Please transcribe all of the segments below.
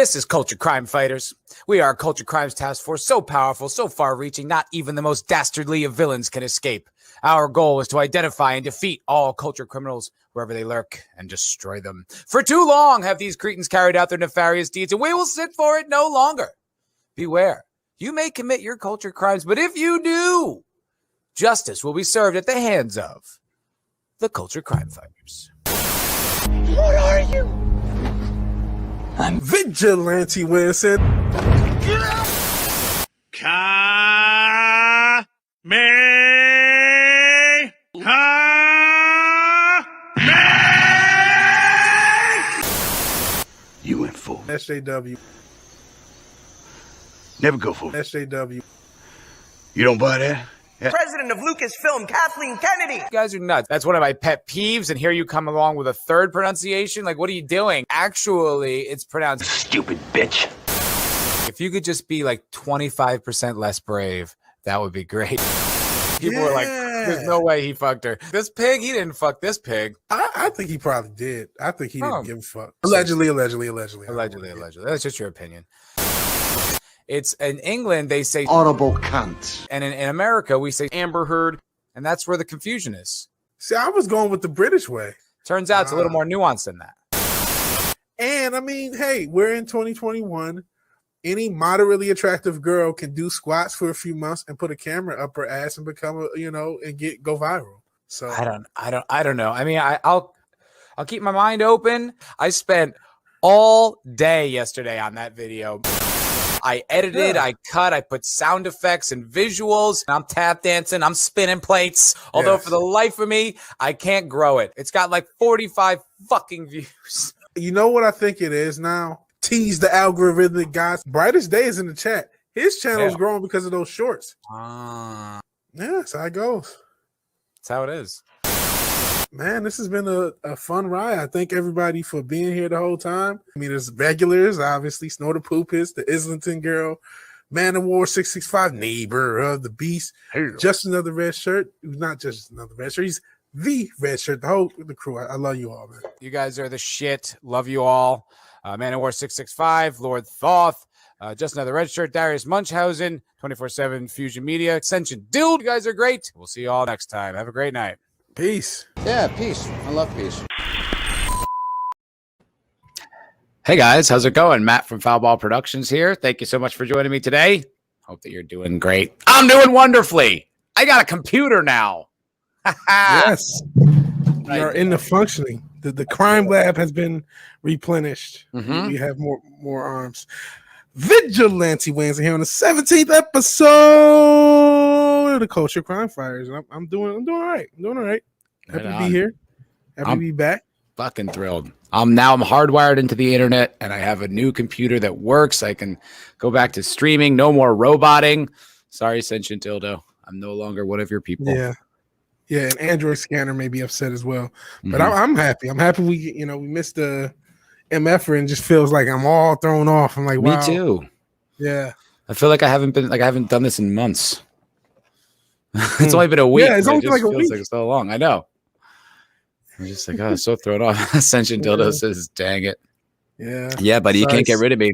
This is Culture Crime Fighters. We are a Culture Crimes Task Force so powerful, so far-reaching, not even the most dastardly of villains can escape. Our goal is to identify and defeat all culture criminals wherever they lurk and destroy them. For too long have these cretins carried out their nefarious deeds, and we will sit for it no longer. Beware. You may commit your culture crimes, but if you do, justice will be served at the hands of the Culture Crime Fighters. What are you? I'm Vigilante Williamson. You went full. SJW. Never go full. SJW. You don't buy that? Yeah. President of Lucasfilm, Kathleen Kennedy. You guys are nuts. That's one of my pet peeves, and here you come along with a third pronunciation. Like, what are you doing? Actually, it's pronounced Stupid bitch. If you could just be like 25% less brave, that would be great. People were like, there's no way he fucked her. This pig, he didn't fuck this pig. I think he probably did. I think he didn't give a fuck. Allegedly. That's just your opinion. It's in England, they say Audible cunt. And in America, we say Amber Heard. And that's where the confusion is. See, I was going with the British way. Turns out it's a little more nuanced than that. And I mean, hey, we're in 2021. Any moderately attractive girl can do squats for a few months and put a camera up her ass and become and go viral. So I don't know. I mean, I'll keep my mind open. I spent all day yesterday on that video. I edited, I cut, I put sound effects and visuals. And I'm tap dancing, I'm spinning plates. Although for the life of me, I can't grow it. It's got like 45 fucking views. You know what I think it is now? Tease the algorithmic guys. Brightest Day is in the chat. His channel is growing because of those shorts. Yeah, that's how it goes. That's how it is. Man, this has been a fun ride. I thank everybody for being here the whole time. I mean, there's regulars, obviously. Snow the Poopist, the Islington Girl, Man of War 665, Neighbor of the Beast, Just Another Red Shirt. Not just another red shirt. He's the red shirt. The crew. I love you all, man. You guys are the shit. Love you all. Man of War 665, Lord Thoth, Just Another Red Shirt, Darius Munchausen, 24/7 Fusion Media, Ascension Dude. You guys are great. We'll see you all next time. Have a great night. Peace. Yeah, peace. I love peace. Hey guys, how's it going? Matt from Foulball Productions here. Thank you so much for joining me today. Hope that you're doing great. I'm doing wonderfully. I got a computer now. Yes. We are in the functioning. The crime lab has been replenished. Mm-hmm. We have more arms. Vigilante Wednesday here on the 17th episode of the Culture Crime Fighters. I'm doing all right. Happy to be here. Happy to be back. Fucking thrilled. I'm hardwired into the internet, and I have a new computer that works. I can go back to streaming. No more roboting. Sorry, Sentient Dildo. I'm no longer one of your people. Yeah, an Android scanner may be upset as well. But I'm happy. I'm happy we missed the MF and just feels like I'm all thrown off. I'm like, wow. Me too. Yeah. I feel like I haven't done this in months. It's only been a week. Yeah, it's only like a week. Like so long. I know. I'm just like, so thrown off. Ascension Dildo says, dang it. Yeah. Yeah, buddy, you can't get rid of me.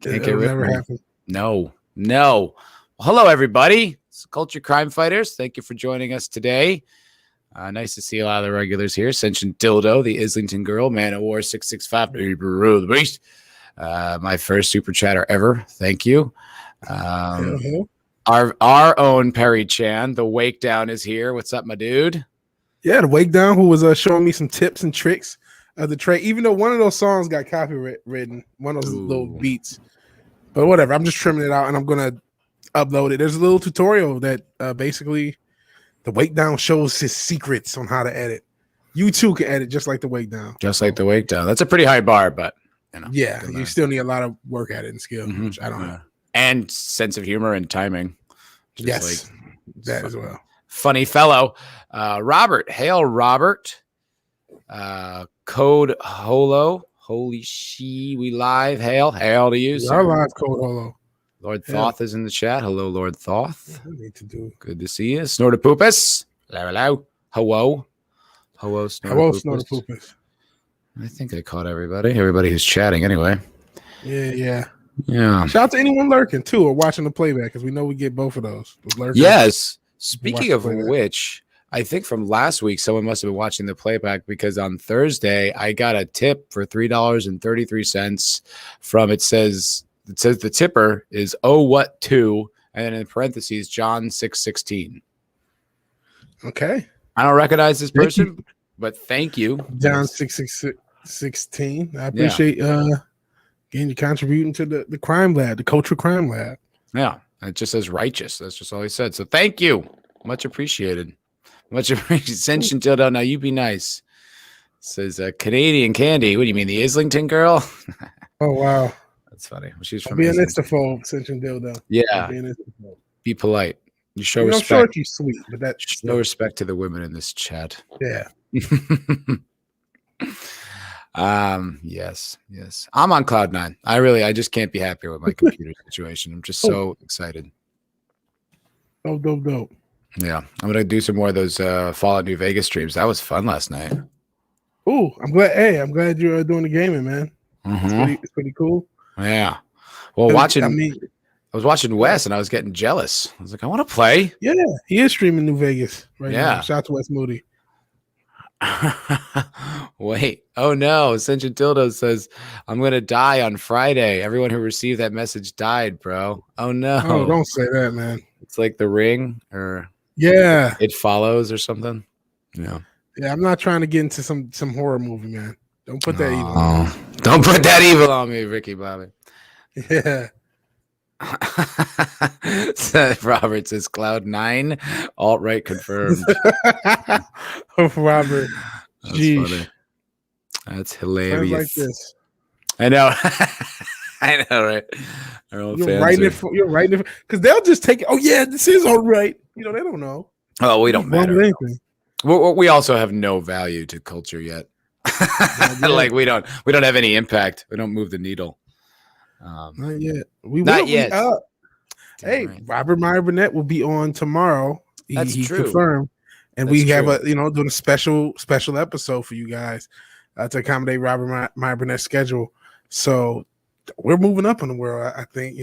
Can't get rid of me. Happen. No. Well, hello, everybody. It's Culture Crime Fighters. Thank you for joining us today. Nice to see a lot of the regulars here. Ascension Dildo, the Islington Girl, Man of War 665, the Beast. My first super chatter ever. Thank you. Our own Perry Chan, the Wake Down, is here. What's up, my dude? Yeah, the Wake Down, who was showing me some tips and tricks of the trade, even though one of those songs got copywritten, one of those little beats. But whatever, I'm just trimming it out and I'm going to upload it. There's a little tutorial that basically the Wake Down shows his secrets on how to edit. You too can edit just like the Wake Down. Just like the Wake Down. That's a pretty high bar, but yeah, you still need a lot of work at it and skill, which I don't know. And sense of humor and timing. Yes, that as well. Funny fellow. Robert. Hail, Robert. Code Holo. Holy she, we live. Hail to you. Our live Code Holo. Lord Thoth is in the chat. Hello, Lord Thoth. I need to do. Good to see you. Snortapoopus. Hello. Hello, Snortapoopus. I think I caught everybody. Everybody who's chatting, anyway. Yeah. Yeah. Shout out to anyone lurking too or watching the playback because we know we get both of those. Yes. Speaking of playback. which, I think from last week someone must have been watching the playback because on Thursday I got a tip for $3.33 from it says the tipper is what 2 and then in parentheses John 6:16. Okay. I don't recognize this person, but thank you, John 6:16. I appreciate again you contributing to the crime lab, the cultural crime lab. Yeah, it just says righteous. That's just all he said. So thank you, much appreciated. Much appreciated. Ascension Dildo. Now you be nice. Says Canadian Candy. What do you mean, the Islington girl? Oh wow, that's funny. Well, she's from being Islington. Istaphobe, Ascension Dildo. Yeah, be polite. You show respect. I'm sure she's sweet, but that's show respect to the women in this chat. Yeah. Yes. I'm on cloud 9. I just can't be happier with my computer situation. I'm just so excited. Dope. Yeah, I'm gonna do some more of those Fallout New Vegas streams. That was fun last night. Ooh, I'm glad. Hey, I'm glad you're doing the gaming, man. It's pretty cool. Yeah. Well, I was watching Wes and I was getting jealous. I was like, I want to play. Yeah, he is streaming New Vegas right now. Shout out to Wes Moody. Wait. Oh no. Ascension Dildo says, I'm gonna die on Friday. Everyone who received that message died, bro. Oh no. Oh, don't say that, man. It's like The Ring or It Follows or something. Yeah. Yeah, I'm not trying to get into some horror movie, man. Don't put that evil on me. Don't put that evil on me, Ricky Bobby. Yeah. Robert says Cloud 9 alt-right confirmed. Robert. That's funny. That's hilarious. Sounds like this. I know. I know, right? You're writing it because they'll just take it. Oh yeah, this is all right. They don't know. Oh, we don't matter. We also have no value to culture yet. Like we don't have any impact. We don't move the needle. Not yet. Not yet. Hey, right. Robert Meyer Burnett will be on tomorrow. He true. Confirmed, and we have doing a special episode for you guys to accommodate Robert Meyer Burnett's schedule. So we're moving up in the world. I think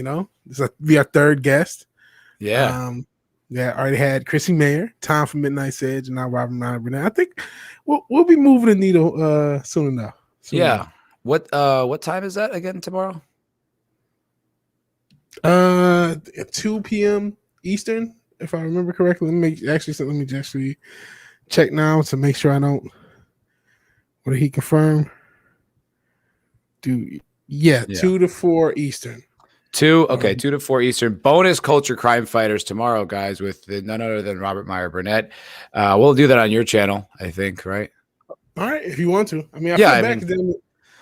this will be our third guest. Yeah. I already had Chrissy Mayer, Tom from Midnight Sedge, and now Robert Meyer Burnett. I think we'll be moving the needle soon enough. Enough. What time is that again tomorrow? 2 p.m. Eastern, if I remember correctly. Let me actually check now to make sure I don't. What did he confirm? 2 to 4 Eastern. 2 to 4 Eastern. Bonus Culture Crime Fighters tomorrow, guys, with none other than Robert Meyer Burnett. We'll do that on your channel, I think, right? All right, if you want to. I feel bad because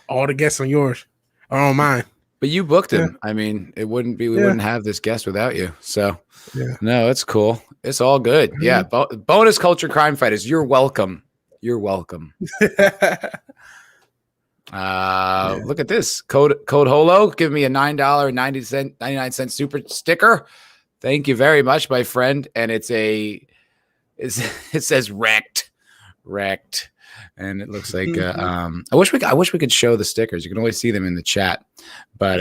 all the guests on yours are on mine. But you booked him. I mean, it wouldn't be. We wouldn't have this guest without you. So, no, it's cool. It's all good. Mm-hmm. Yeah. Bonus Culture Crime Fighters. You're welcome. You're welcome. Look at this code Holo. Give me a $9.99 super sticker. Thank you very much, my friend. And it says wrecked. And it looks like I wish we could show the stickers. You can only see them in the chat, but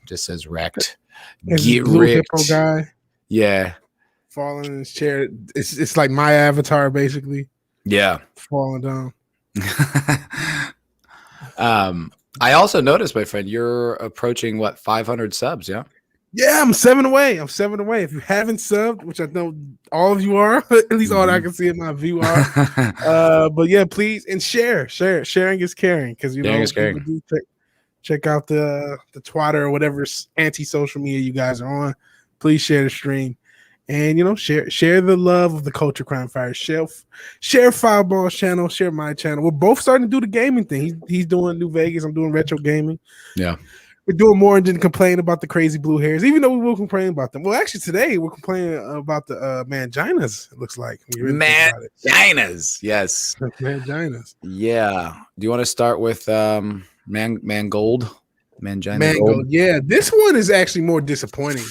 just says wrecked. Get ripped, guy. Yeah, falling in his chair. It's like my avatar basically. Yeah, falling down. I also noticed, my friend, you're approaching 500 subs. Yeah. Yeah, I'm 7 away. If you haven't subbed, which I know all of you are, at least all that I can see in my view are. But yeah, please and share. Sharing is caring because check out the Twitter or whatever anti-social media you guys are on. Please share the stream and share the love of the Culture Crime Fire. Share Foulball's channel. Share my channel. We're both starting to do the gaming thing. He's doing New Vegas. I'm doing retro gaming. Yeah. We're doing more than complain about the crazy blue hairs, even though we will complain about them. Well, actually, today we're complaining about the manginas, it looks like. Manginas, yes. Manginas. Yeah. Do you want to start with Mangold? Mangold, yeah. This one is actually more disappointing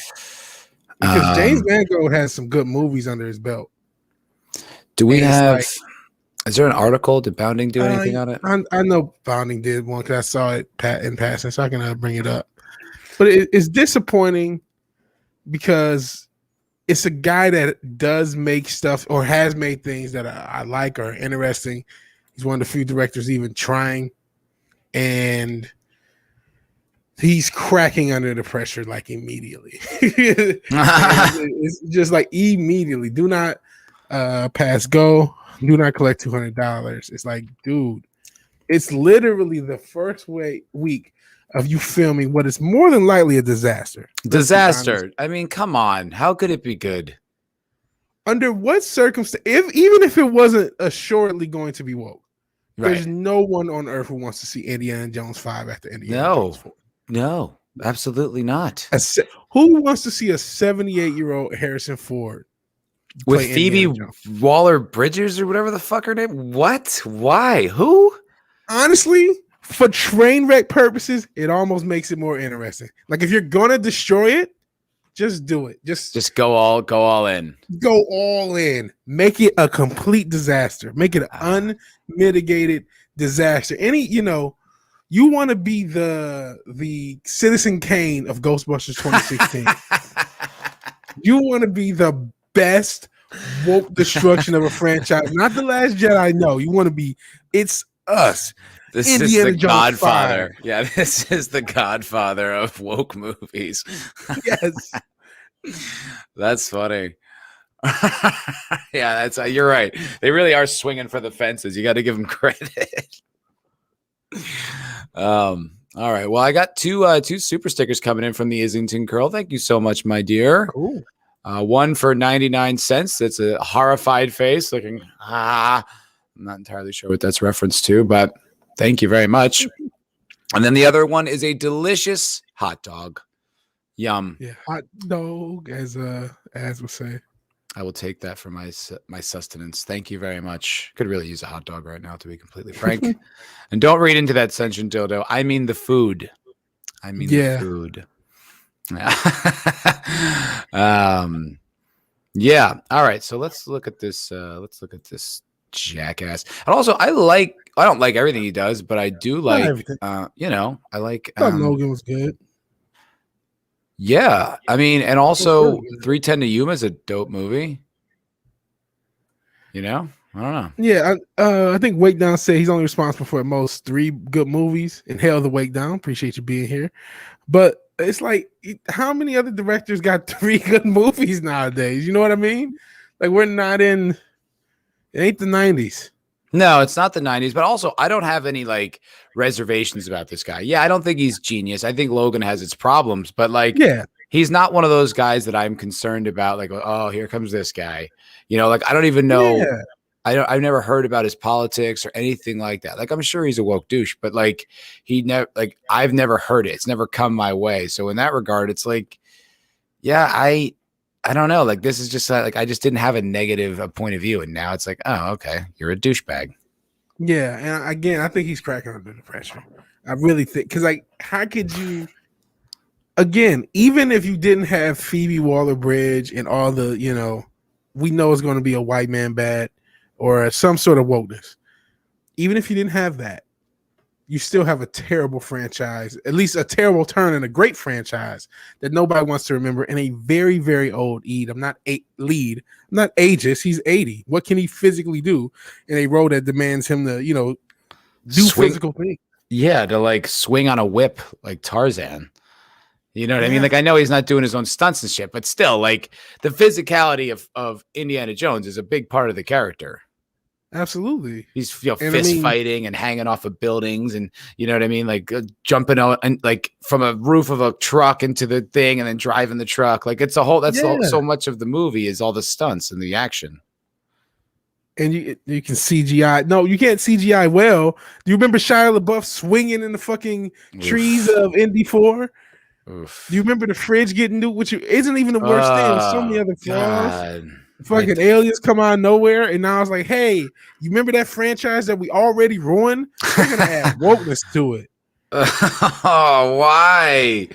because James Mangold has some good movies under his belt. Do we have Is there an article? Did Bounding do anything on it? I know Bounding did one because I saw it in passing, so I can bring it up. But it's disappointing because it's a guy that does make stuff or has made things that I like or interesting. He's one of the few directors even trying, and he's cracking under the pressure like immediately. It's just like immediately. Do not pass go. Do not collect $200. It's like, dude, it's literally the first week of you filming what is more than likely a disaster. Disaster. I mean, come on. How could it be good? Under what circumstance? Even if it wasn't assuredly going to be woke, there's no one on earth who wants to see Indiana Jones 5 after Indiana Jones 4. No, absolutely not. Who wants to see a 78-year-old Harrison Ford with Phoebe Waller-Bridges or whatever the fuck her name? What? Why? Who? Honestly, for train wreck purposes, it almost makes it more interesting. Like if you're gonna destroy it, just do it. Just go all in. Go all in. Make it a complete disaster. Make it an unmitigated disaster. You want to be the Citizen Kane of Ghostbusters 2016. You want to be the best woke destruction of a franchise. Not The Last Jedi. No, you want to be. It's us. This Indiana is the Jones Godfather. 5. Yeah, this is the Godfather of woke movies. Yes, that's funny. Yeah, you're right. They really are swinging for the fences. You got to give them credit. All right. Well, I got two super stickers coming in from the Islington Curl. Thank you so much, my dear. Cool. One for 99 cents. That's a horrified face looking. I'm not entirely sure what that's reference to, but thank you very much. And then the other one is a delicious hot dog. Yum. Yeah, hot dog, as we say. I will take that for my sustenance. Thank you very much. Could really use a hot dog right now, to be completely frank. And don't read into that sentient dildo. I mean the food. The food. Yeah. All right. So let's look at this. Let's look at this jackass. And also, I don't like everything he does, but I do like. I like. I thought Logan was good. Yeah, I mean, and also 310 to Yuma is a dope movie. I don't know. Yeah, I think Wake Down said he's only responsible for at most 3 good movies. And hell, the Wake Down. Appreciate you being here. But it's like, how many other directors got 3 good movies nowadays? You know what I mean? Like, we're not in. It ain't the 90s. No, it's not the 90s, but also I don't have any reservations about this guy. Yeah, I don't think he's genius. I think Logan has its problems, but he's not one of those guys that I'm concerned about. Like, oh, here comes this guy. I don't even know. Yeah. I've never heard about his politics or anything like that. Like, I'm sure he's a woke douche, but I've never heard it. It's never come my way. So in that regard, it's like, yeah, I don't know. Like, this is just I just didn't have a negative point of view. And now it's like, oh, okay, you're a douchebag. Yeah. And again, I think he's cracking under the pressure. I really think, because how could you, again, even if you didn't have Phoebe Waller-Bridge and all the, we know it's going to be a white man bad or some sort of wokeness. Even if you didn't have that, you still have a terrible franchise, at least a terrible turn in a great franchise that nobody wants to remember, and a very, very old lead. I'm not ageist. He's 80. What can he physically do in a role that demands him to, do physical things? Yeah, to swing on a whip like Tarzan. You know what I mean? I know he's not doing his own stunts and shit, but still, the physicality of Indiana Jones is a big part of the character. Absolutely. He's fist fighting and hanging off of buildings, and you know what I mean, jumping out and from a roof of a truck into the thing and then driving the truck. It's a whole so much of the movie is all the stunts and the action. And you can CGI. No, you can't CGI well. Do you remember Shia LaBeouf swinging in the fucking trees of Indy 4? Oof. Do you remember the fridge getting new? Which isn't even the worst thing. There's so many other flaws. Fucking aliens come out of nowhere, and now it's like, hey, you remember that franchise that we already ruined? We're gonna add wokeness to it. Oh, why?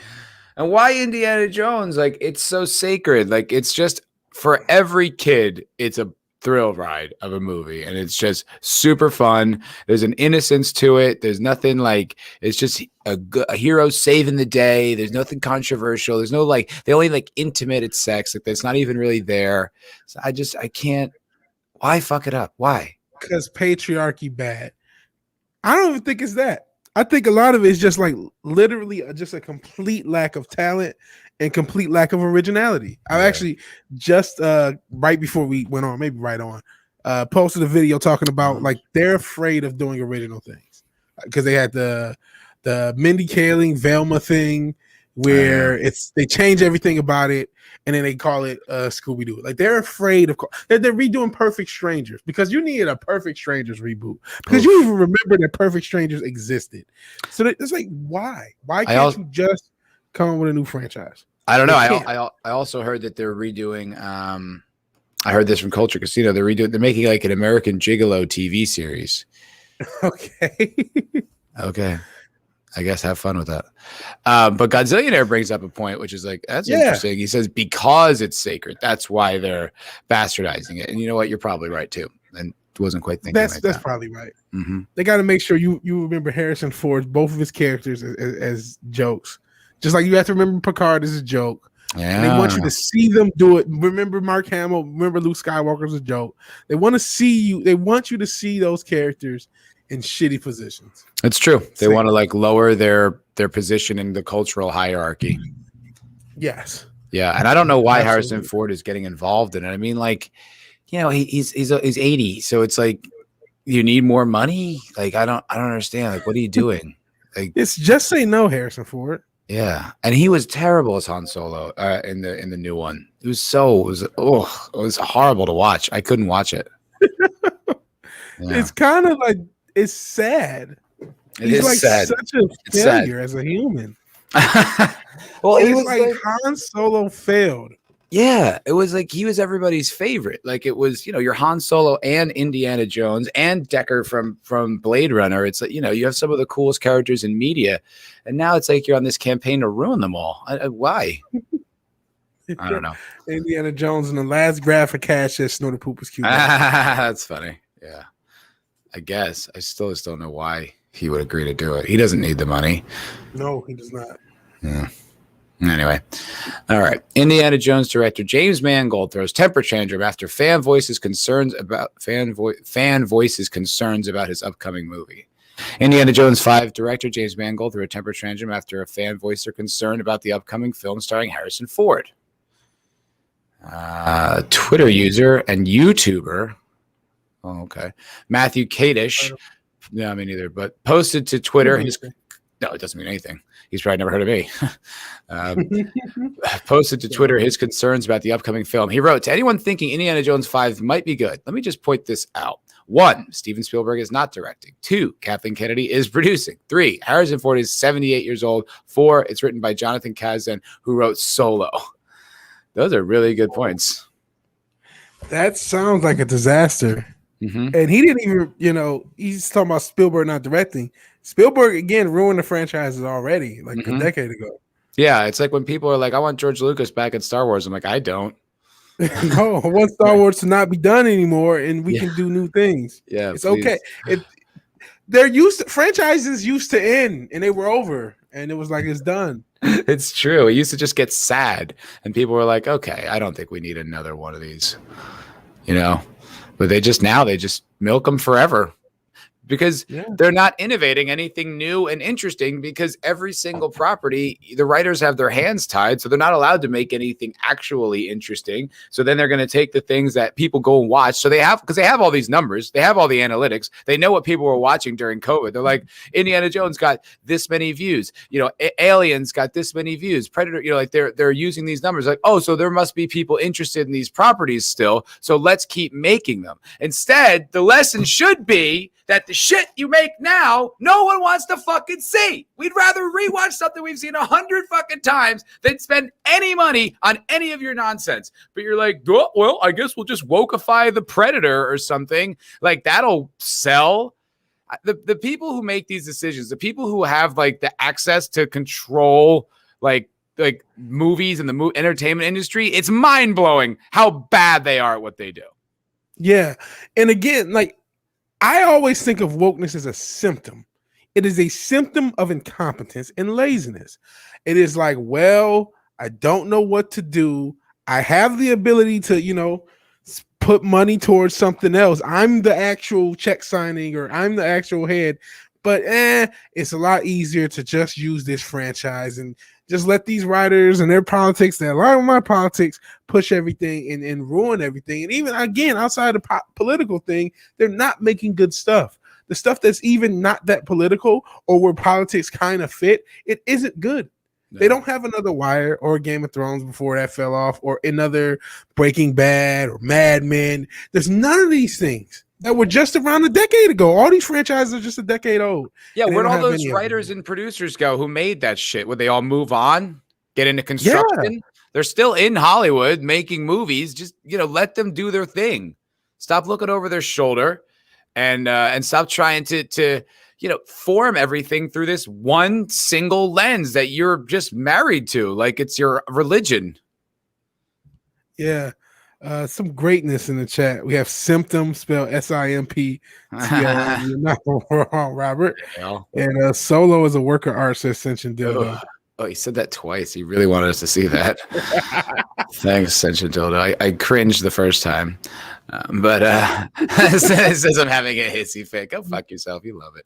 And why Indiana Jones? It's so sacred. It's just for every kid. It's a thrill ride of a movie, and it's just super fun. There's an innocence to it. There's nothing like, it's just a hero saving the day. There's nothing controversial. There's no like, they only like intimate sex. Like that's not even really there. So I can't. Why fuck it up? Why? Because patriarchy bad. I don't even think it's that. I think a lot of it is just like literally just a complete lack of talent and complete lack of originality. I actually just right before we went on, maybe right on, posted a video talking about like they're afraid of doing original things because they had the Mindy Kaling Velma thing where they change everything about it and then they call it Scooby-Doo. Like they're afraid of they're redoing Perfect Strangers because you needed a Perfect Strangers reboot because you even remember that Perfect Strangers existed. So it's like why can't you just come up with a new franchise? I don't know. I also heard that they're redoing. I heard this from Culture Casino. They're making like an American Gigolo TV series. Okay. Okay. I guess have fun with that. But Godzillionaire brings up a point, which is like, that's interesting. He says, because it's sacred, that's why they're bastardizing it. And you know what? You're probably right too. And wasn't quite thinking that's probably right. Mm-hmm. They got to make sure you remember Harrison Ford, both of his characters as jokes. Just like you have to remember Picard as a joke. Yeah. And they want you to see them do it. Remember Mark Hamill, remember Luke Skywalker as a joke. They want to see you. They want you to see those characters in shitty positions. It's true. They want to like lower their position in the cultural hierarchy. Yes. Yeah, and I don't know why Harrison Ford is getting involved in it. I mean, like, you know, he's 80, so it's like you need more money. Like, I don't understand. Like, what are you doing? Like, it's just say no, Harrison Ford. Yeah, and he was terrible as Han Solo in the new one. It was horrible to watch. I couldn't watch it. It's kind of like it's sad. He's like sad. Such a failure as a human. Well, it was like Han Solo failed. Yeah, it was like he was everybody's favorite. Like it was, you know, your Han Solo and Indiana Jones and Deckard from Blade Runner. It's like, you know, you have some of the coolest characters in media, and now it's like you're on this campaign to ruin them all. Why? I don't know. Indiana Jones and the last graphic cash that snorted poop was cute. That's funny. Yeah, I guess I still just don't know why he would agree to do it. He doesn't need the money. No, he does not. Yeah. Anyway, all right. Indiana Jones director James Mangold throws temper tantrum after fan voices concerns about his upcoming movie. Indiana Jones 5 director James Mangold threw a temper tantrum after a fan voiced their concern about the upcoming film starring Harrison Ford. Twitter user and YouTuber, Matthew Kadish, no, me neither, but posted to Twitter no, it doesn't mean anything. He's probably never heard of me. Posted to Twitter his concerns about the upcoming film. He wrote, to anyone thinking Indiana Jones 5 might be good, let me just point this out. 1, Steven Spielberg is not directing. 2, Kathleen Kennedy is producing. 3, Harrison Ford is 78 years old. 4, it's written by Jonathan Kasdan, who wrote Solo. Those are really good points. That sounds like a disaster. Mm-hmm. And he didn't even, he's talking about Spielberg not directing. Spielberg, again, ruined the franchises already, like a decade ago. Yeah, it's like when people are like, I want George Lucas back in Star Wars. I'm like, I don't. No, I want Star Wars to not be done anymore, and we can do new things. Yeah, it's please. Okay. Franchises used to end, and they were over, and it was like, it's done. It's true. It used to just get sad, and people were like, okay, I don't think we need another one of these, But they just milk them forever because they're not innovating anything new and interesting because every single property, the writers have their hands tied. So they're not allowed to make anything actually interesting. So then they're going to take the things that people go and watch. So they have all these numbers. They have all the analytics. They know what people were watching during COVID. They're like, Indiana Jones got this many views, Aliens got this many views, Predator, they're using these numbers like, oh, so there must be people interested in these properties still. So let's keep making them. Instead, the lesson should be that the shit you make now, no one wants to fucking see. We'd rather rewatch something we've seen 100 fucking times than spend any money on any of your nonsense. But you're like, oh, well, I guess we'll just wokeify the Predator or something. Like, that'll sell. The people who make these decisions, the people who have like the access to control like movies and the entertainment industry, it's mind-blowing how bad they are at what they do. Yeah. And again, like I always think of wokeness as a symptom. It is a symptom of incompetence and laziness. It is like, well, I don't know what to do. I have the ability to, put money towards something else. I'm the actual check signing or I'm the actual head, but it's a lot easier to just use this franchise and just let these writers and their politics that align with my politics push everything and ruin everything. And even again, outside the political thing, they're not making good stuff. The stuff that's even not that political or where politics kind of fit, it isn't good. No. They don't have another Wire or Game of Thrones before that fell off or another Breaking Bad or Mad Men. There's none of these things that were just around a decade ago. All these franchises are just a decade old. Yeah, where'd all those writers and producers go who made that shit? Would they all move on, get into construction? Yeah. They're still in Hollywood making movies. Just, let them do their thing. Stop looking over their shoulder and stop trying to form everything through this one single lens that you're just married to, like it's your religion. Yeah. Some greatness in the chat. We have Symptom spelled SIMP. You're not wrong, Robert. Yeah. And Solo is a work of art, says Sentient Dildo. Oh, he said that twice. He really wanted us to see that. Thanks, Sentient Dildo. I cringed the first time. But it says I'm having a hissy fit. Go fuck yourself. You love it.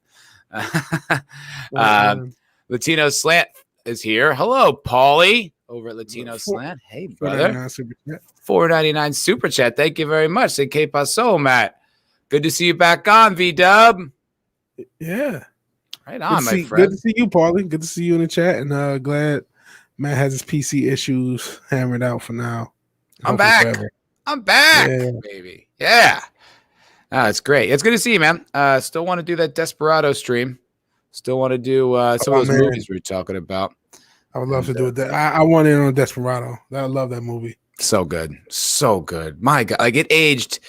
Latino Slant is here. Hello, Paulie. Over at Latino Slant. Hey, brother. $4.99 super chat. Thank you very much. Say que paso, Matt. Good to see you back on, V-Dub. Yeah. Right on, my friend. Good to see you, Paulie. Good to see you in the chat. And glad Matt has his PC issues hammered out for now. I'm back. I'm back, baby. Yeah. It's great. It's good to see you, man. Still want to do that Desperado stream. Still want to do some of those movies we were talking about. I would love to do it. I want in on Desperado. I love that movie. So good. So good. My God. Like, it aged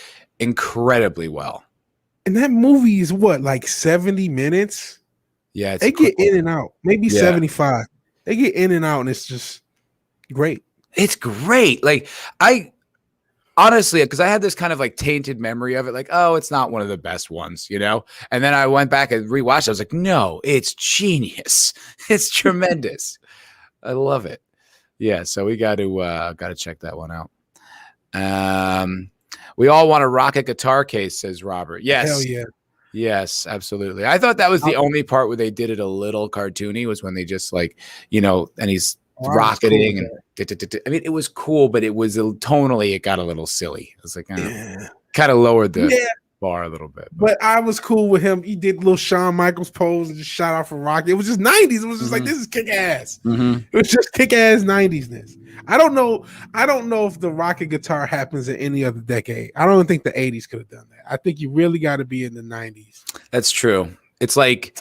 incredibly well. And that movie is what, like 70 minutes? Yeah. They get in and out. Maybe 75. They get in and out, and it's just great. It's great. Like, honestly, because I had this kind of like tainted memory of it, like, oh, it's not one of the best ones, And then I went back and rewatched it. I was like, no, it's genius. It's tremendous. I love it. Yeah, so we got to check that one out. We all want a rocket guitar case, says Robert. Yes. Hell yeah. Yes, absolutely. I thought that was the only part where they did it a little cartoony was when they just like, and he's rocketing cool. And I mean, it was cool, but it was tonally, it got a little silly. It was like, kind of lowered the bar a little bit. But I was cool with him. He did little Shawn Michaels pose and just shot off a rocket. It was just 90s. It was just like, this is kick ass. It was just kick ass 90s-ness. I don't know if the rocket guitar happens in any other decade. I don't think the 80s could have done that. I think you really got to be in the 90s. That's true. It's like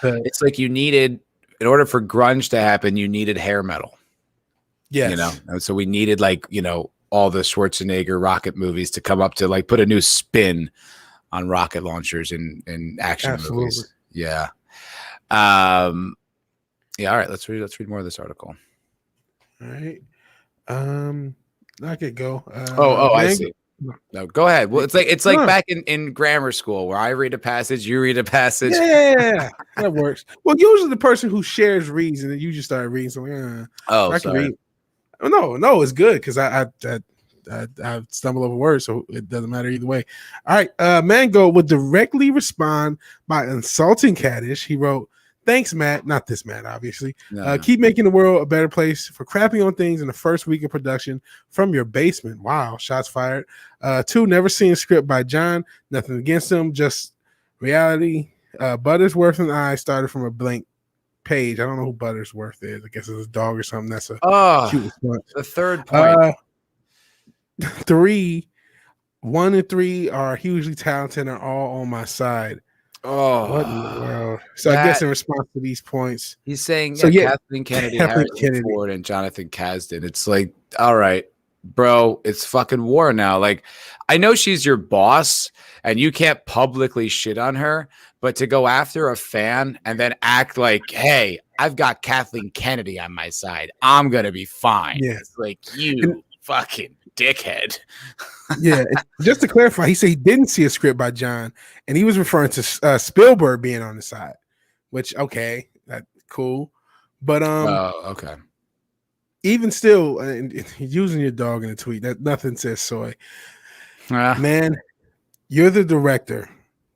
you needed, in order for grunge to happen, you needed hair metal. Yes. And so we needed all the Schwarzenegger rocket movies to come up to like put a new spin on rocket launchers in action movies. Yeah. All right. Let's read more of this article. All right. I could go. I see. No, go ahead. Well, it's like back in grammar school where I read a passage, you read a passage. Yeah, that works. Well, usually the person who shares reads, and then you just start reading. So, I can read. Oh, no, it's good because I stumble over words, so it doesn't matter either way. All right, Mangold would directly respond by insulting Kaddish. He wrote, "Thanks, Matt." Not this Matt, obviously. No. Keep making the world a better place for crapping on things in the first week of production from your basement. Wow, shots fired. 2, never seen a script by John. Nothing against him, just reality. Buttersworth and I started from a blank page. I don't know who Buttersworth is. I guess it's a dog or something. That's a cute response. The third point. 3, 1 and 3 are hugely talented and are all on my side. Oh, what in the world? So I guess in response to these points, he's saying Kathleen Kennedy, Harrison Ford, and Jonathan Kasdan. It's like, all right, bro, it's fucking war now. Like, I know she's your boss and you can't publicly shit on her, but to go after a fan and then act like, hey, I've got Kathleen Kennedy on my side, I'm gonna be fine. Yeah. It's like, you fucking dickhead. Yeah, just to clarify, he said he didn't see a script by John, and he was referring to Spielberg being on the side. Which that cool, but Okay. even still, using your dog in a tweet, that nothing says soy. Man, you're the director.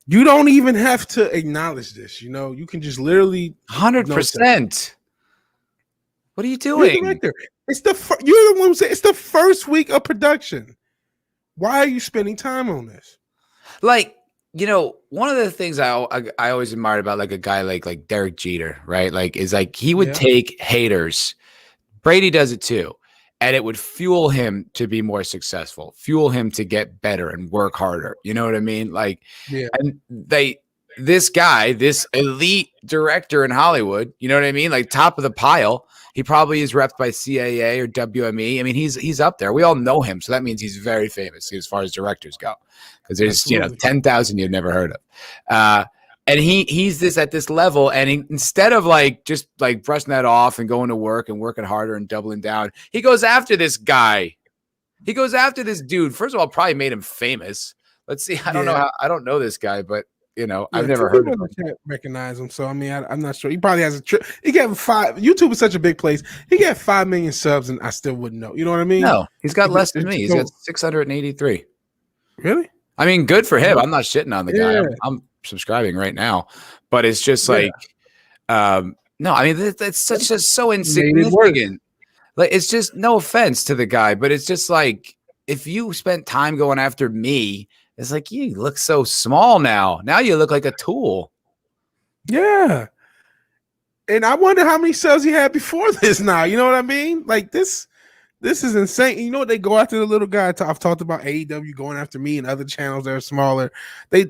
You don't even have to acknowledge this. You can just literally 100%. What are you doing? You're the director. You're the one who said it's the first week of production. Why are you spending time on this? Like, one of the things I always admired about like a guy like Derek Jeter, right? Like, is like he would take haters. Brady does it too. And it would fuel him to be more successful, fuel him to get better and work harder. You know what I mean? Like, and this guy, this elite director in Hollywood, you know what I mean? Like top of the pile. He probably is repped by CAA or WME. I mean, he's up there. We all know him, so that means he's very famous as far as directors go. Because there's 10,000 you've never heard of, and he's at this level. And instead of like just like brushing that off and going to work and working harder and doubling down, he goes after this guy. He goes after this dude. First of all, probably made him famous. Let's see. I don't know. I don't know this guy, but. I've never heard of him. Can't recognize him, so I mean, I'm not sure. He probably has a trip. He got 5. YouTube is such a big place. He got 5 million subs, and I still wouldn't know. You know what I mean? No, he's got less than me. He's got 683. Really? I mean, good for him. I'm not shitting on the guy. I'm subscribing right now, but it's just like, no. I mean, that's just so insignificant. Like, it's just no offense to the guy, but it's just like if you spent time going after me. It's like, you look so small now. Now you look like a tool. Yeah. And I wonder how many subs he had before this now. You know what I mean? Like this is insane. You know what? They go after the little guy. I've talked about AEW going after me and other channels that are smaller. A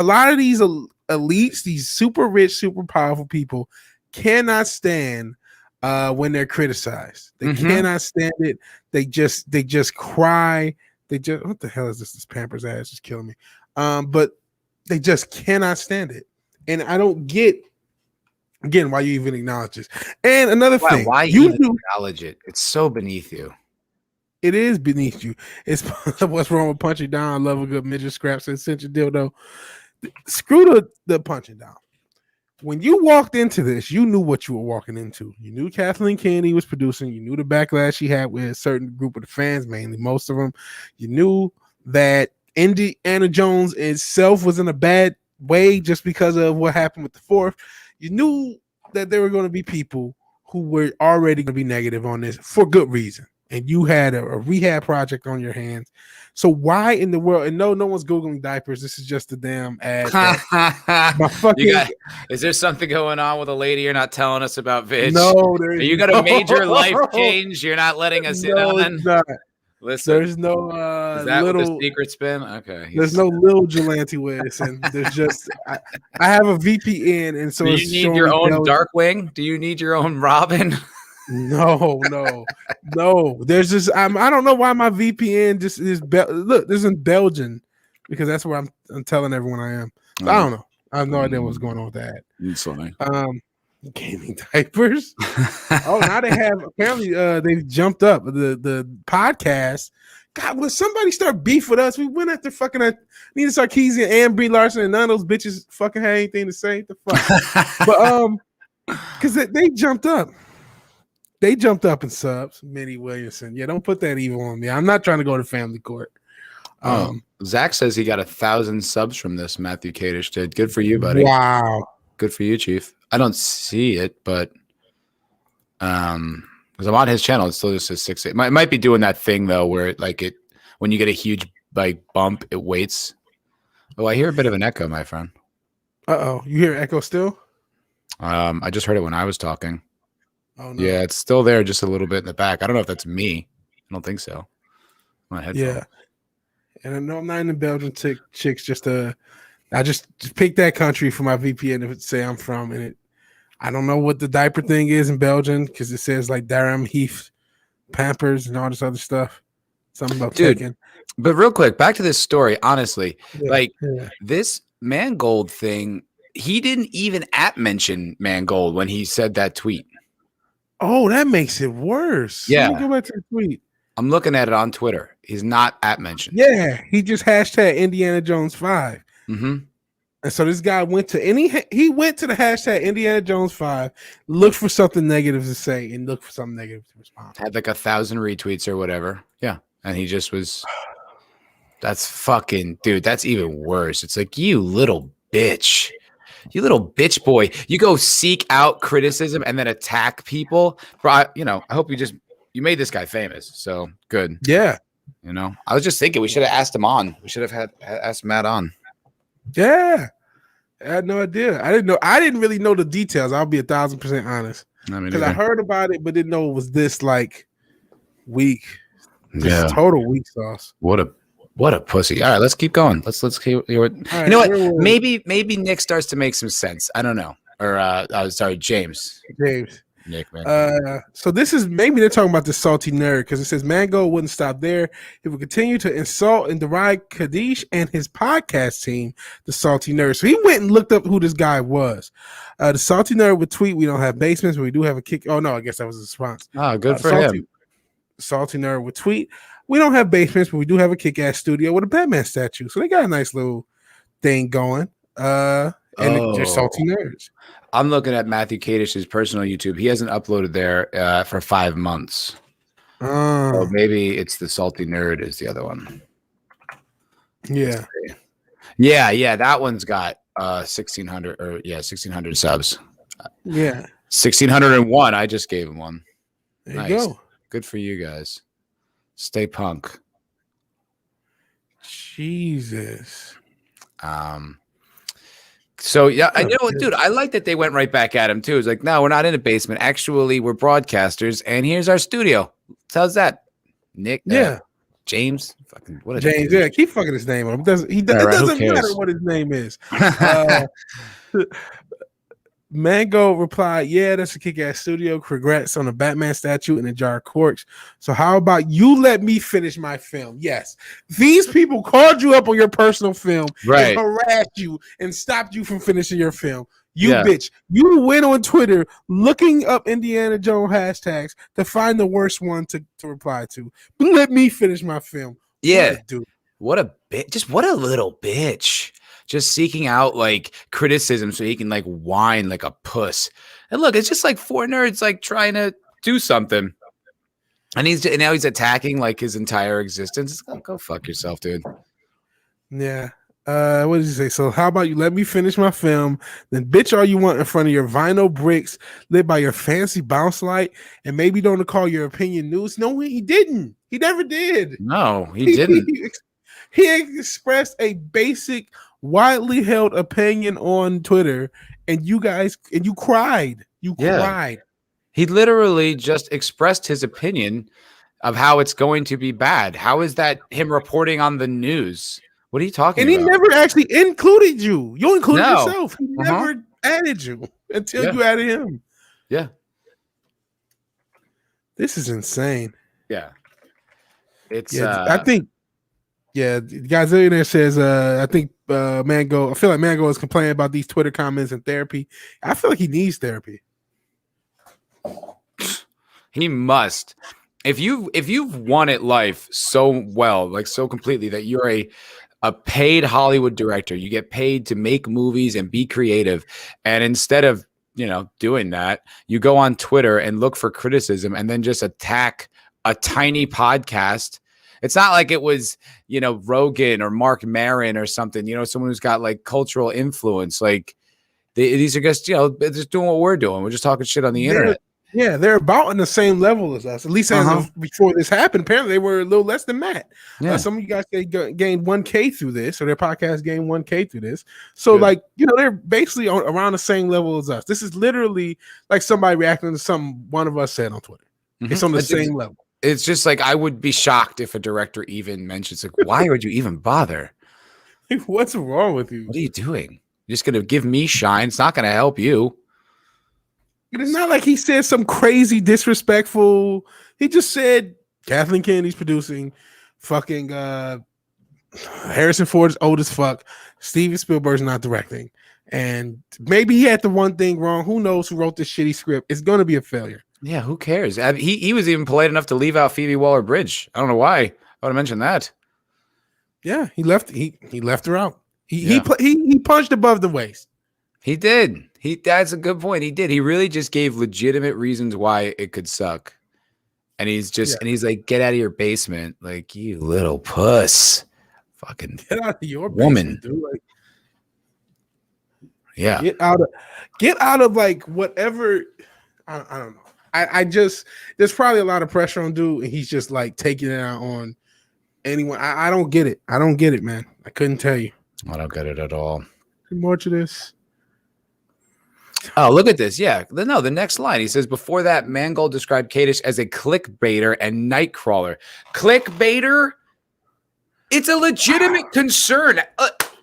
lot of these elites, these super rich, super powerful people cannot stand when they're criticized. They cannot stand it. They just cry. What the hell is this? This Pampers ass is killing me. But they just cannot stand it. And I don't get again why you even acknowledge this. And another thing, why you acknowledge it? It's so beneath you. It is beneath you. It's what's wrong with punching down. I love a good midget scraps and cinch a dildo. Screw the punching down. When you walked into this, you knew what you were walking into. You knew Kathleen Kennedy was producing. You knew the backlash she had with a certain group of the fans, mainly most of them. You knew that Indiana Jones itself was in a bad way just because of what happened with the 4th. You knew that there were going to be people who were already going to be negative on this for good reason. And you had a rehab project on your hands. So why in the world? And no one's Googling diapers. This is just a damn ad. Is there something going on with a lady you're not telling us about, Vidge? No, you got a major life change you're not letting us in on? Listen, there's no is that what the secret's been? Okay. There's no little Vigilante with, and there's just I have a VPN, and so do you need your own Darkwing? Do you need your own Robin? No. There's just I don't know why my VPN just is. Look, this is in Belgium because that's where I'm telling everyone I am. So I don't know. I have no idea what's going on with that. It's funny. Gaming diapers. Now they have apparently they've jumped up the podcast. God, will somebody start beef with us? We went after fucking Nina Sarkeesian and Brie Larson, and none of those bitches fucking had anything to say. The fuck, but because they jumped up. They jumped up in subs. Minnie Williamson. Yeah, don't put that evil on me. I'm not trying to go to family court. Zach says he got 1,000 subs from this. Matthew Kadish did. Good for you, buddy. Wow. Good for you, Chief. I don't see it, but because I'm on his channel, it still just says 6. It might be doing that thing though, where it when you get a huge bump, it waits. Oh, I hear a bit of an echo, my friend. You hear echo still? I just heard it when I was talking. Oh no. Yeah, it's still there, just a little bit in the back. I don't know if that's me. I don't think so. My headphone. Yeah, and I know I'm not in the Belgian chicks. I just picked that country for my VPN to say I'm from, and I don't know what the diaper thing is in Belgium because it says like Durham, Heath, Pampers, and all this other stuff. Something about taking. But real quick, back to this story. Honestly, this Mangold thing, he didn't even mention Mangold when he said that tweet. Oh, that makes it worse. Yeah. Let me go back to the tweet. I'm looking at it on Twitter. He's not at mentioned. Yeah, he just hashtag Indiana Jones 5. Mm-hmm. And so this guy went to he went to the hashtag Indiana Jones 5, looked for something negative to say, and looked for something negative to respond. Had like 1,000 retweets or whatever. Yeah. And he just was. That's fucking, dude, that's even worse. It's like, you little bitch. You little bitch boy. You go seek out criticism and then attack people. I hope you made this guy famous. So good. Yeah. I was just thinking we should have asked him on. We should have had asked Matt on. Yeah. I had no idea. I didn't really know the details. I'll be 1,000% honest. Because I heard about it, but didn't know it was this like weak. Yeah. Total weak sauce. What a pussy. All right, let's keep going. Let's hear what right, you know what? Maybe Nick starts to make some sense. I don't know. Or sorry, James. Nick, man. So this is maybe they're talking about the salty nerd because it says Mangold wouldn't stop there. He would continue to insult and deride Kadesh and his podcast team, the salty nerd. So he went and looked up who this guy was. The salty nerd would tweet, "We don't have basements, but we do have a kick." Oh no, I guess that was a response. Oh, good for him. Salty nerd would tweet, "We don't have basements, but we do have a kick-ass studio with a Batman statue." So they got a nice little thing going. And they're salty nerds. I'm looking at Matthew Kadish's personal YouTube. He hasn't uploaded there for 5 months. So maybe it's the salty nerd is the other one. Yeah. Yeah. That one's got 1,600 subs. Yeah. 1,601. I just gave him one. There you go. Good for you guys. Stay punk. Jesus. So yeah, I know, dude. I like that they went right back at him too. It's like, no, we're not in a basement. Actually, we're broadcasters, and here's our studio. How's that, Nick? Yeah, James. Fucking what? James. Yeah, keep fucking his name up. It doesn't matter what his name is. Mango replied, "Yeah, that's a kick-ass studio. Congrats on the Batman statue and a jar of corks. So how about you let me finish my film?" Yes, these people called you up on your personal film, right, and harassed you and stopped you from finishing your film. You bitch. You went on Twitter looking up Indiana Jones hashtags to find the worst one to reply to. Let me finish my film. Yeah, dude. What a bitch. Just what a little bitch. Just seeking out like criticism so he can like whine like a puss. And look, it's just like 4 nerds like trying to do something. And now he's attacking like his entire existence. Go fuck yourself, dude. Yeah. What did you say? So how about you let me finish my film, then bitch all you want in front of your vinyl bricks lit by your fancy bounce light, and maybe don't call your opinion news. No, he didn't. He never did. No, he didn't. He expressed a basic, widely held opinion on Twitter, and you cried. You cried. He literally just expressed his opinion of how it's going to be bad. How is that him reporting on the news? What are you talking about? And he never actually included you. You included yourself. He never added you until you added him. Yeah. This is insane. Yeah. It's I think Gazillionaire says I think Mango, I feel like Mango is complaining about these Twitter comments and therapy. I feel like he needs therapy. He must. If you've won at life so well, like so completely that you're a paid Hollywood director, you get paid to make movies and be creative, and instead of doing that, you go on Twitter and look for criticism and then just attack a tiny podcast. It's not like it was, Rogan or Mark Maron or something, someone who's got like cultural influence. Like these are just, just doing what we're doing. We're just talking shit on the internet. Yeah, they're about on the same level as us. At least as of before this happened. Apparently, they were a little less than Matt. Yeah. Some of you guys gained 1K through this, or their podcast gained 1K through this. So, they're basically around the same level as us. This is literally like somebody reacting to something one of us said on Twitter. Mm-hmm. It's on the same level. It's just like I would be shocked if a director even mentions, like, why would you even bother? What's wrong with you? What are you doing? You're just going to give me shine. It's not going to help you. It's not like he said some crazy disrespectful. He just said Kathleen Kennedy's producing, fucking Harrison Ford is old as fuck, Steven Spielberg's not directing, and maybe he had the one thing wrong. Who knows who wrote this shitty script? It's going to be a failure. Yeah, who cares? He was even polite enough to leave out Phoebe Waller-Bridge. I don't know why. I would have mentioned that. Yeah, he left. He left her out. Yeah. He punched above the waist. He did. That's a good point. He did. He really just gave legitimate reasons why it could suck. And he's like, get out of your basement. Like, you little puss. Fucking Get out of your woman. basement, dude. Like, yeah. Get out of like whatever. I don't know. I just there's probably a lot of pressure on dude, and he's just like taking it out on anyone. I don't get it. I don't get it, man. I couldn't tell you. I don't get it at all. More to this. Oh, look at this. Yeah. The next line. He says, before that, Mangold described Kadish as a clickbaiter and nightcrawler. Clickbaiter? It's a legitimate concern.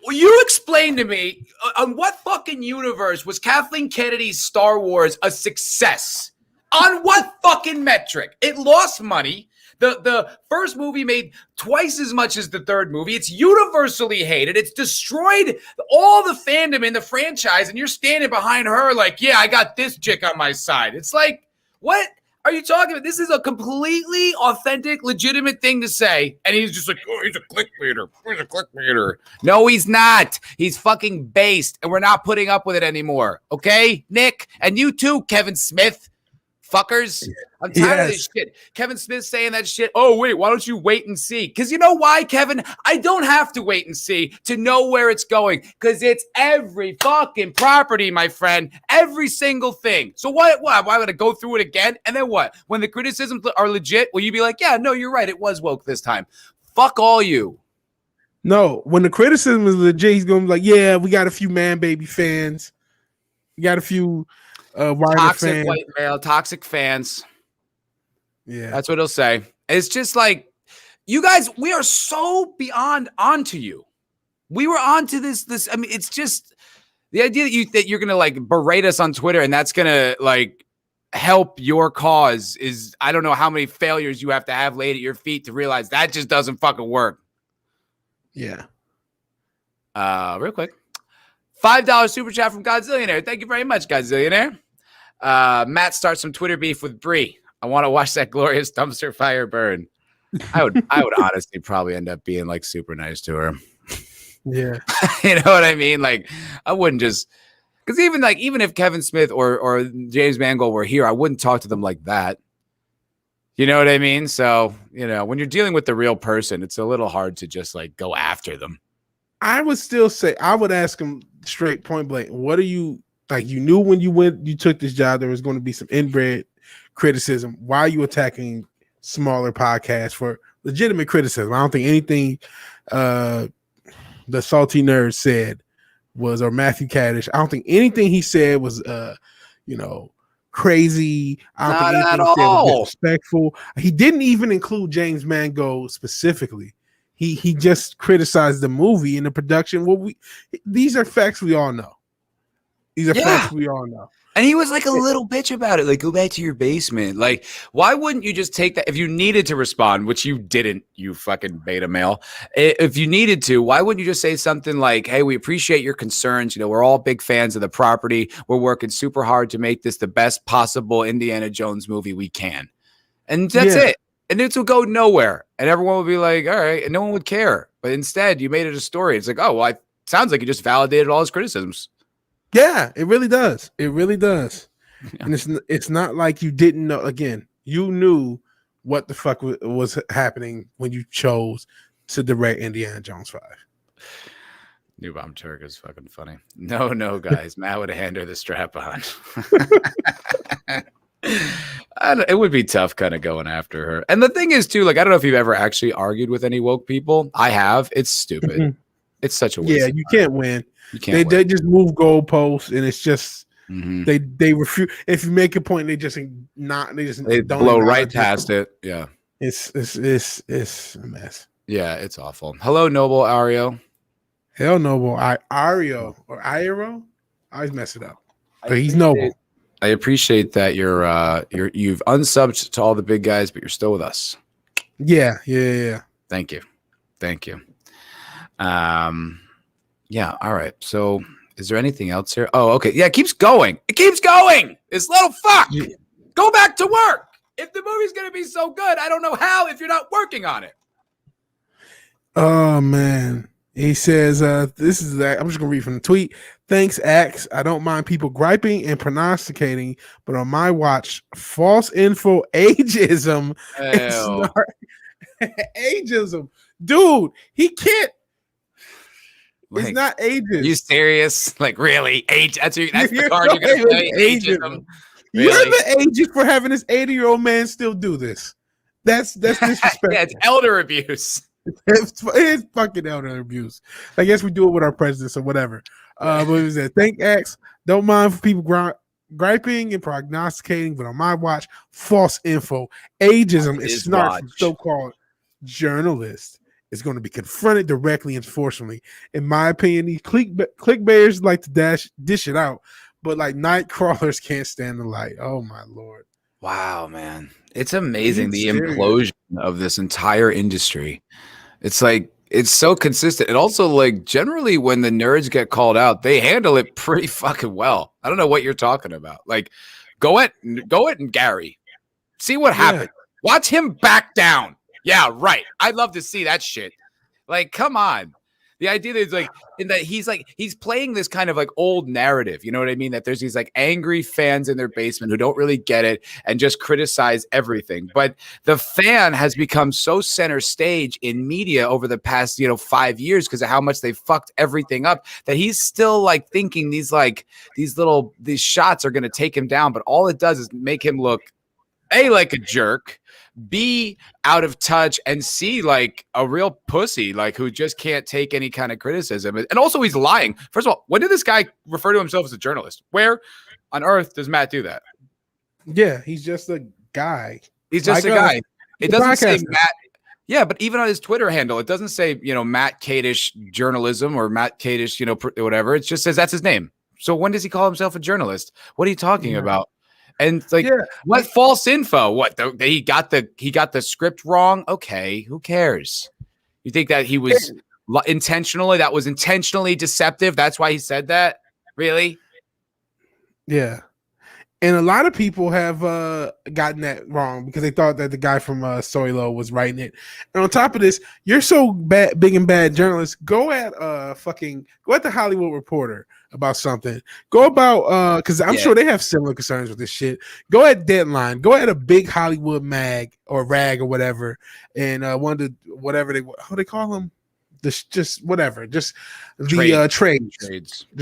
You explain to me, on what fucking universe was Kathleen Kennedy's Star Wars a success? On what fucking metric? It lost money. The first movie made twice as much as the third movie. It's universally hated. It's destroyed all the fandom in the franchise, and you're standing behind her like, yeah, I got this chick on my side. It's like, what are you talking about? This is a completely authentic, legitimate thing to say, and he's just like, oh, he's a clickbaiter. He's a clickbaiter. No, he's not. He's fucking based, and we're not putting up with it anymore. Okay, Nick? And you too, Kevin Smith. Fuckers. I'm tired of this shit. Kevin Smith saying that shit. Oh, wait, why don't you wait and see? Because you know why, Kevin? I don't have to wait and see to know where it's going. Because it's every fucking property, my friend. Every single thing. So why would I go through it again? And then what? When the criticisms are legit, will you be like, yeah, no, you're right. It was woke this time. Fuck all you. No, when the criticism is legit, he's going to be like, yeah, we got a few man baby fans. We got a few toxic white male, toxic fans. Yeah, that's what he'll say. It's just like, you guys, we are so beyond onto you. We were onto this. I mean, it's just the idea that you're gonna like berate us on Twitter and that's gonna like help your cause is, I don't know how many failures you have to have laid at your feet to realize that just doesn't fucking work. Yeah. Real quick. $5 super chat from Godzillionaire. Thank you very much, Godzillionaire. Matt starts some Twitter beef with Bree. I want to watch that glorious dumpster fire burn. I would honestly probably end up being like super nice to her. Yeah. You know what I mean? Like, I wouldn't just, because even if Kevin Smith or James Mangold were here, I wouldn't talk to them like that. You know what I mean? So, you know, when you're dealing with the real person, it's a little hard to just like go after them. I would still say, I would ask him straight point blank, what are you, like, you knew when you took this job, there was going to be some inbred criticism. Why are you attacking smaller podcasts for legitimate criticism? I don't think anything the Salty Nerd said was, or Matthew Kadish, I don't think anything he said was, crazy. I don't think anything he said was disrespectful. He didn't even include James Mangold specifically. He just criticized the movie and the production. Well, these are facts we all know. These are facts we all know. And he was like a little bitch about it. Like, go back to your basement. Like, why wouldn't you just take that? If you needed to respond, which you didn't, you fucking beta male. If you needed to, why wouldn't you just say something like, hey, we appreciate your concerns. You know, we're all big fans of the property. We're working super hard to make this the best possible Indiana Jones movie we can. And that's it. And it will go nowhere. And everyone will be like, all right. And no one would care. But instead, you made it a story. It's like, oh, well, it sounds like you just validated all his criticisms. Yeah, it really does. It really does. Yeah. And it's not like you didn't know. Again, you knew what the fuck was happening when you chose to direct Indiana Jones 5. New Bomb Turk is fucking funny. No, guys. Matt would hand her the strap on. It would be tough kind of going after her. And the thing is, too, like, I don't know if you've ever actually argued with any woke people. I have. It's stupid. Mm-hmm. It's such a waste. Yeah, you can't win. They just move goalposts, and it's just they refuse. If you make a point, they don't blow right past it. Yeah, it's a mess. Yeah, it's awful. Hello, Noble Ario. Hell, Noble Ario or Iro. I always mess it up. But he's Noble. I appreciate that you've unsubbed to all the big guys, but you're still with us. Yeah. Thank you. Yeah. All right. So is there anything else here? Oh, okay. Yeah. It keeps going. This little fuck. Go back to work. If the movie's going to be so good, I don't know how if you're not working on it. Oh man. He says, this is that. I'm just gonna read from the tweet. Thanks, Axe. I don't mind people griping and prognosticating, but on my watch, false info, ageism, ageism. Dude, he can't. Like, it's not ageist. You serious? Like, really? Age? That's the card you're gonna play? Ageism. Really? You're the ageist for having this 80-year-old man still do this. That's disrespectful. Yeah, it's elder abuse. It's fucking elder abuse. I guess we do it with our presidents or whatever. But it was that. Thank X. Don't mind for people griping and prognosticating, but on my watch, false info, ageism is snark from so-called journalists is going to be confronted directly and forcefully. In my opinion, these clickbaiters like to dish it out, but like night crawlers can't stand the light. Oh my Lord. Wow, man. It's amazing the implosion of this entire industry. It's like it's so consistent. And also, like, generally when the nerds get called out, they handle it pretty fucking well. I don't know what you're talking about. Like, go at and Gary. See what happens. Watch him back down. Yeah, right. I'd love to see that shit. Like, come on. The idea is like in that he's playing this kind of like old narrative, you know what I mean? That there's these like angry fans in their basement who don't really get it and just criticize everything. But the fan has become so center stage in media over the past 5 years because of how much they fucked everything up that he's still like thinking these shots are going to take him down. But all it does is make him look A, like a jerk, B, out of touch, and C, like a real pussy, like who just can't take any kind of criticism. And also he's lying. First of all, when did this guy refer to himself as a journalist? Where on earth does Matt do that? Yeah, he's just a guy. He's just a guy. It doesn't say Matt. Yeah, but even on his Twitter handle, it doesn't say, Matt Kadish journalism or Matt Kadish, whatever. It just says that's his name. So when does he call himself a journalist? What are you talking about? And it's like, what false info? What he got the script wrong? Okay, who cares? You think that he was intentionally deceptive? That's why he said that? Really? Yeah. And a lot of people have gotten that wrong because they thought that the guy from Soilo was writing it. And on top of this, you're so big and bad journalist. Go at the Hollywood Reporter about something. Go about because I'm sure they have similar concerns with this shit. Go at Deadline. Go at a big Hollywood mag or rag or whatever, and whatever they call them. The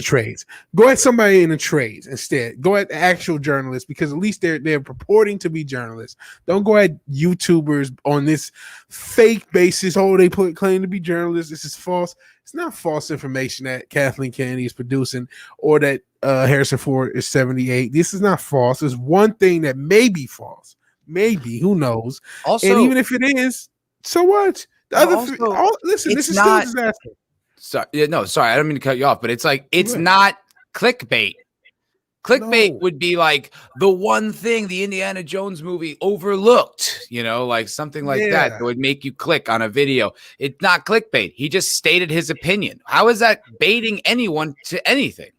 trades. Go at somebody in the trades instead. Go at the actual journalists because at least they're purporting to be journalists. Don't go at YouTubers on this fake basis. Oh, they claim to be journalists. This is false. It's not false information that Kathleen Kennedy is producing or that Harrison Ford is 78. This is not false. There's one thing that may be false. Maybe, who knows? Also, and even if it is, so what? Listen, this is still a disaster. Sorry, I don't mean to cut you off, but it's like it's not clickbait. Clickbait would be like the one thing the Indiana Jones movie overlooked, like something like that would make you click on a video. It's not clickbait. He just stated his opinion. How is that baiting anyone to anything?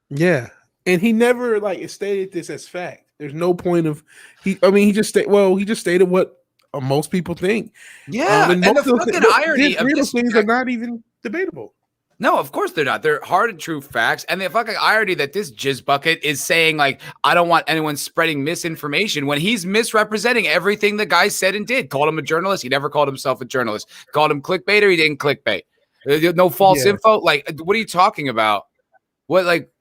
Yeah, and he never stated this as fact. There's no point of he just stated what most people think. Yeah, and the fucking irony of these things are not even debatable. No, of course they're not. They're hard and true facts. And the fucking irony that this jizz bucket is saying, like, I don't want anyone spreading misinformation when he's misrepresenting everything the guy said and did. Called him a journalist. He never called himself a journalist. Called him clickbaiter. He didn't clickbait. No false info. Like, what are you talking about? What, like,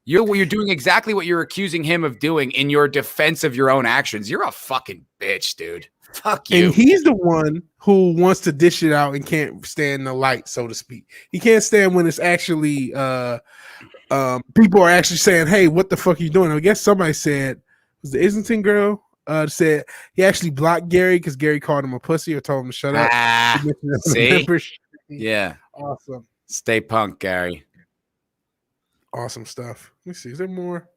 you're doing exactly what you're accusing him of doing in your defense of your own actions. You're a fucking bitch, dude. Fuck you. And he's the one who wants to dish it out and can't stand the light, so to speak. He can't stand when it's actually people are actually saying, "Hey, what the fuck are you doing?" I guess somebody said, was the Islington girl said he actually blocked Gary because Gary called him a pussy or told him to shut up. See? Yeah. Awesome. Stay punk, Gary. Awesome stuff. Let me see. Is there more?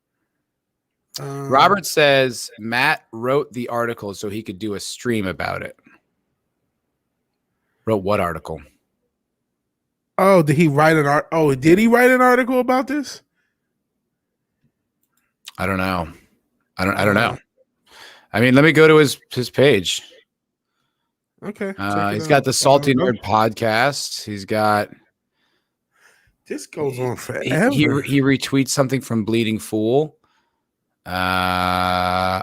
Robert says Matt wrote the article so he could do a stream about it. Wrote what article? Oh, did he write did he write an article about this? I don't know. I don't know. I mean, let me go to his page. Okay. Check it He's out. got the Salty Nerd podcast. He's got. This goes on He forever. retweets something from Bleeding Fool. I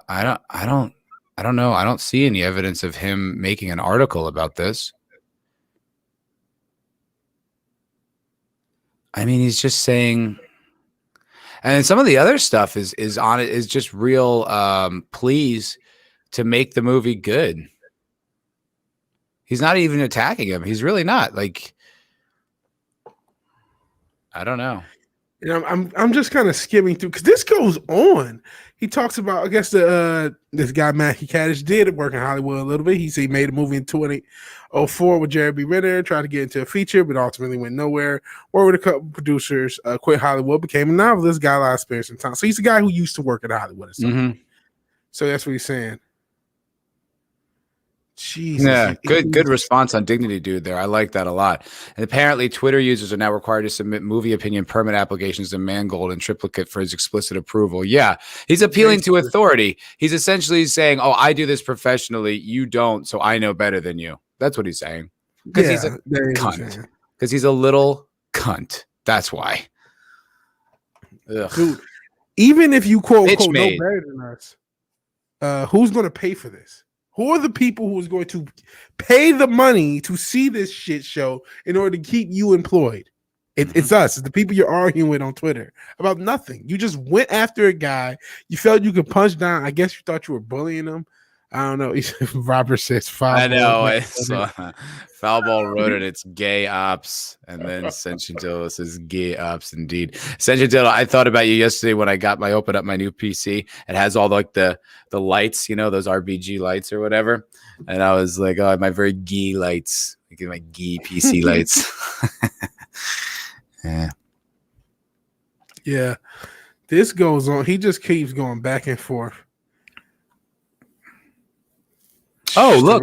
don't know. I don't see any evidence of him making an article about this. I mean, he's just saying, and some of the other stuff is just real pleas to make the movie good. He's not even attacking him. He's really not. Like, I don't know. And I'm just kind of skimming through because this goes on. He talks about, I guess, this guy Matthew Kaddish did work in Hollywood a little bit. He said he made a movie in 2004 with Jerry B. Renner, tried to get into a feature, but ultimately went nowhere. Worked with a couple producers, quit Hollywood, became a novelist, got a lot of experience in town. So he's a guy who used to work at Hollywood or something. Mm-hmm. So that's what he's saying. Jesus. Yeah, good response on Dignity Dude there. I like that a lot. And apparently Twitter users are now required to submit movie opinion permit applications to Mangold in triplicate for his explicit approval. Yeah, he's appealing to authority. He's essentially saying, oh, I do this professionally. You don't, so I know better than you. That's what he's saying. Because he's a cunt. Because he's a little cunt. That's why. Ugh. Dude, even if you quote Bitch unquote know made. better than us, who's going to pay for this? Who are the people who is going to pay the money to see this shit show in order to keep you employed? It's us. It's the people you're arguing with on Twitter about nothing. You just went after a guy. You felt you could punch down. I guess you thought you were bullying him. I don't know. Robert says Foulball. I know. I saw Foulball wrote it. It's gay ops. And then Senchintilla says gay ops indeed. Senchintilla, I thought about you yesterday when I opened up my new PC. It has all the lights, you know, those RBG lights or whatever. And I was like, oh, my very gay lights. I get my gay PC lights. Yeah. Yeah. This goes on. He just keeps going back and forth. Oh, look,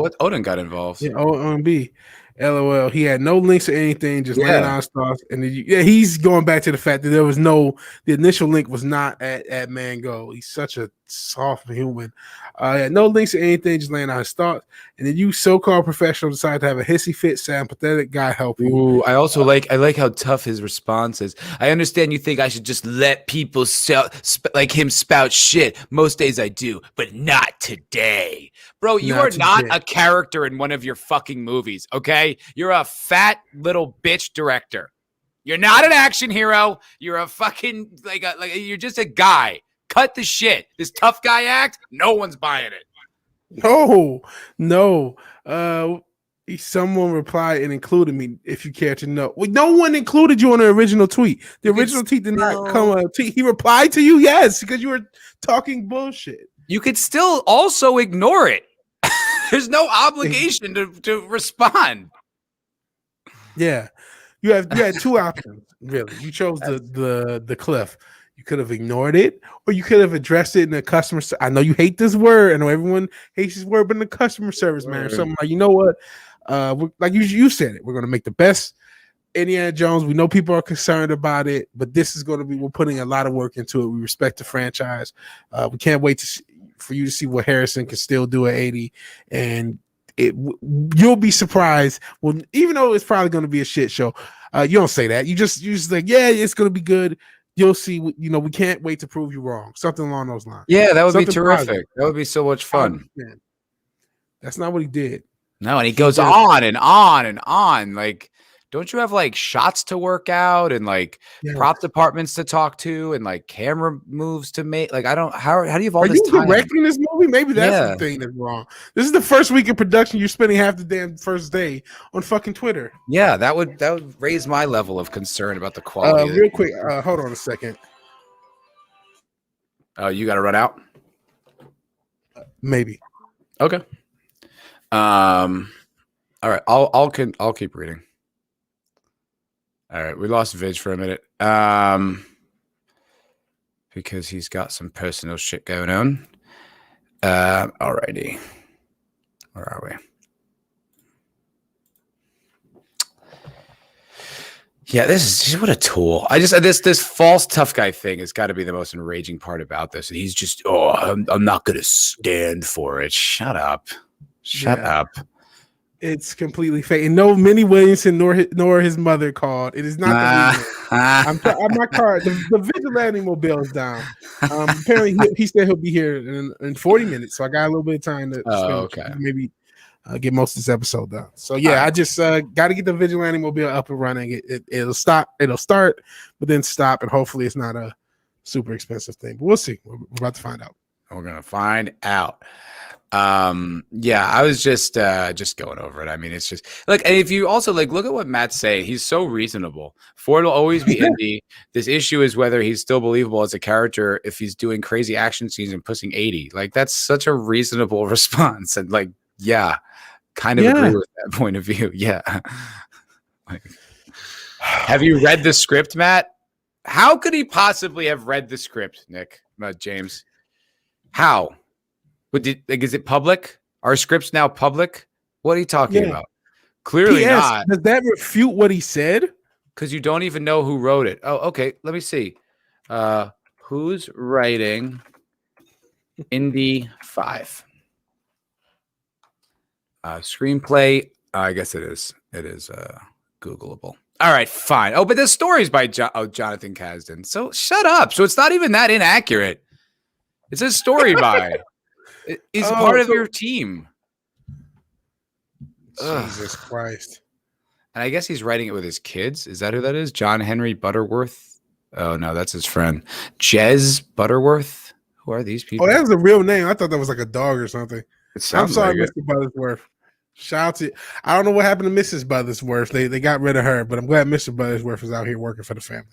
what Odin got involved. Yeah, OMB. LOL. He had no links or anything, just laying on stars. And he's going back to the fact that the initial link was not at Mangold. He's such a soft human. He had no links or anything, just laying on his thoughts. And then you so-called professionals decide to have a hissy fit, sound pathetic guy help you. Ooh, I like how tough his response is. I understand you think I should just let people like him spout shit. Most days I do, but not today. Bro, you are not a character in one of your fucking movies, okay? You're a fat little bitch director. You're not an action hero. You're a fucking you're just a guy. Cut the shit. This tough guy act, no one's buying it. No. Someone replied and included me, if you care to know. Well, no one included you on the original tweet. The original tweet did not come up. He replied to you, yes, because you were talking bullshit. You could still also ignore it. There's no obligation to respond. Yeah. You had two options, really. You chose the cliff. You could have ignored it, or you could have addressed it in the customer. I know you hate this word. I know everyone hates this word, but in the customer service, man, something like, you know what? Like you said it. We're going to make the best Indiana Jones. We know people are concerned about it, but this is going to be. We're putting a lot of work into it. We respect the franchise. We can't wait for you to see what Harrison can still do at 80, and you'll be surprised. Well, even though it's probably going to be a shit show, you don't say that. You just like, yeah, it's going to be good. You'll see. You know, we can't wait to prove you wrong. Something along those lines. Yeah, that would Something be terrific. positive. That would be so much fun. That's not what he did. No, and he goes on and on and on. Like, don't you have like shots to work out and like prop departments to talk to and like camera moves to make? Like, I don't. How do you have all this time? Are you directing this movie? Maybe that's the thing that's wrong. This is the first week of production. You're spending half the damn first day on fucking Twitter. Yeah, that would raise my level of concern about the quality. Real quick, hold on a second. Oh, you got to run out. Maybe. Okay. All right. I'll keep reading. All right, we lost Vig for a minute because he's got some personal shit going on. Alrighty. Where are we? Yeah, this is just what a tool. I just this false tough guy thing has got to be the most enraging part about this. And he's just, I'm not going to stand for it. Shut up. Shut up. It's completely fake. And no Minnie Williamson nor his mother called. It is not the reason. I'm my card. The Vigilante mobile is down. Apparently, he said he'll be here in 40 minutes. So I got a little bit of time to spend maybe get most of this episode done. So I just got to get the Vigilante mobile up and running. It'll stop. It'll start, but then stop, and hopefully it's not a super expensive thing. But we'll see. We're about to find out. We're gonna find out. I was just going over it. I mean, it's just look, and if you also look at what Matt's saying, he's so reasonable. Ford will always be indie. This issue is whether he's still believable as a character if he's doing crazy action scenes and pushing 80. That's such a reasonable response. And kind of agree with that point of view. Yeah. Have you read the script, Matt? How could he possibly have read the script, Nick, James? How? But is it public? Are scripts now public? What are you talking about? Clearly not. Does that refute what he said? Because you don't even know who wrote it. Oh, okay. Let me see. Who's writing Indy 5? Screenplay. I guess it is. It is Googleable. All right, fine. Oh, but the story's by Jonathan Kasdan. So shut up. So it's not even that inaccurate. It says story by. He's part of your team. Jesus Christ. And I guess he's writing it with his kids. Is that who that is? John Henry Butterworth? Oh, no, that's his friend. Jez Butterworth? Who are these people? Oh, that's a real name. I thought that was like a dog or something. I'm sorry, like Mr. Butterworth. Shout out to I don't know what happened to Mrs. Butterworth. They got rid of her, but I'm glad Mr. Butterworth is out here working for the family.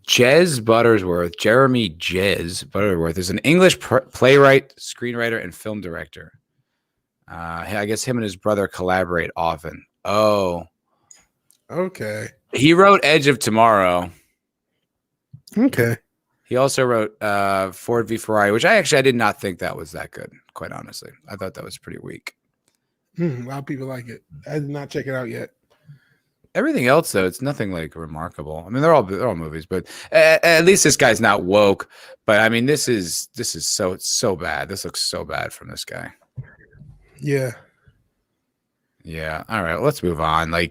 Jez Butterworth, Jeremy Jez Butterworth is an English playwright, screenwriter, and film director. I guess him and his brother collaborate often. Oh. Okay. He wrote Edge of Tomorrow. Okay. He also wrote Ford v Ferrari, which I did not think that was that good, quite honestly. I thought that was pretty weak. A lot of people like it. I did not check it out yet. Everything else, though, it's nothing remarkable. I mean, they're all movies, but at least this guy's not woke. But I mean, this is so bad. This looks so bad from this guy. Yeah. Yeah. All right, let's move on. I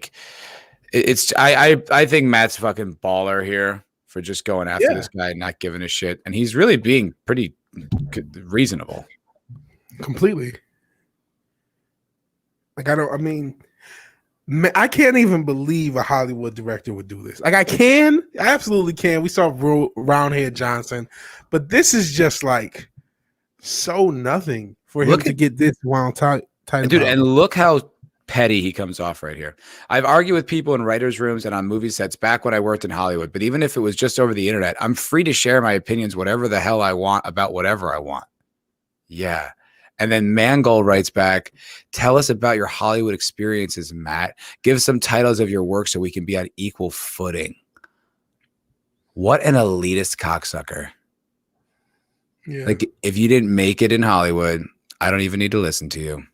think Matt's fucking baller here for just going after this guy and not giving a shit, and he's really being pretty reasonable. Completely. I can't even believe a Hollywood director would do this. I absolutely can. We saw Roundhead Johnson, but this is just so nothing for him to get this wound tight. Dude, and look how petty he comes off right here. I've argued with people in writers' rooms and on movie sets back when I worked in Hollywood, but even if it was just over the internet, I'm free to share my opinions, whatever the hell I want about whatever I want. Yeah. And then Mangold writes back, tell us about your Hollywood experiences, Matt. Give some titles of your work so we can be on equal footing. What an elitist cocksucker. Yeah. If you didn't make it in Hollywood, I don't even need to listen to you.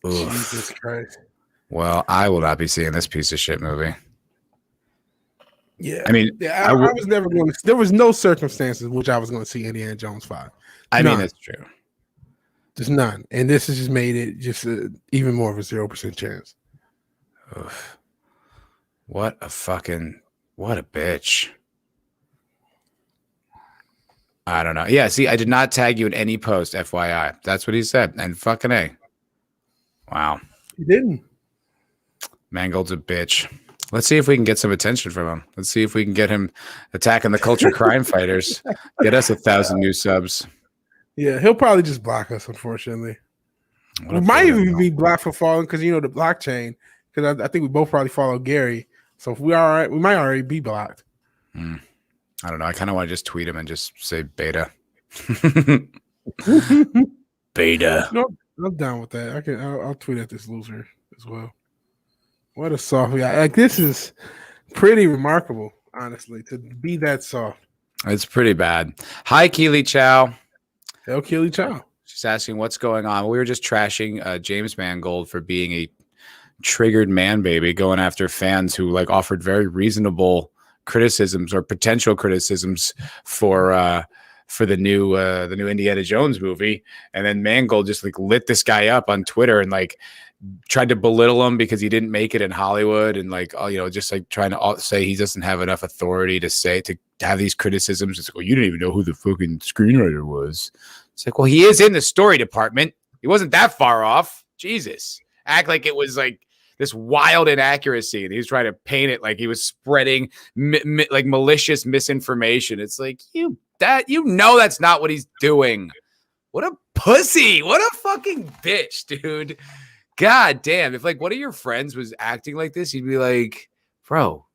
Oof. Jesus Christ. Well, I will not be seeing this piece of shit movie. Yeah. I mean, I was never going to, there was no circumstances which I was going to see Indiana Jones 5. I mean, that's true. Just none. And this has just made it just even more of a 0% chance. Oof. What a bitch. I don't know. Yeah, see, I did not tag you in any post, FYI. That's what he said. And fucking A. Wow. He didn't. Mangold's a bitch. Let's see if we can get some attention from him. Let's see if we can get him attacking the culture crime fighters. Get us 1,000 new subs. Yeah, he'll probably just block us, unfortunately. We might even be blocked for following because, the blockchain. Because I think we both probably follow Gary. So if we are, we might already be blocked. I don't know. I kind of want to just tweet him and just say beta. Beta. No, I'm down with that. I'll tweet at this loser as well. What a soft guy. This is pretty remarkable, honestly, to be that soft. It's pretty bad. Hi, Keely Chow. Hell, Keely Chow. She's asking what's going on. We were just trashing James Mangold for being a triggered man baby going after fans who like offered very reasonable criticisms or potential criticisms for the new Indiana Jones movie, and then Mangold just like lit this guy up on Twitter and like tried to belittle him because he didn't make it in Hollywood, and like just like trying to say he doesn't have enough authority to have these criticisms. It's like, well, you didn't even know who the fucking screenwriter was. It's like, well, he is in the story department. He wasn't that far off. Jesus, act like it was like this wild inaccuracy, and he was trying to paint it like he was spreading like malicious misinformation. It's like that's not what he's doing. What a pussy! What a fucking bitch, dude. God damn! If like one of your friends was acting like this, you'd be like, bro,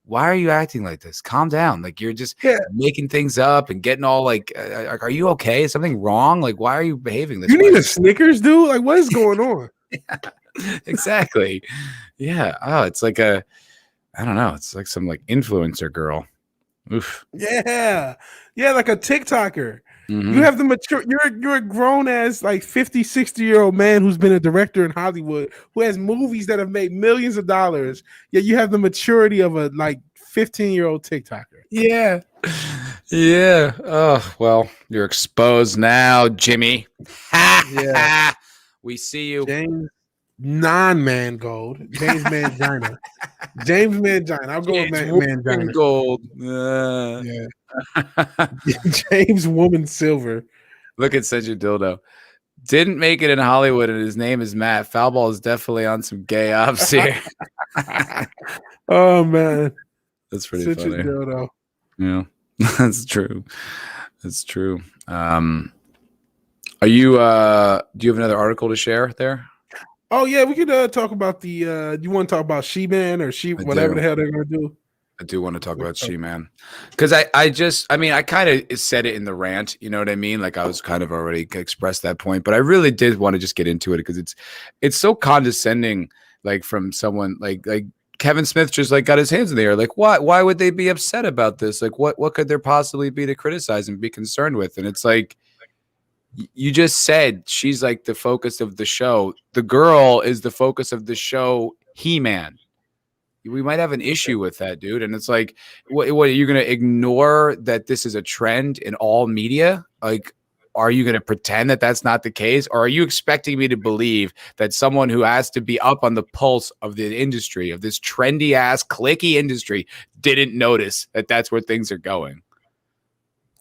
why are you acting like this? Calm down. Like you're just making things up and getting all like, are you okay? Is something wrong? Like, why are you behaving this way? You need a Snickers, dude? Like, what is going on? Yeah, exactly. Yeah. Oh, it's like I don't know. It's like some like influencer girl. Oof. Yeah. Yeah, like a TikToker. Mm-hmm. You have the mature, you're a grown ass like 50, 60-year-old man who's been a director in Hollywood, who has movies that have made millions of dollars. Yet you have the maturity of a like 15-year-old TikToker. Yeah. Yeah. Oh, well, you're exposed now, Jimmy. Yeah. We see you. James Mangold. James Mangina. James Mangina. I'll go with Mangina. Mangold. Yeah. James Woman Silver. Look at such a dildo. Didn't make it in Hollywood, and his name is Matt. Foulball is definitely on some gay ops here. Oh man, that's pretty such funny. A dildo. Yeah, that's true. That's true. Are you? Do you have another article to share there? Oh yeah, we could talk about the. You want to talk about She-Man or whatever the hell they're gonna do? I do want to talk about She-Man because I kind of said it in the rant, you know what I mean? Like I was kind of already expressed that point, but I really did want to just get into it because it's so condescending, like from someone like Kevin Smith just like got his hands in the air. Like why would they be upset about this? Like what could there possibly be to criticize and be concerned with? And it's like, you just said she's like the focus of the show. The girl is the focus of the show. He-Man. We might have an issue with that, dude. And it's like, what are you going to ignore that this is a trend in all media? Like, are you going to pretend that that's not the case? Or are you expecting me to believe that someone who has to be up on the pulse of the industry, of this trendy ass clicky industry, didn't notice that that's where things are going?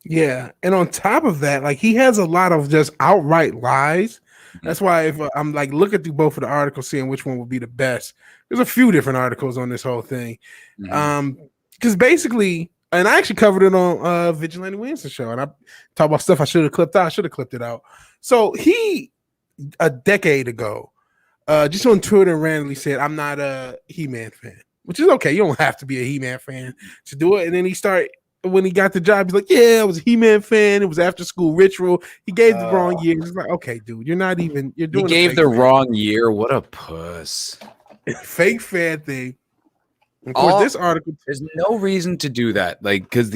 Yeah. And on top of that, like he has a lot of just outright lies. That's why if I'm like looking through both of the articles, seeing which one would be the best. There's a few different articles on this whole thing. Because basically, and I actually covered it on Vigilante Williamson show, and I talk about stuff I should have clipped out. I should have clipped it out. So he, a decade ago, just on Twitter randomly said, I'm not a He-Man fan, which is okay. You don't have to be a He-Man fan to do it. And then when he got the job, he's like, yeah, I was a He-Man fan. It was after school ritual. He gave the wrong year. It's like, okay, dude, you're doing He gave the wrong year. What a puss. Fake fan thing. Of course, this article, there's no reason to do that. Like, because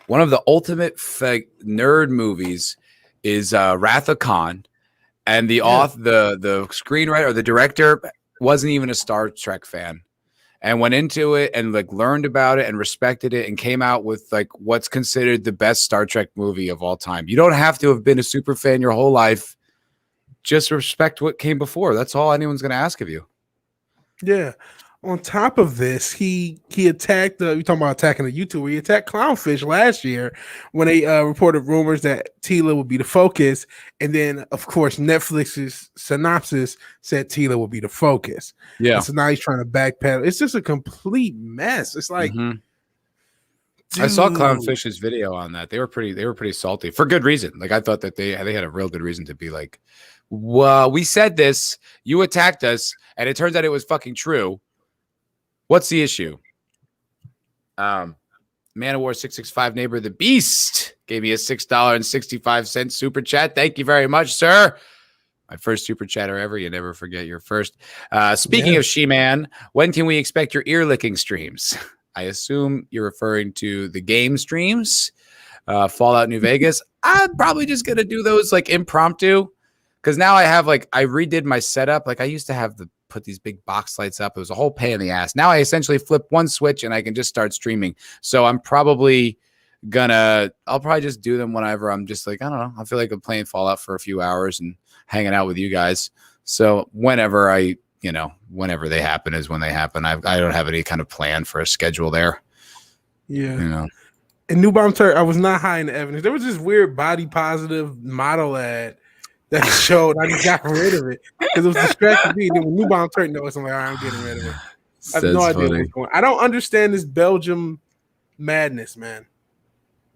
one of the ultimate fake nerd movies is Wrath of Khan, and the screenwriter or the director wasn't even a Star Trek fan, and went into it and like learned about it and respected it and came out with like what's considered the best Star Trek movie of all time. You don't have to have been a super fan your whole life. Just respect what came before. That's all anyone's going to ask of you. Yeah. On top of this, he attacked you're talking about attacking the YouTuber. He attacked Clownfish last year when they reported rumors that Tila would be the focus, and then of course Netflix's synopsis said Tila would be the focus. Yeah. And so now he's trying to backpedal. It's just a complete mess. It's like I saw Clownfish's video on that. They were pretty salty for good reason. Like I thought that they had a real good reason to be like, well, we said this, you attacked us, and it turns out it was fucking true. What's the issue? Man of War 665 Neighbor the Beast gave me a $6.65 super chat. Thank you very much, sir. My first super chatter ever. You never forget your first. Speaking of She-Man, when can we expect your ear licking streams? I assume you're referring to the game streams, Fallout New Vegas. I'm probably just going to do those like impromptu because now I have I redid my setup. Like I used to have the put these big box lights up. It was a whole pain in the ass. Now I essentially flip one switch and I can just start streaming. So I'm probably I'll probably just do them whenever I'm just like, I don't know. I feel like I'm playing Fallout for a few hours and hanging out with you guys. So whenever they happen is when they happen. I don't have any kind of plan for a schedule there. Yeah. You know. In New Bomb Turk, I was not high in the evidence. There was this weird body positive model ad that showed. I just got rid of it because it was distracting me. Then when New Bomb Turk noticed, I'm like, all right, I'm getting rid of it. I have no idea what's going on. I don't understand this Belgium madness, man.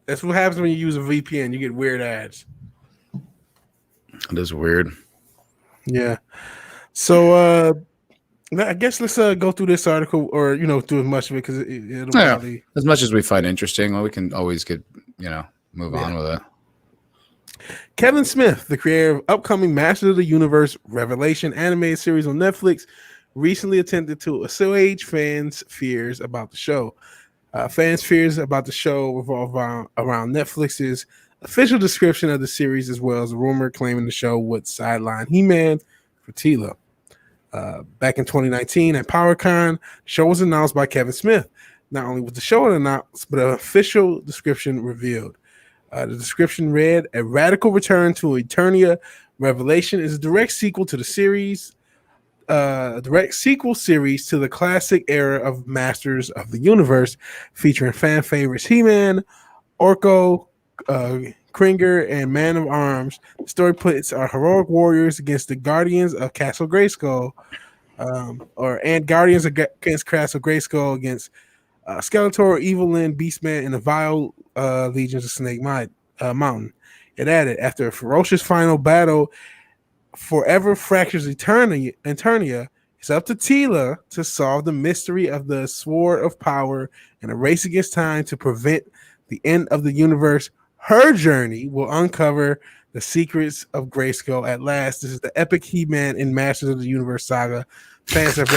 That's what happens when you use a VPN. You get weird ads. It is weird. Yeah. So I guess let's go through this article, or do as much of it because it'll probably as much as we find interesting. Well, we can always move on with it. Kevin Smith, the creator of upcoming Masters of the Universe Revelation animated series on Netflix, recently attempted to assuage fans' fears about the show. Fans' fears about the show revolve around Netflix's official description of the series, as well as a rumor claiming the show would sideline He-Man for Tila. Back in 2019 at PowerCon, the show was announced by Kevin Smith. Not only was the show announced, but an official description revealed. The description read, "A radical return to Eternia. Revelation is a direct sequel to the series, series to the classic era of Masters of the Universe, featuring fan favorites He-Man, Orko, Kringer, and Man of Arms. The story puts our heroic warriors against the Guardians of Castle Grayskull, and Guardians against Castle Grayskull against Skeletor, Evelyn, Beastman, and the vile legions of Snake Mountain." It added, "After a ferocious final battle forever fractures Eternia, it's up to Tila to solve the mystery of the Sword of Power and a race against time to prevent the end of the universe. Her journey will uncover the secrets of Grayskull at last. This is the epic He-Man in Masters of the Universe saga. Fans have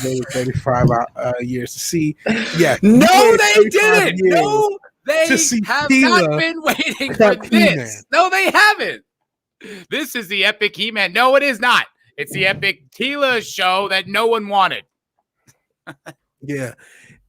waited 35 years to see." Yeah, no, they didn't. No, they have Tila not been waiting for this. He-Man. No, they haven't. This is the epic He-Man. No, it is not. It's the epic Tila show that no one wanted. Yeah.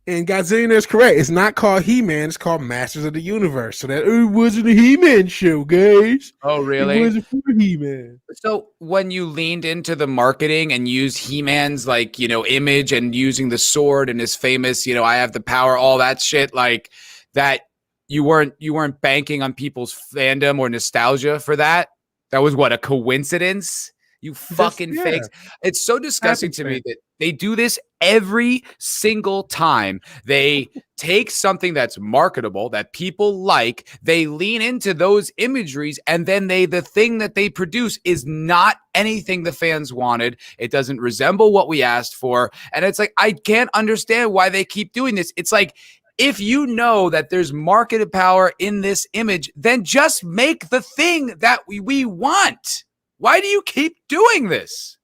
And Godzilla is correct. It's not called He-Man. It's called Masters of the Universe. So that it wasn't a He-Man show, guys. Oh, really? It wasn't for He-Man. So when you leaned into the marketing and used He-Man's image and using the sword and his famous, I have the power, all that shit, like that, you weren't banking on people's fandom or nostalgia for that. That was what, a coincidence? You fucking fakes. It's so disgusting to me that they do this every single time. They take something that's marketable, that people like, they lean into those imageries, and then the thing that they produce is not anything the fans wanted. It doesn't resemble what we asked for. And it's like, I can't understand why they keep doing this. It's like, if you know that there's marketed power in this image, then just make the thing that we want. Why do you keep doing this?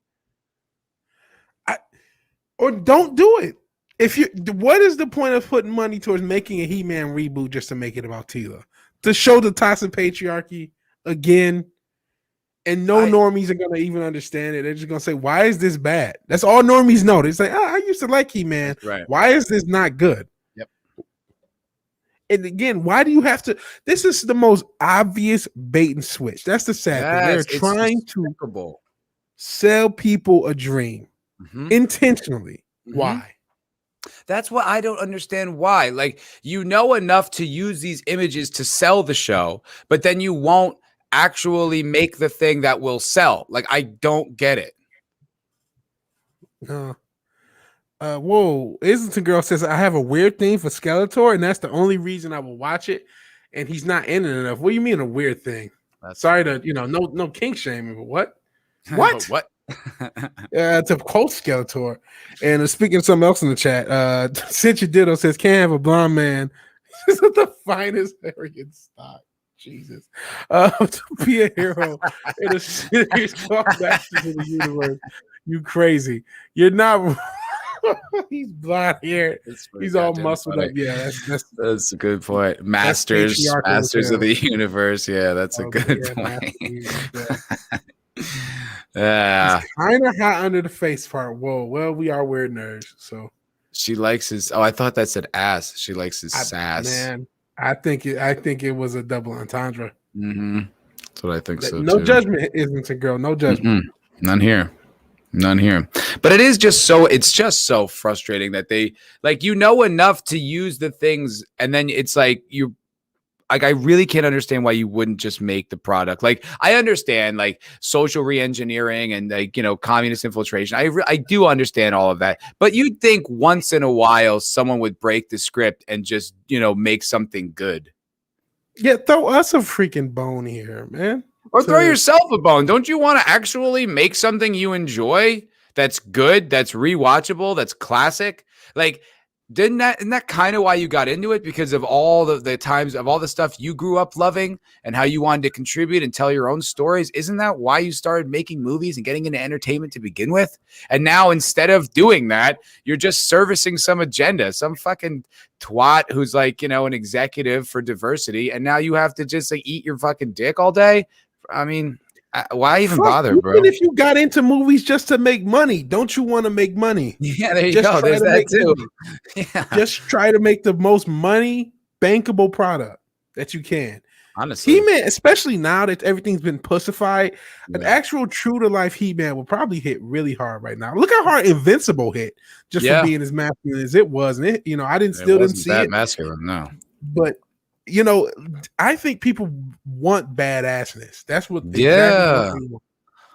Or don't do it. What is the point of putting money towards making a He-Man reboot just to make it about Tila? To show the toxic patriarchy again, and normies are gonna even understand it. They're just gonna say, "Why is this bad?" That's all normies know. They say, "I used to like He-Man. Right. Why is this not good?" Yep. And again, why do you have to? This is the most obvious bait and switch. That's the sad thing. They're trying to sell people a dream intentionally. Mm-hmm. Why? That's what I don't understand. Why? Like, enough to use these images to sell the show, but then you won't actually make the thing that will sell. Like, I don't get it. Whoa, Islington Girl says, "I have a weird thing for Skeletor, and that's the only reason I will watch it, and he's not in it enough." What do you mean a weird thing? Sorry to, no kink shaming, but what? What? What? To quote Skeletor. And speaking of something else in the chat, Cincha Ditto says, "Can't have a blonde man." This is the finest arrogant stock. Jesus. To be a hero in a series called Masters of the Universe. You crazy. You're not. He's blonde hair. He's all muscled up. Yeah, that's a good point. Masters of the Universe. Yeah, that's a good point. Yeah. He's kind of hot under the face part. Whoa, well, we are weird nerds, so She likes his. Oh, I thought that said ass. She likes his sass. Man, I think it was a double entendre. Mm-hmm. That's what I think so No too. judgment, isn't it, girl? No judgment. None here. None here. But it is just so. It's just so frustrating that they like enough to use the things, and then it's like you. Like, I really can't understand why you wouldn't just make the product. Like, I understand like social re-engineering and like, communist infiltration. I do understand all of that. But you'd think once in a while someone would break the script and just, make something good. Yeah, throw us a freaking bone here, man. Or throw yourself a bone. Don't you want to actually make something you enjoy that's good, that's rewatchable, that's classic? Like, isn't that kind of why you got into it? Because of all the times of all the stuff you grew up loving and how you wanted to contribute and tell your own stories. Isn't that why you started making movies and getting into entertainment to begin with? And now instead of doing that, you're just servicing some agenda, some fucking twat who's like, an executive for diversity. And now you have to just like eat your fucking dick all day. I mean, why even bother, bro? Even if you got into movies just to make money, don't you want to make money? Yeah, there you go. There's that too. Yeah. Just try to make the most money bankable product that you can. Honestly, He-Man, especially now that everything's been pussified, an actual true to life He-Man will probably hit really hard right now. Look how hard Invincible hit just for being as masculine as it was. And it, I didn't see that it masculine, no. But I think people want badassness. That's what.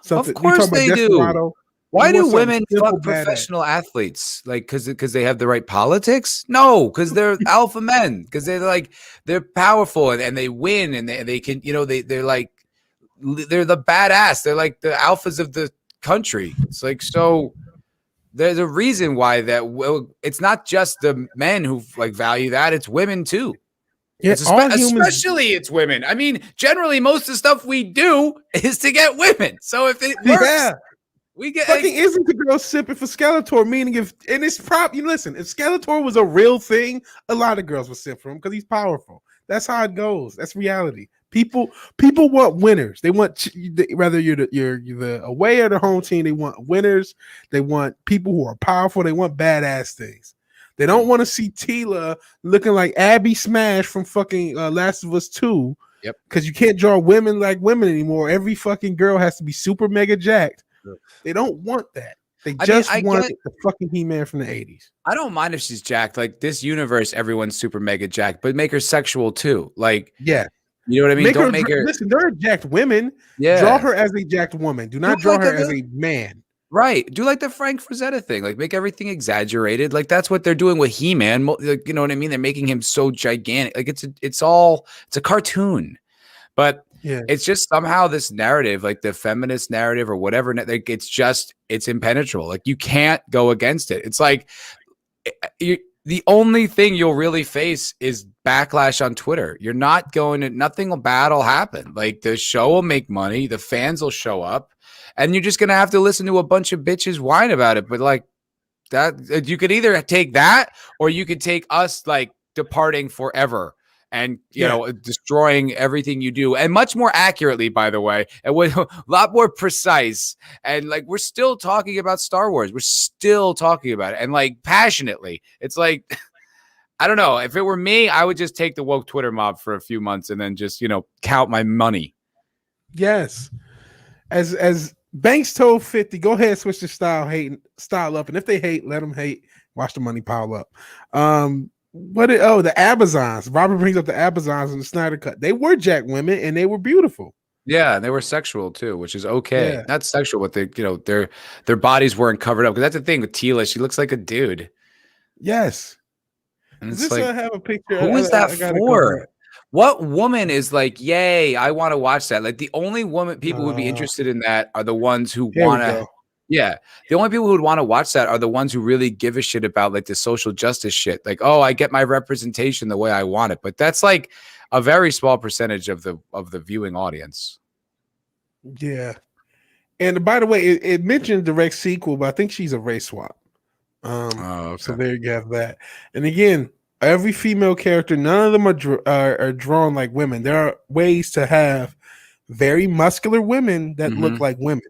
Of course they do. Why do women fuck professional athletes? Like, because they have the right politics? No, because they're alpha men. Because they're powerful and they win and they can. They're like they're the badass. They're like the alphas of the country. It's like so. There's a reason why that. It's not just the men who like value that. It's women too. Yeah, especially it's women. I mean, generally, most of the stuff we do is to get women. So if it works, we get. Fucking isn't the girl sipping for Skeletor? Meaning, if Skeletor was a real thing, a lot of girls would sip for him because he's powerful. That's how it goes. That's reality. People want winners. They want whether you're the away or the home team. They want winners. They want people who are powerful. They want badass things. They don't want to see Tila looking like Abby Smash from fucking Last of Us 2. Yep. Because you can't draw women like women anymore. Every fucking girl has to be super mega jacked. Yep. They don't want that. They just want the fucking He-Man from the 80s. I don't mind if she's jacked. Like this universe, everyone's super mega jacked, but make her sexual too. Like, yeah. You know what I mean? Don't make her. Listen, there are jacked women. Yeah. Draw her as a jacked woman. Do not draw her as a man. Right. Do like the Frank Frazetta thing. Like make everything exaggerated. Like that's what they're doing with He-Man. Like, you know what I mean? They're making him so gigantic. Like it's a cartoon. But it's just somehow this narrative, like the feminist narrative or whatever, like it's impenetrable. Like you can't go against it. It's like the only thing you'll really face is backlash on Twitter. You're not going to, nothing bad will happen. Like the show will make money. The fans will show up. And you're just going to have to listen to a bunch of bitches whine about it. But like that, you could either take that or you could take us like departing forever and, you know, destroying everything you do. And much more accurately, by the way, and with a lot more precise. And like, we're still talking about Star Wars. We're still talking about it. And like passionately, it's like, I don't know. If it were me, I would just take the woke Twitter mob for a few months and then just, count my money. Yes. As Banks told 50, go ahead, switch the style up. And if they hate, let them hate. Watch the money pile up. The Amazons. Robert brings up the Amazons in the Snyder Cut. They were jack women and they were beautiful. Yeah, and they were sexual too, which is okay. Yeah. Not sexual, but their bodies weren't covered up. Because that's the thing with Tila. She looks like a dude. Yes. And Does this like, have a picture? Who is that for? What woman is like, yay, I want to watch that? Like the only people who would be interested in that are the ones who want to. Yeah. The only people who would want to watch that are the ones who really give a shit about like the social justice shit. Like, oh, I get my representation the way I want it. But that's like a very small percentage of the viewing audience. Yeah. And by the way, it mentioned direct sequel, but I think she's a race swap. Okay. So there you have that. And again, every female character, none of them are drawn like women. There are ways to have very muscular women that look like women.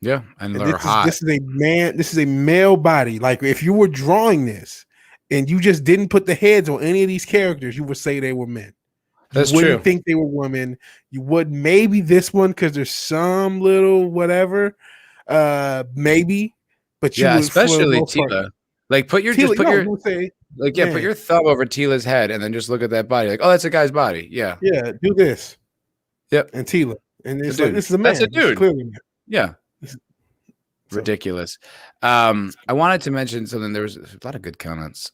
Yeah, and And they're hot. this is a male body. Like if you were drawing this and you just didn't put the heads on any of these characters, you would say they were men. You That's wouldn't true. think they were women. You would maybe this one because there's some little whatever, maybe, but you Yeah, would for the especially most part. Tila. Like put your Tila, just put no, your don't say, like yeah, put man, your thumb over Tila's head and then just look at that body. Like, oh, that's a guy's body. Yeah. yeah, do this. Yep. And Tila. And It's it's a like dude. this is a man. That's a This is dude. clearly a man. Yeah. So- Ridiculous. I wanted to mention something. There was a lot of good comments.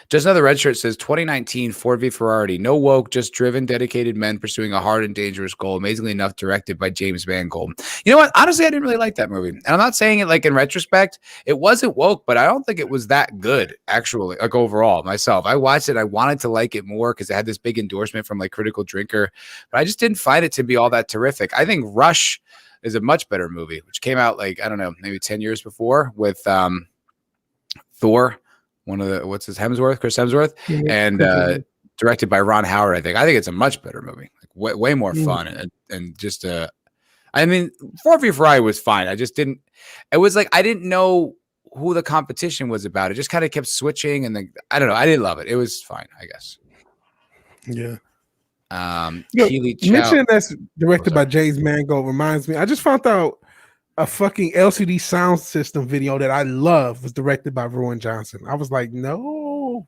Just another red shirt says 2019 Ford v Ferrari. No woke, just driven, dedicated men pursuing a hard and dangerous goal. Amazingly enough, directed by James Mangold. You know what? Honestly, I didn't really like that movie. And I'm not saying it like in retrospect. It wasn't woke, but I don't think it was that good, actually, like overall myself. I watched it. I wanted to like it more because it had this big endorsement from like Critical Drinker, but I just didn't find it to be all that terrific. I think Rush is a much better movie, which came out like, I don't know, maybe 10 years before with Thor, one of the, what's his, Chris Hemsworth, and directed by Ron Howard, I think. I think it's a much better movie, like way more fun and just, I mean, Ford v Ferrari was fine. I just didn't, it was like, I didn't know who the competition was about. It just kind of kept switching and then, I don't know. I didn't love it. It was fine, I guess. Yeah. Keely Chow. Mentioning that's directed by James Mangold reminds me. I just found out a fucking LCD sound system video that I love was directed by Rowan Johnson. I was like, no,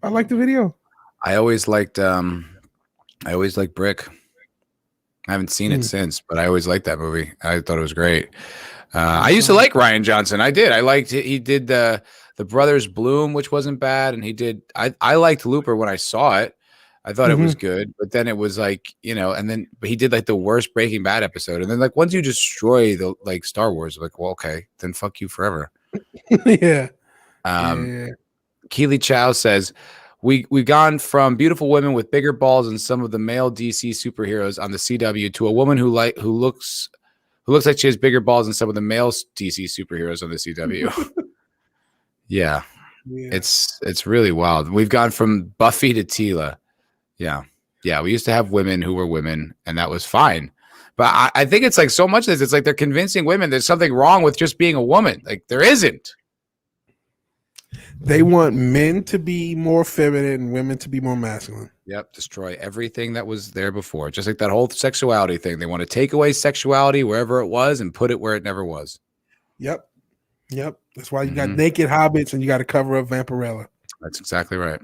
I like the video. I always liked Brick. I haven't seen it since, but I always liked that movie. I thought it was great. I used to like Ryan Johnson. I did. I liked it. He did the Brothers Bloom, which wasn't bad, and he did. I liked Looper when I saw it. I thought it was good, but then it was like, you know, and then but he did like the worst Breaking Bad episode, and then like once you destroy the like Star Wars, like, well, okay, then fuck you forever. Yeah. Keely Chow says we've gone from beautiful women with bigger balls and some of the male DC superheroes on the CW to a woman who looks like she has bigger balls than some of the male DC superheroes on the CW. Yeah. It's really wild. We've gone from Buffy to Tila. Yeah. We used to have women who were women, and that was fine. But I think it's like so much of this. It's like they're convincing women there's something wrong with just being a woman. Like there isn't. They want men to be more feminine and women to be more masculine. Yep. Destroy everything that was there before. Just like that whole sexuality thing. They want to take away sexuality wherever it was and put it where it never was. Yep. That's why you got naked hobbits and you got to cover up Vampirella. That's exactly right.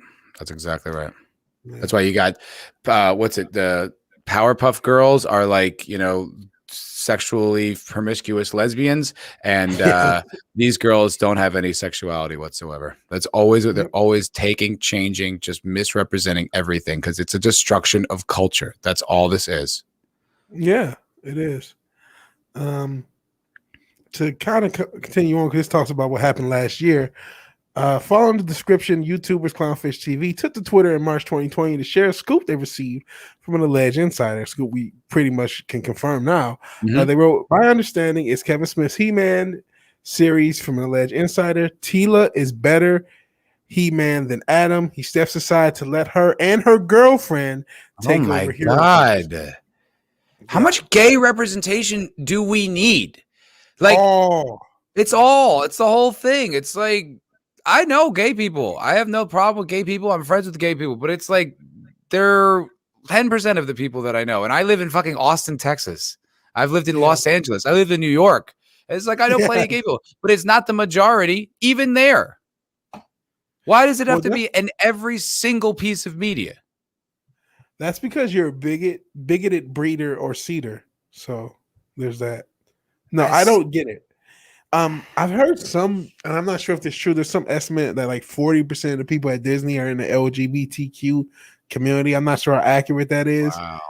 Yeah. That's why you got the Powerpuff Girls are like, you know, sexually promiscuous lesbians, and these girls don't have any sexuality whatsoever. That's always what they're always taking, changing, just misrepresenting everything because it's a destruction of culture. That's all this is. Yeah, it is. To kind of continue on, because this talks about what happened last year. Following the description, YouTubers Clownfish TV took to Twitter in March 2020 to share a scoop they received from an alleged insider. Scoop we pretty much can confirm now. They wrote, "My understanding is Kevin Smith's He-Man series from an alleged insider. Tila is better He-Man than Adam. He steps aside to let her and her girlfriend take over here." Oh my God. How much gay representation do we need? Like, it's the whole thing. It's like, I know gay people. I have no problem with gay people. I'm friends with gay people, but it's like they're 10% of the people that I know. And I live in fucking Austin, Texas. I've lived in Los Angeles. I live in New York. It's like I know plenty of gay people, but it's not the majority, even there. Why does it have to be in every single piece of media? That's because you're a bigoted breeder or seeder. So there's that. No, I don't get it. I've heard some, and I'm not sure if it's true. There's some estimate that like 40% of the people at Disney are in the LGBTQ community. I'm not sure how accurate that is. Wow.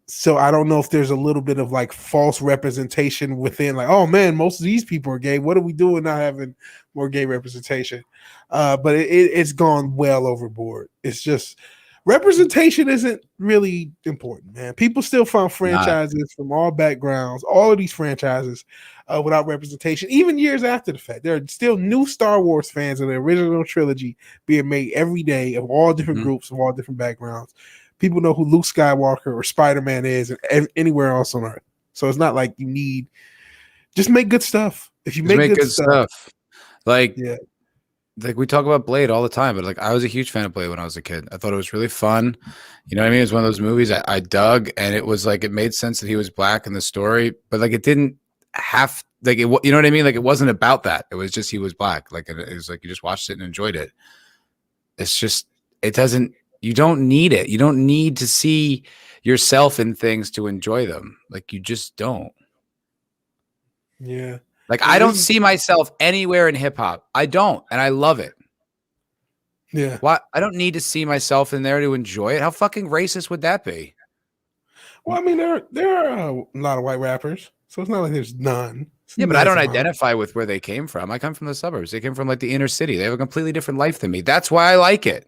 So I don't know if there's a little bit of like false representation within, like, oh man, most of these people are gay. What are we doing not having more gay representation? But it's gone well overboard. It's just representation isn't really important, man. People still found franchises from all backgrounds, all of these franchises without representation, even years after the fact. There are still new Star Wars fans of the original trilogy being made every day of all different groups, of all different backgrounds. People know who Luke Skywalker or Spider-Man is and anywhere else on Earth. So it's not like you need Just make good stuff. If you Just make good stuff. Like, Yeah. like we talk about Blade all the time, but like I was a huge fan of Blade when I was a kid. I thought it was really fun. You know what I mean? It was one of those movies I dug, and it was like it made sense that he was black in the story, but like it didn't have like it. You know what I mean? Like it wasn't about that. It was just he was black. Like it was like you just watched it and enjoyed it. It's just it doesn't. You don't need it. You don't need to see yourself in things to enjoy them. Like you just don't. Yeah. Like I don't see myself anywhere in hip hop. I don't, and I love it. Yeah. Why? I don't need to see myself in there to enjoy it. How fucking racist would that be? Well, I mean, there are a lot of white rappers, so it's not like there's none. Yeah, but I don't identify with where they came from. I come from the suburbs. They came from like the inner city. They have a completely different life than me. That's why I like it.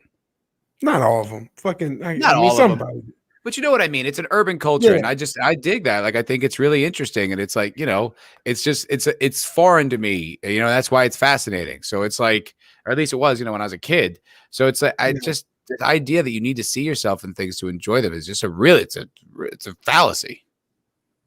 Not all of them. Fucking not all of them. But you know what I mean? It's an urban culture, and I dig that. Like I think it's really interesting, and it's like, you know, it's just it's foreign to me. You know, that's why it's fascinating. So it's like, or at least it was, you know, when I was a kid. So it's like just the idea that you need to see yourself in things to enjoy them is just it's a fallacy.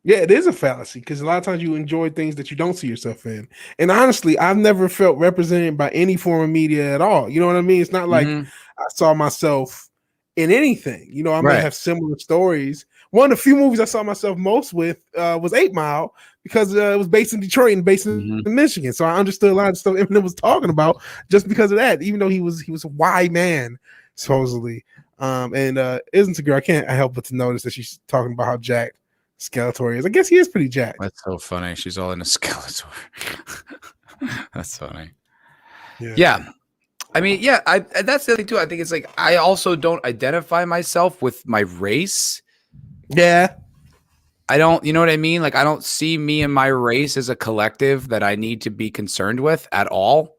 Yeah, it is a fallacy because a lot of times you enjoy things that you don't see yourself in. And honestly, I've never felt represented by any form of media at all. You know what I mean? It's not like I saw myself in anything. You know, I might have similar stories. One of the few movies I saw myself most with was 8 Mile because it was based in Detroit and based in Michigan. So I understood a lot of stuff Eminem was talking about just because of that, even though he was a white man, supposedly. And Isn't a Girl, I can't help but to notice that she's talking about how jacked Skeletor is. I guess he is pretty jacked. That's so funny. She's all in a Skeletor. That's funny. Yeah. I mean, yeah, that's the other thing too. I think it's like I also don't identify myself with my race. Yeah. I don't, you know what I mean? Like I don't see me and my race as a collective that I need to be concerned with at all.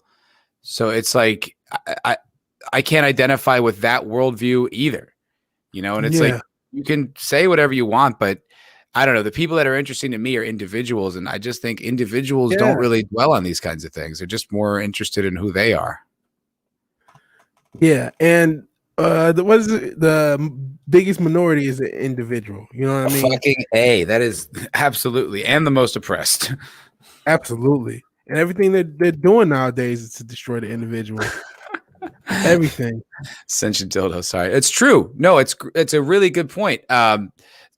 So it's like I can't identify with that worldview either. You know, and it's like you can say whatever you want, but I don't know. The people that are interesting to me are individuals, and I just think individuals don't really dwell on these kinds of things. They're just more interested in who they are. Yeah, and what is it? The biggest minority is the individual. You know what I mean? Fucking A. That is absolutely, and the most oppressed. Absolutely, and everything that they're doing nowadays is to destroy the individual. Everything. Sentient dildo. Sorry, it's true. No, it's a really good point.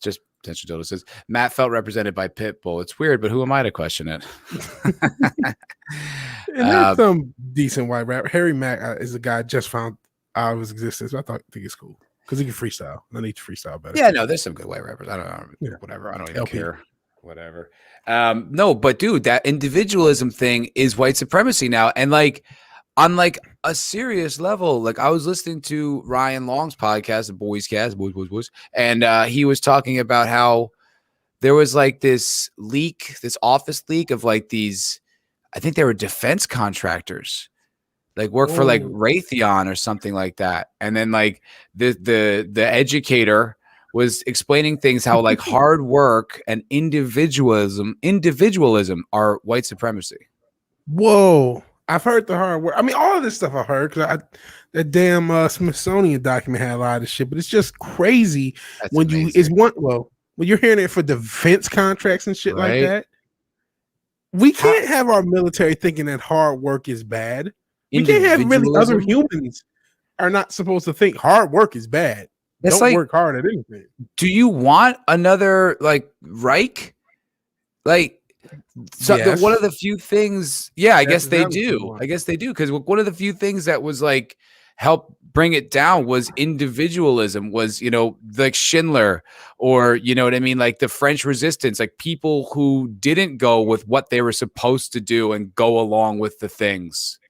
Just Sentient dildo says Matt felt represented by Pitbull. It's weird, but who am I to question it? And there's some decent white rapper. Harry Mack is a guy I just found out of his existence. I think it's cool because he can freestyle. I need to freestyle better. Yeah, no, there's some good white rappers. I don't know, whatever. I don't even care. Whatever. No, but dude, that individualism thing is white supremacy now, and like on like a serious level. Like I was listening to Ryan Long's podcast, the Boys Cast, Boys, and he was talking about how there was like this office leak of like these. I think they were defense contractors, like work for like Raytheon or something like that. And then like the educator was explaining things how like hard work and individualism are white supremacy. Whoa. I've heard the hard work. I mean, all of this stuff I heard because that damn Smithsonian document had a lot of shit, but it's just crazy. That's when amazing. When you're hearing it for defense contracts and shit like that. We can't have our military thinking that hard work is bad. We can't have really other humans are not supposed to think hard work is bad. Don't work hard at anything. Do you want another like Reich? Like one of the few things. Yeah, I guess they do. I guess they do because one of the few things that was like help bring it down was individualism, was, you know, like Schindler, or, you know what I mean, like the French resistance, like people who didn't go with what they were supposed to do and go along with the things.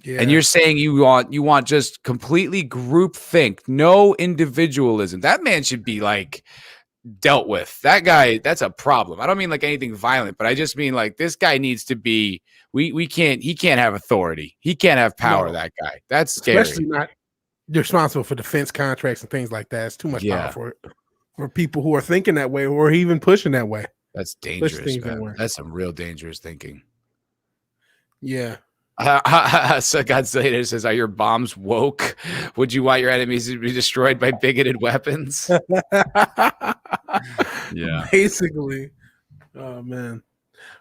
Yeah. And you're saying you want just completely group think, no individualism. That man should be like dealt with. That guy, that's a problem. I don't mean like anything violent, but I just mean like this guy needs to be, he can't have authority. He can't have power, that guy. That's scary. Especially not responsible for defense contracts and things like that. It's too much power for people who are thinking that way or even pushing that way. That's dangerous, man. That's some real dangerous thinking. Yeah. So Godzilla says, are your bombs woke? Would you want your enemies to be destroyed by bigoted weapons? Yeah. Basically. Oh, man.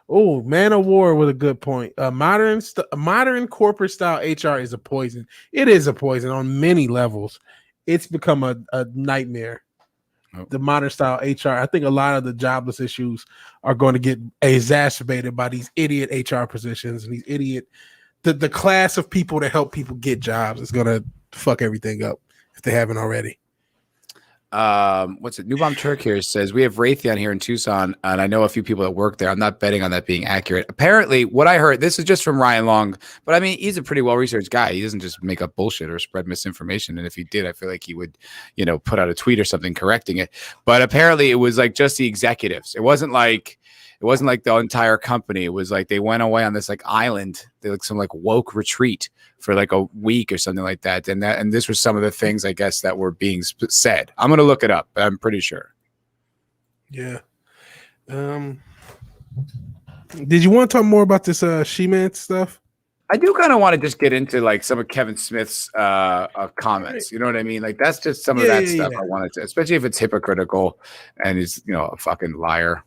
Oh, Man of War with a good point. Modern corporate style HR is a poison. It is a poison on many levels. It's become a nightmare. Oh. The modern style HR. I think a lot of the jobless issues are going to get exacerbated by these idiot HR positions and these the class of people that help people get jobs is going to fuck everything up if they haven't already. What's it? New Bomb Turk here says we have Raytheon here in Tucson, and I know a few people that work there. I'm not betting on that being accurate. Apparently, what I heard, this is just from Ryan Long, but I mean, he's a pretty well-researched guy. He doesn't just make up bullshit or spread misinformation. And if he did, I feel like he would, put out a tweet or something correcting it. But apparently, it was like just the executives. It wasn't like the entire company. It was like they went away on this like island, they like some like woke retreat for like a week or something like that. And this was some of the things I guess that were being said. I'm going to look it up, but I'm pretty sure. Yeah. Did you want to talk more about this She-Man stuff? I do kind of want to just get into like some of Kevin Smith's comments. You know what I mean? Like that's just some of that stuff I wanted to, especially if it's hypocritical and he's, a fucking liar.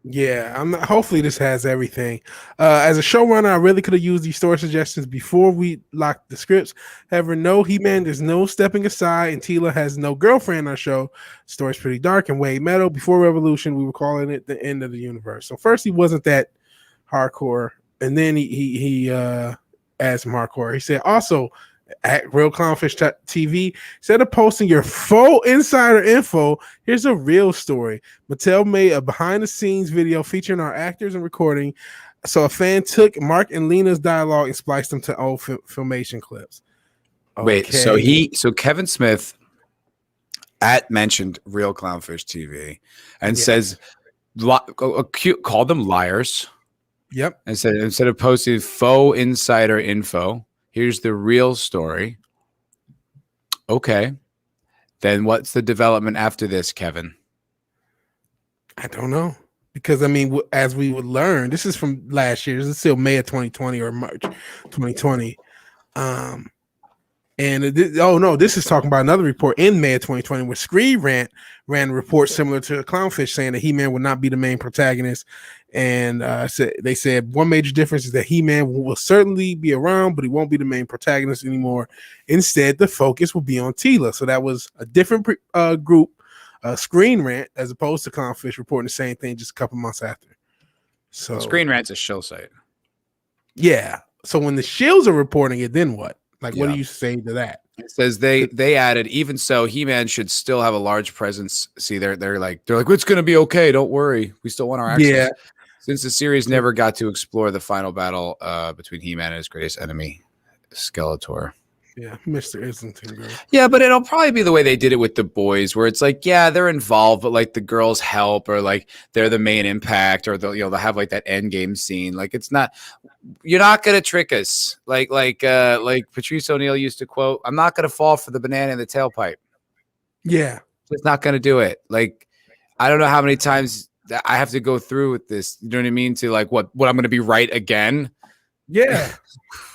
Yeah, hopefully this has everything. As a showrunner, I really could have used these story suggestions before we locked the scripts. However, no He-Man, there's no stepping aside, and Tila has no girlfriend on our show. The story's pretty dark and way metal. Before Revolution, we were calling it the end of the universe. So first he wasn't that hardcore, and then he added some hardcore. He said also at Real Clownfish TV, instead of posting your faux insider info, here's a real story. Mattel made a behind-the-scenes video featuring our actors and recording. So a fan took Mark and Lena's dialogue and spliced them to old filmation clips. Okay. Wait, so Kevin Smith mentioned Real Clownfish TV and says called them liars. Yep. And said instead of posting faux insider info, here's the real story. Okay. Then what's the development after this, Kevin? I don't know. Because, I mean, as we would learn, this is from last year. This is still May of 2020 or March 2020. This is talking about another report in May of 2020 where Screen Rant ran a report similar to Clownfish saying that He-Man would not be the main protagonist. And they said one major difference is that He-Man will certainly be around, but he won't be the main protagonist anymore. Instead, the focus will be on Tila. So that was a different group, Screen Rant, as opposed to Clownfish reporting the same thing just a couple months after. So Screen Rant's a show site. Yeah. So when the Shields are reporting it, then what? Like, what do you say to that? It says they added, even so, He-Man should still have a large presence. See, they're like, it's going to be okay. Don't worry. We still want our access. Yeah. Since the series never got to explore the final battle between He-Man and his greatest enemy, Skeletor. Yeah, Mr. Islington. Girl. Yeah, but it'll probably be the way they did it with the boys, where it's like, yeah, they're involved, but like the girls help, or like they're the main impact, or they'll have like that end game scene. Like it's not, you're not gonna trick us. Like Patrice O'Neal used to quote, "I'm not gonna fall for the banana in the tailpipe." Yeah, it's not gonna do it. Like I don't know how many times that I have to go through with this. You know what I mean? To like what I'm gonna be right again. Yeah.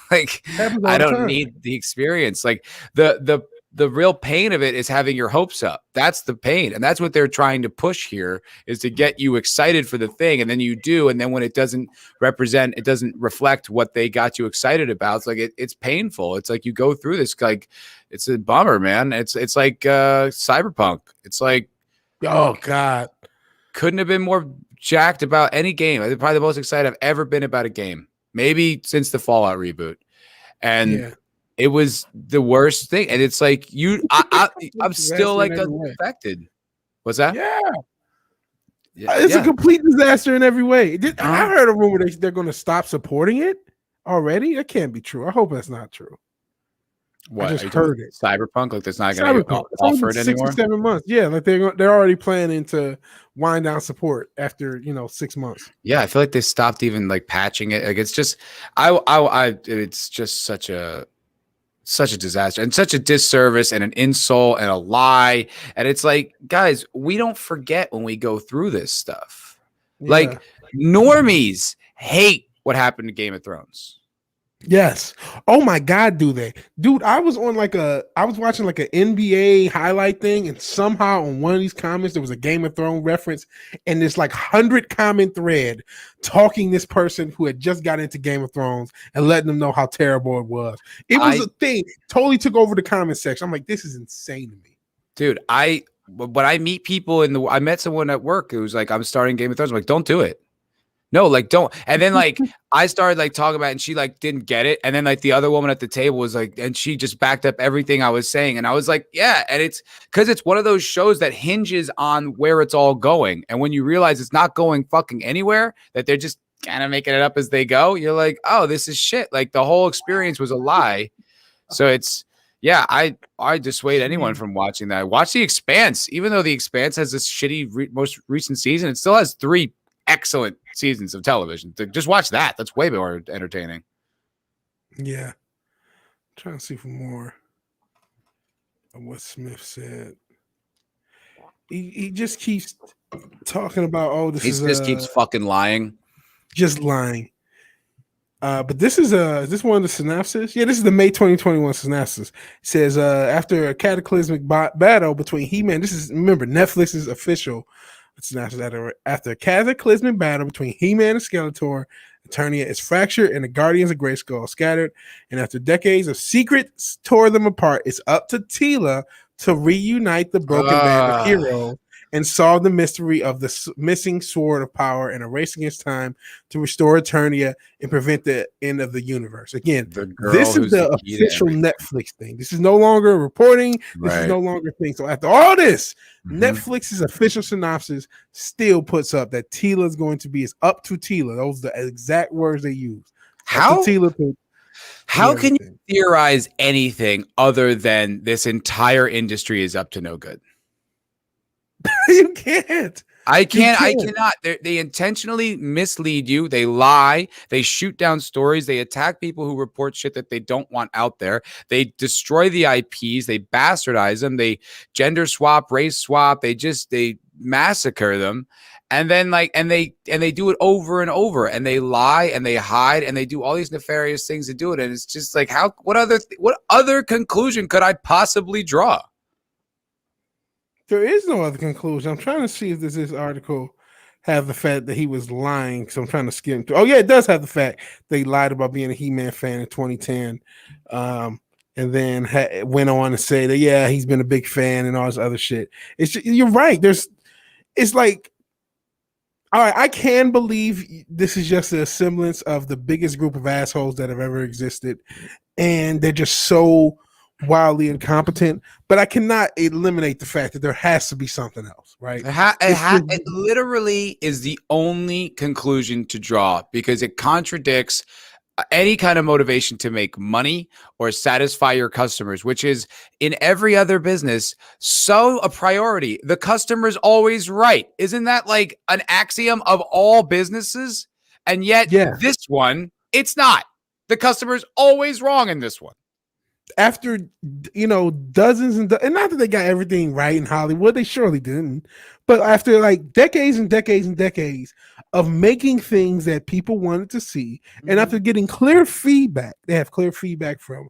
Like I don't need the experience. Like the real pain of it is having your hopes up. That's the pain, and that's what they're trying to push here, is to get you excited for the thing, and then you do, and then when it doesn't reflect what they got you excited about. It's like it's painful. It's like you go through this, like it's a bummer, man. It's like Cyberpunk. It's like, oh god, couldn't have been more jacked about any game. I'm probably the most excited I've ever been about a game. Maybe since the Fallout reboot. And it was the worst thing. And it's like I'm still like affected. What's that? Yeah. It's a complete disaster in every way. I heard a rumor they're going to stop supporting it already. That can't be true. I hope that's not true. What? I just heard it. Cyberpunk, like that's not going to offer it anymore. 6 or 7 months. Yeah, like they're already planning to wind down support after 6 months. Yeah, I feel like they stopped even like patching it. Like it's just, it's just such a disaster and such a disservice and an insult and a lie. And it's like, guys, we don't forget when we go through this stuff. Yeah. Like normies hate what happened to Game of Thrones. Yes. Oh my God, do they? Dude, I was watching like an NBA highlight thing, and somehow on one of these comments there was a Game of Thrones reference, and this like 100 comment thread talking this person who had just got into Game of Thrones and letting them know how terrible it was. It was a thing, totally took over the comment section. I'm like, this is insane to me. Dude, when I meet people I met someone at work who was like, I'm starting Game of Thrones. I'm like, don't do it. No, like don't. And then like I started like talking about it and she like didn't get it. And then like the other woman at the table was like, and she just backed up everything I was saying. And I was like, yeah. And it's because it's one of those shows that hinges on where it's all going. And when you realize it's not going fucking anywhere, that they're just kind of making it up as they go, you're like, oh, this is shit. Like the whole experience was a lie. So it's, yeah, I dissuade anyone from watching that. Watch The Expanse. Even though The Expanse has this shitty most recent season, it still has 3 excellent seasons of television. Just watch that. That's way more entertaining. Yeah. I'm trying to see for more of what Smith said. He just keeps talking about, he just keeps fucking lying. Just lying. But this is one of the synopsis? Yeah, this is the May 2021 synopsis. It says after a cataclysmic battle between He-Man, remember Netflix's official synopsis. After a cataclysmic battle between He-Man and Skeletor, Eternia is fractured and the Guardians of Grayskull are scattered. And after decades of secrets tore them apart, it's up to Teela to reunite the broken band of heroes and solve the mystery of the missing sword of power and a race against time to restore Eternia and prevent the end of the universe. Again, this is the official Netflix thing. This is no longer reporting. This is no longer a thing. So after all this, Netflix's official synopsis still puts up that Teela is going to be, it's up to Teela. Those are the exact words they use. How can you theorize anything other than this entire industry is up to no good? You can't. I cannot. They intentionally mislead you. They lie. They shoot down stories. They attack people who report shit that they don't want out there. They destroy the IPs. They bastardize them. They gender swap, race swap. They massacre them. And then they do it over and over, and they lie and they hide and they do all these nefarious things to do it. And it's just like, what other conclusion could I possibly draw? There is no other conclusion. I'm trying to see if this article have the fact that he was lying. So I'm trying to skim through. Oh yeah, it does have the fact they lied about being a He-Man fan in 2010, and then went on to say that he's been a big fan and all this other shit. You're right. It's like, all right, I can believe this is just a semblance of the biggest group of assholes that have ever existed, and they're just so wildly incompetent, but I cannot eliminate the fact that there has to be something else, right? It literally is the only conclusion to draw, because it contradicts any kind of motivation to make money or satisfy your customers, which is in every other business so a priority. The customer's always right. Isn't that like an axiom of all businesses? And yet this one, it's not. The customer's always wrong in this one. After dozens and not that they got everything right in Hollywood, they surely didn't, but after like decades and decades and decades of making things that people wanted to see, and after getting clear feedback, they have clear feedback from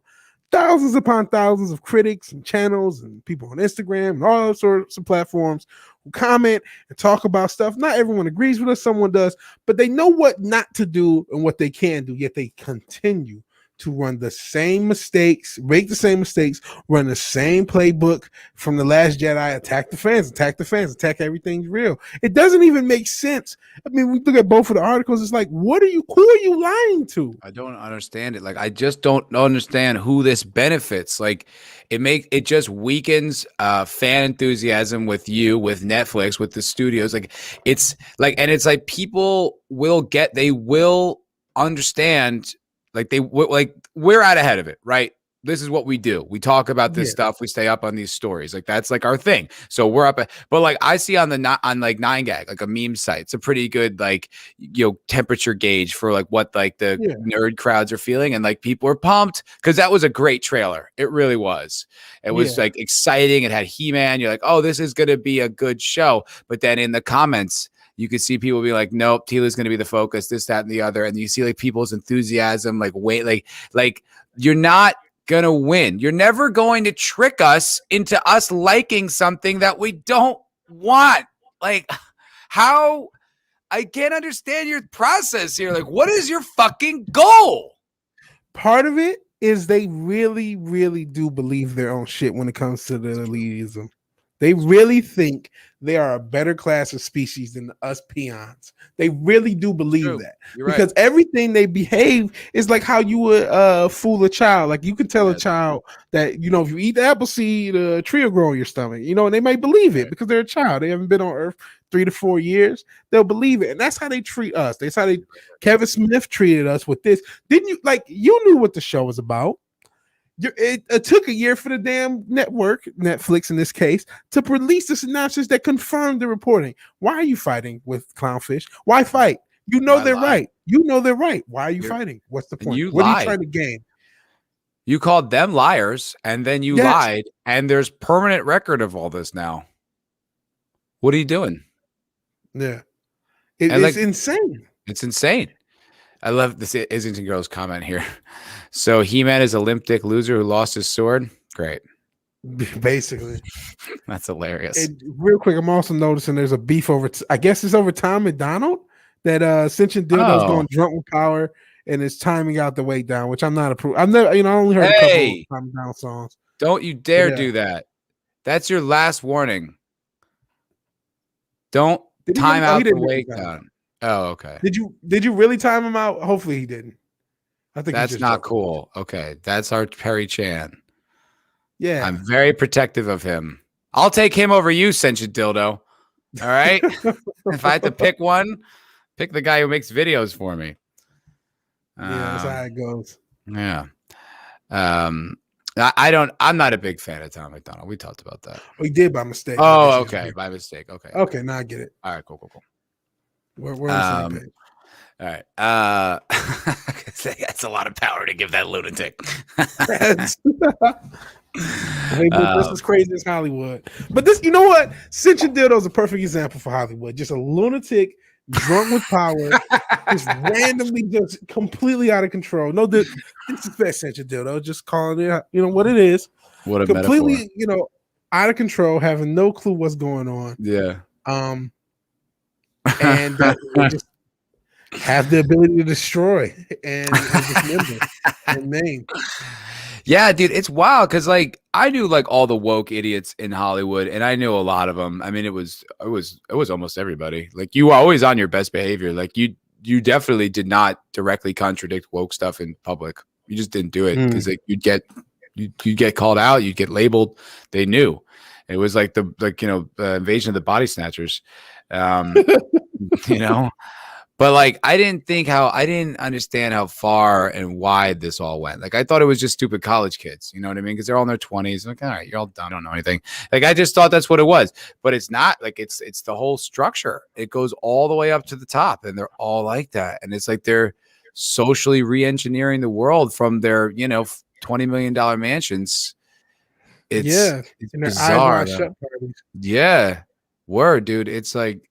thousands upon thousands of critics and channels and people on Instagram and all sorts of platforms who comment and talk about stuff. Not everyone agrees with us, someone does, but they know what not to do and what they can do, yet they continue to run the same mistakes, make the same mistakes, run the same playbook from The Last Jedi, attack the fans, attack everything's real. It doesn't even make sense. I mean, we look at both of the articles, it's like, who are you lying to? I don't understand it. Like, I just don't understand who this benefits. Like, it just weakens fan enthusiasm with Netflix, with the studios. Like, it's like people will understand. Like we're out ahead of it, right? This is what we do. We talk about this stuff. We stay up on these stories. Like that's like our thing. So we're up. But like I see on like 9gag, like a meme site, it's a pretty good temperature gauge for like what like the nerd crowds are feeling, and like people are pumped because that was a great trailer. It really was. It was like exciting. It had He-Man. You're like, oh, this is gonna be a good show. But then in the comments, you could see people be like, nope, Tila's going to be the focus, this, that, and the other. And you see like people's enthusiasm, like you're not going to win. You're never going to trick us into us liking something that we don't want. Like, how? I can't understand your process here. Like, what is your fucking goal? Part of it is they really, really do believe their own shit when it comes to the elitism. They really think they are a better class of species than us peons. They really do believe that. You're because everything they behave is like how you would fool a child. Like you can tell a child that, you know, if you eat the apple seed, a tree will grow in your stomach, you know, and they might believe it because they're a child. They haven't been on Earth 3 to 4 years. They'll believe it. And that's how they treat us. That's how Kevin Smith treated us with this. Didn't you, like, you knew what the show was about. It took a year for the damn network, Netflix in this case, to release the synopsis that confirmed the reporting. Why are you fighting with Clownfish? Why fight? You know they're right. You know they're right. Why are you fighting? What's the point? What are you trying to gain? You called them liars, and then you lied, and there's permanent record of all this now. What are you doing? Yeah. It's insane. It's insane. I love this Islington Girls comment here. So He-Man is a limp dick loser who lost his sword. Great. Basically. That's hilarious. And real quick, I'm also noticing there's a beef over, I guess it's over Tom McDonald, that Sentient Dildo's going drunk with power and is timing out the way down, which I'm not approved. I've never, I only heard a couple of Tom McDonald songs. Don't you dare do that. That's your last warning. Don't time out the way down. Oh, okay. Did you really time him out? Hopefully he didn't. I think that's not cool. Okay, that's our Perry Chan. Yeah, I'm very protective of him. I'll take him over you, Sentient Dildo. All right. If I had to pick one, pick the guy who makes videos for me. Yeah, that's how it goes. Yeah. I'm not a big fan of Tom McDonald. We talked about that. We did by mistake. Oh, okay. By mistake. Okay. Okay, now I get it. All right, cool. We're on the same page. All right. That's a lot of power to give that lunatic. This is crazy as Hollywood. But this, you know what? Sentient Dildo is a perfect example for Hollywood. Just a lunatic drunk with power, just randomly, just completely out of control. No disrespect, Sentient Dildo. Just calling it, you know what it is. What a completely, metaphor. you know, out of control, having no clue what's going on. Yeah. And just have the ability to destroy and dismember and name. Yeah, dude, it's wild because like I knew like all the woke idiots in Hollywood, and I knew a lot of them. I mean, it was almost everybody. Like you were always on your best behavior. Like you definitely did not directly contradict woke stuff in public. You just didn't do it because like you'd get called out, you'd get labeled. They knew. It was like the invasion of the body snatchers. You know. But like, I didn't understand how far and wide this all went. Like, I thought it was just stupid college kids. You know what I mean? Because they're all in their 20s. Like, all right, you're all dumb. I don't know anything. Like, I just thought that's what it was. But it's not. Like, it's the whole structure. It goes all the way up to the top, and they're all like that. And it's like they're socially re-engineering the world from their, $20 million mansions. It's bizarre. Yeah, word, dude. It's like.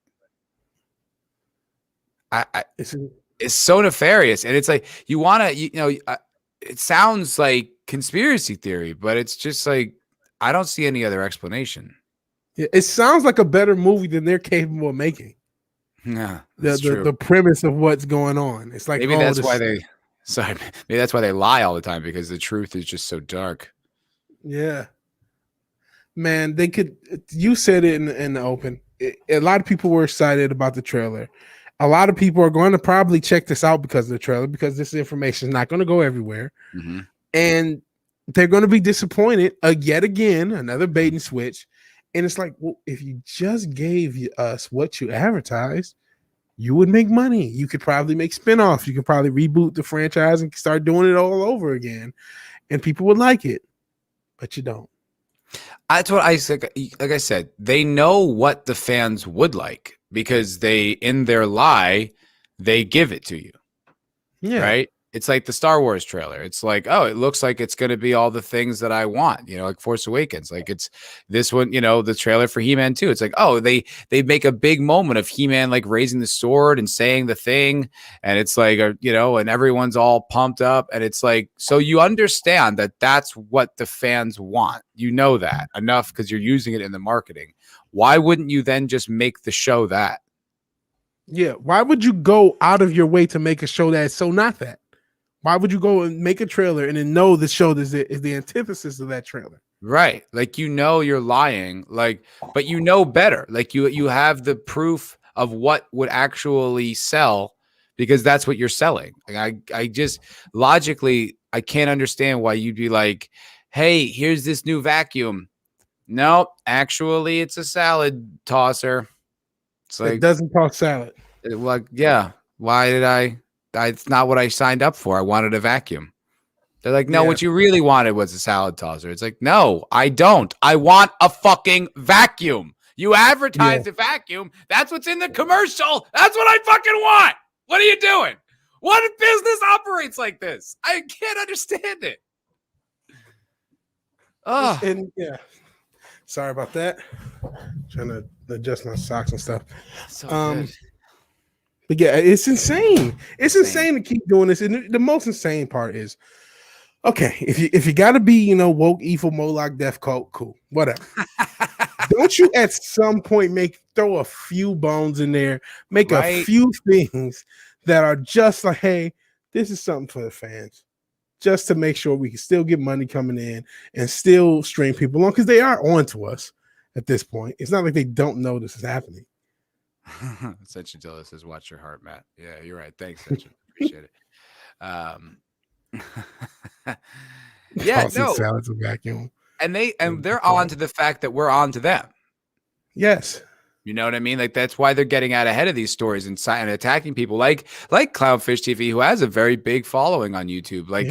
It's so nefarious, and it's like you want to, it sounds like conspiracy theory, but it's just like I don't see any other explanation. Yeah, it sounds like a better movie than they're capable of making. Yeah, the premise of what's going on. It's like maybe that's why they lie all the time, because the truth is just so dark. Yeah, man, they could. You said it in the open. A lot of people were excited about the trailer. A lot of people are going to probably check this out because of the trailer, because this information is not going to go everywhere. Mm-hmm. And they're going to be disappointed yet again, another bait and switch. And it's like, well, if you just gave us what you advertised, you would make money. You could probably make spinoffs. You could probably reboot the franchise and start doing it all over again. And people would like it, but you don't. That's what I said. Like I said, they know what the fans would like, because in their lie, they give it to you. Yeah. Right. It's like the Star Wars trailer. It's like, oh, it looks like it's going to be all the things that I want, like Force Awakens. Like it's this one, the trailer for He-Man too. It's like, oh, they make a big moment of He-Man like raising the sword and saying the thing. And it's like, and everyone's all pumped up. And it's like, so you understand that that's what the fans want. You know that enough because you're using it in the marketing. Why wouldn't you then just make the show that? Yeah. Why would you go out of your way to make a show that's so not that? Why would you go and make a trailer and then know the show is the antithesis of that trailer? Right. Like, you're lying, like, but better. Like you have the proof of what would actually sell because that's what you're selling. Like I just logically, I can't understand why you'd be like, hey, here's this new vacuum. No, actually it's a salad tosser. It's like, it doesn't toss salad. Yeah. Why did it's not what I signed up for. I wanted a vacuum. They're like, no, what you really wanted was a salad tosser. It's like, no, I don't. I want a fucking vacuum. You advertised a vacuum. That's what's in the commercial. That's what I fucking want. What are you doing? What business operates like this? I can't understand it. Oh, And sorry about that. Trying to adjust my socks and stuff. so good. But yeah, it's insane. It's insane to keep doing this. And the most insane part is, okay, if you gotta be, woke, evil, Moloch, death cult, cool, whatever. Don't you at some point throw a few bones in there, make a few things that are just like, hey, this is something for the fans, just to make sure we can still get money coming in and still string people on because they are on to us at this point. It's not like they don't know this is happening. Session Dilla says, watch your heart, Matt. Yeah, you're right. Thanks, Session. Appreciate it. Yeah, no. Salads a vacuum. And they're on to the fact that we're on to them. Yes. You know what I mean? Like, that's why they're getting out ahead of these stories and attacking people like Clownfish TV, who has a very big following on YouTube. Like,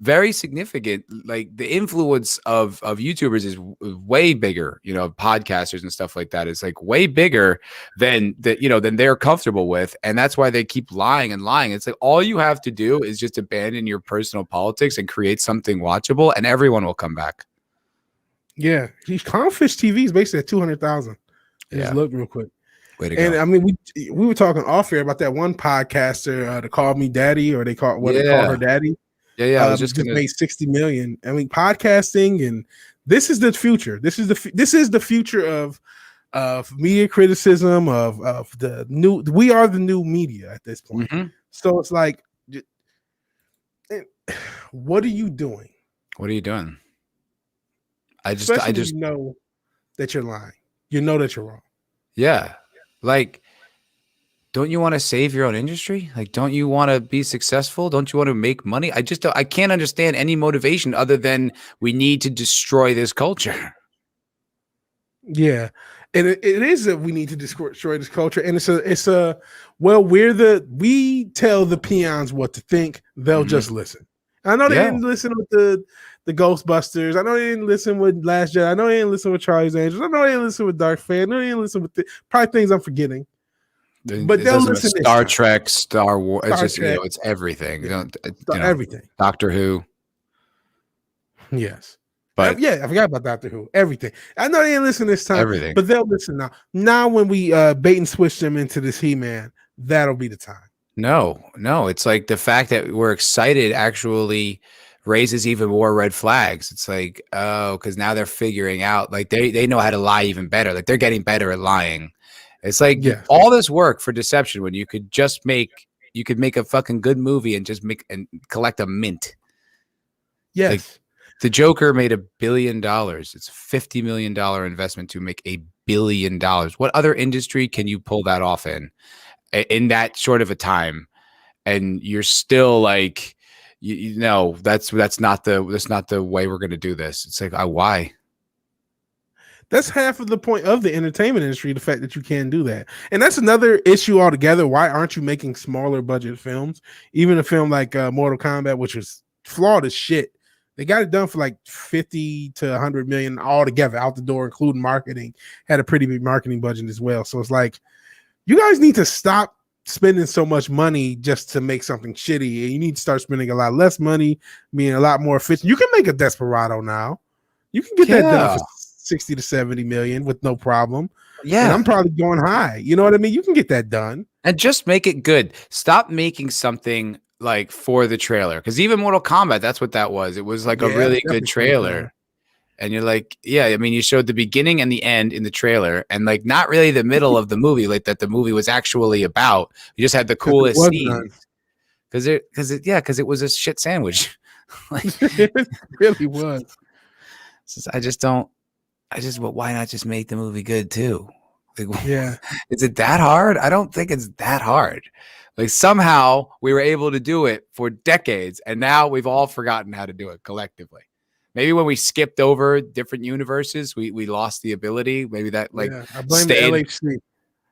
very significant. Like, the influence of YouTubers is way bigger, podcasters and stuff like that is like way bigger than they're comfortable with. And that's why they keep lying and lying. It's like, all you have to do is just abandon your personal politics and create something watchable and everyone will come back. Yeah. Clownfish TV is basically at 200,000. Just look real quick. Way to go. And I mean, we were talking off air about that one podcaster that called me daddy, or they call her daddy. Yeah. I was just made 60 million. I mean, podcasting, and this is the future. This is the future of media criticism, of the new. We are the new media at this point. Mm-hmm. So it's like, what are you doing? What are you doing? I just know that you're lying. You know that you're wrong. Yeah. Like, don't you want to save your own industry? Like, don't you want to be successful? Don't you want to make money? I can't understand any motivation other than we need to destroy this culture. Yeah. And it is that we need to destroy this culture. And we tell the peons what to think. They'll just listen. I know they didn't listen with the Ghostbusters. I know they didn't listen with Last Jedi. I know they didn't listen with Charlie's Angels. I know they didn't listen with Dark Fate. I know they didn't listen with probably things I'm forgetting. But they'll listen to Star Trek, Star Wars. It's just it's everything. Everything. Doctor Who. Yes. But I forgot about Doctor Who. Everything. I know they didn't listen this time. Everything. But they'll listen now. Now when we bait and switch them into this He-Man, that'll be the time. No. It's like the fact that we're excited actually raises even more red flags. It's like, because now they're figuring out, like, they know how to lie even better. Like, they're getting better at lying. It's like all this work for deception when you could make a fucking good movie and just collect a mint. Yes. Like, the Joker made $1 billion. It's a $50 million investment to make $1 billion. What other industry can you pull that off in that short of a time? And you're still like, that's not the way we're going to do this. It's like, why? That's half of the point of the entertainment industry, the fact that you can do that. And that's another issue altogether. Why aren't you making smaller budget films? Even a film like Mortal Kombat, which was flawed as shit. They got it done for like 50 to 100 million altogether out the door, including marketing. Had a pretty big marketing budget as well. So it's like, you guys need to stop spending so much money just to make something shitty. And you need to start spending a lot less money, being a lot more efficient. You can make a Desperado now. You can get that done for 60 to 70 million with no problem. Yeah. And I'm probably going high. You know what I mean? You can get that done. And just make it good. Stop making something like for the trailer. Because even Mortal Kombat, that's what that was. It was like a really good trailer. And you're like, yeah, I mean, you showed the beginning and the end in the trailer, and like not really the middle of the movie, like that the movie was actually about. You just had the coolest scenes because it was a shit sandwich. Like it really was. Well, why not just make the movie good too? Like, yeah, is it that hard? I don't think it's that hard. Like somehow we were able to do it for decades, and now we've all forgotten how to do it collectively. Maybe when we skipped over different universes, we lost the ability. Maybe that I blame the LHC.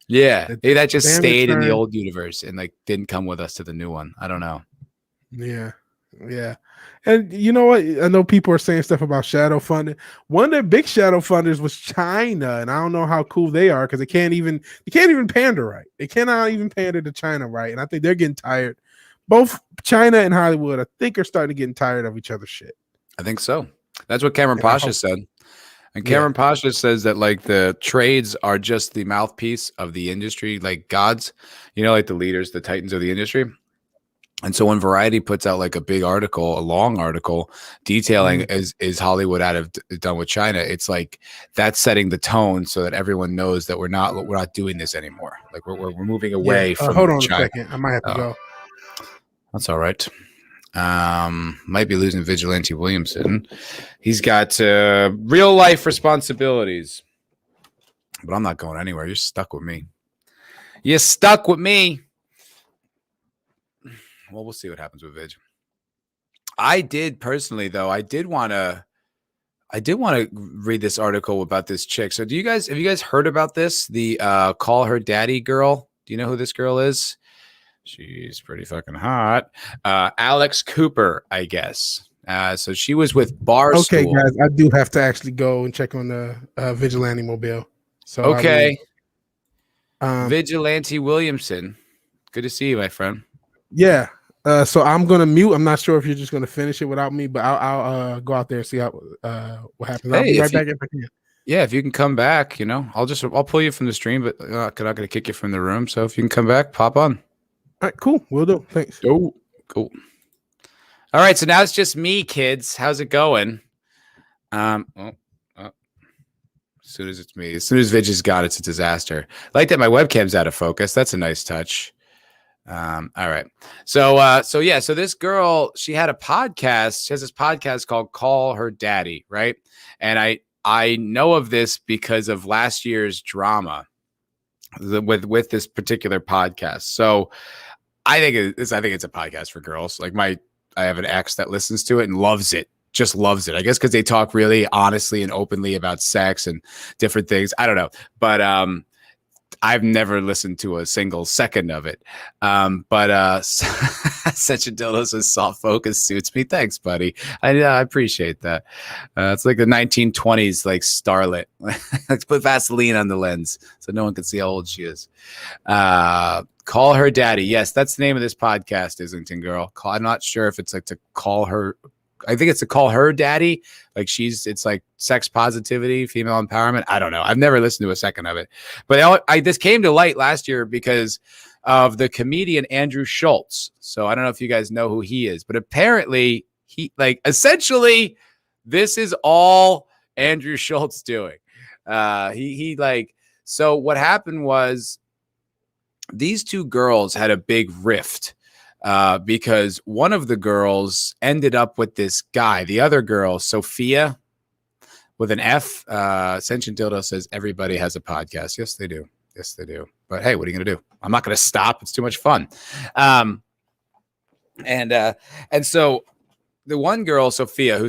Yeah, maybe that just stayed in the old universe and like didn't come with us to the new one. I don't know. Yeah. And you know what? I know people are saying stuff about shadow funding. One of their big shadow funders was China, and I don't know how cool they are because they can't even pander right. They cannot even pander to China right, and I think they're getting tired. Both China and Hollywood, I think, are starting to get tired of each other's shit. I think so. That's what Cameron Pasha said. And Cameron Pasha says that like the trades are just the mouthpiece of the industry, like gods, like the leaders, the titans of the industry. And so when Variety puts out like a big article, a long article detailing is Hollywood done with China, it's like that's setting the tone so that everyone knows that we're not doing this anymore. Like we're moving away from hold on China. a second. I might have to go. That's all right. Might be losing Vigilante Williamson. He's got real life responsibilities, but I'm not going anywhere. You're stuck with me. You're stuck with me. Well, we'll see what happens with Vig. I did personally, though. I did want to read this article about this chick. So, have you guys heard about this? The Call Her Daddy girl. Do you know who this girl is? She's pretty fucking hot. Alex Cooper, I guess. So she was with Barstool. Okay, guys, I do have to actually go and check on the Vigilante mobile. So okay. Vigilante Williamson. Good to see you, my friend. Yeah. So I'm gonna mute. I'm not sure if you're just gonna finish it without me, but I'll go out there and see what happens. I'll be right back if I can. Yeah, if you can come back, I'll pull you from the stream, but I'm not gonna kick you from the room. So if you can come back, pop on. All right, cool. Will do. Thanks. Oh, cool. All right, so now it's just me, kids. How's it going? As soon as it's me, as soon as Vig is gone, it's a disaster. I like that my webcam's out of focus. That's a nice touch. All right. So this girl, she had a podcast. She has this podcast called Call Her Daddy, right? And I know of this because of last year's drama with this particular podcast. So I think it's a podcast for girls. Like I have an ex that listens to it and loves it. Just loves it. I guess because they talk really honestly and openly about sex and different things. I don't know. But I've never listened to a single second of it. But such a dildo says soft focus suits me. Thanks, buddy. I appreciate that. It's like the 1920s, like starlet. Let's put Vaseline on the lens so no one can see how old she is. Call Her Daddy. Yes, that's the name of this podcast, Islington Girl. I'm not sure if it's like to call her. I think it's to call her daddy. Like it's like sex positivity, female empowerment. I don't know. I've never listened to a second of it. But this came to light last year because of the comedian Andrew Schultz. So I don't know if you guys know who he is, but apparently essentially this is all Andrew Schultz doing. So what happened was these two girls had a big rift. Because one of the girls ended up with this guy. The other girl, Sophia, with an F. Sentient Dildo says everybody has a podcast. Yes, they do. Yes, they do. But hey, what are you going to do? I'm not going to stop. It's too much fun. And so the one girl, Sophia,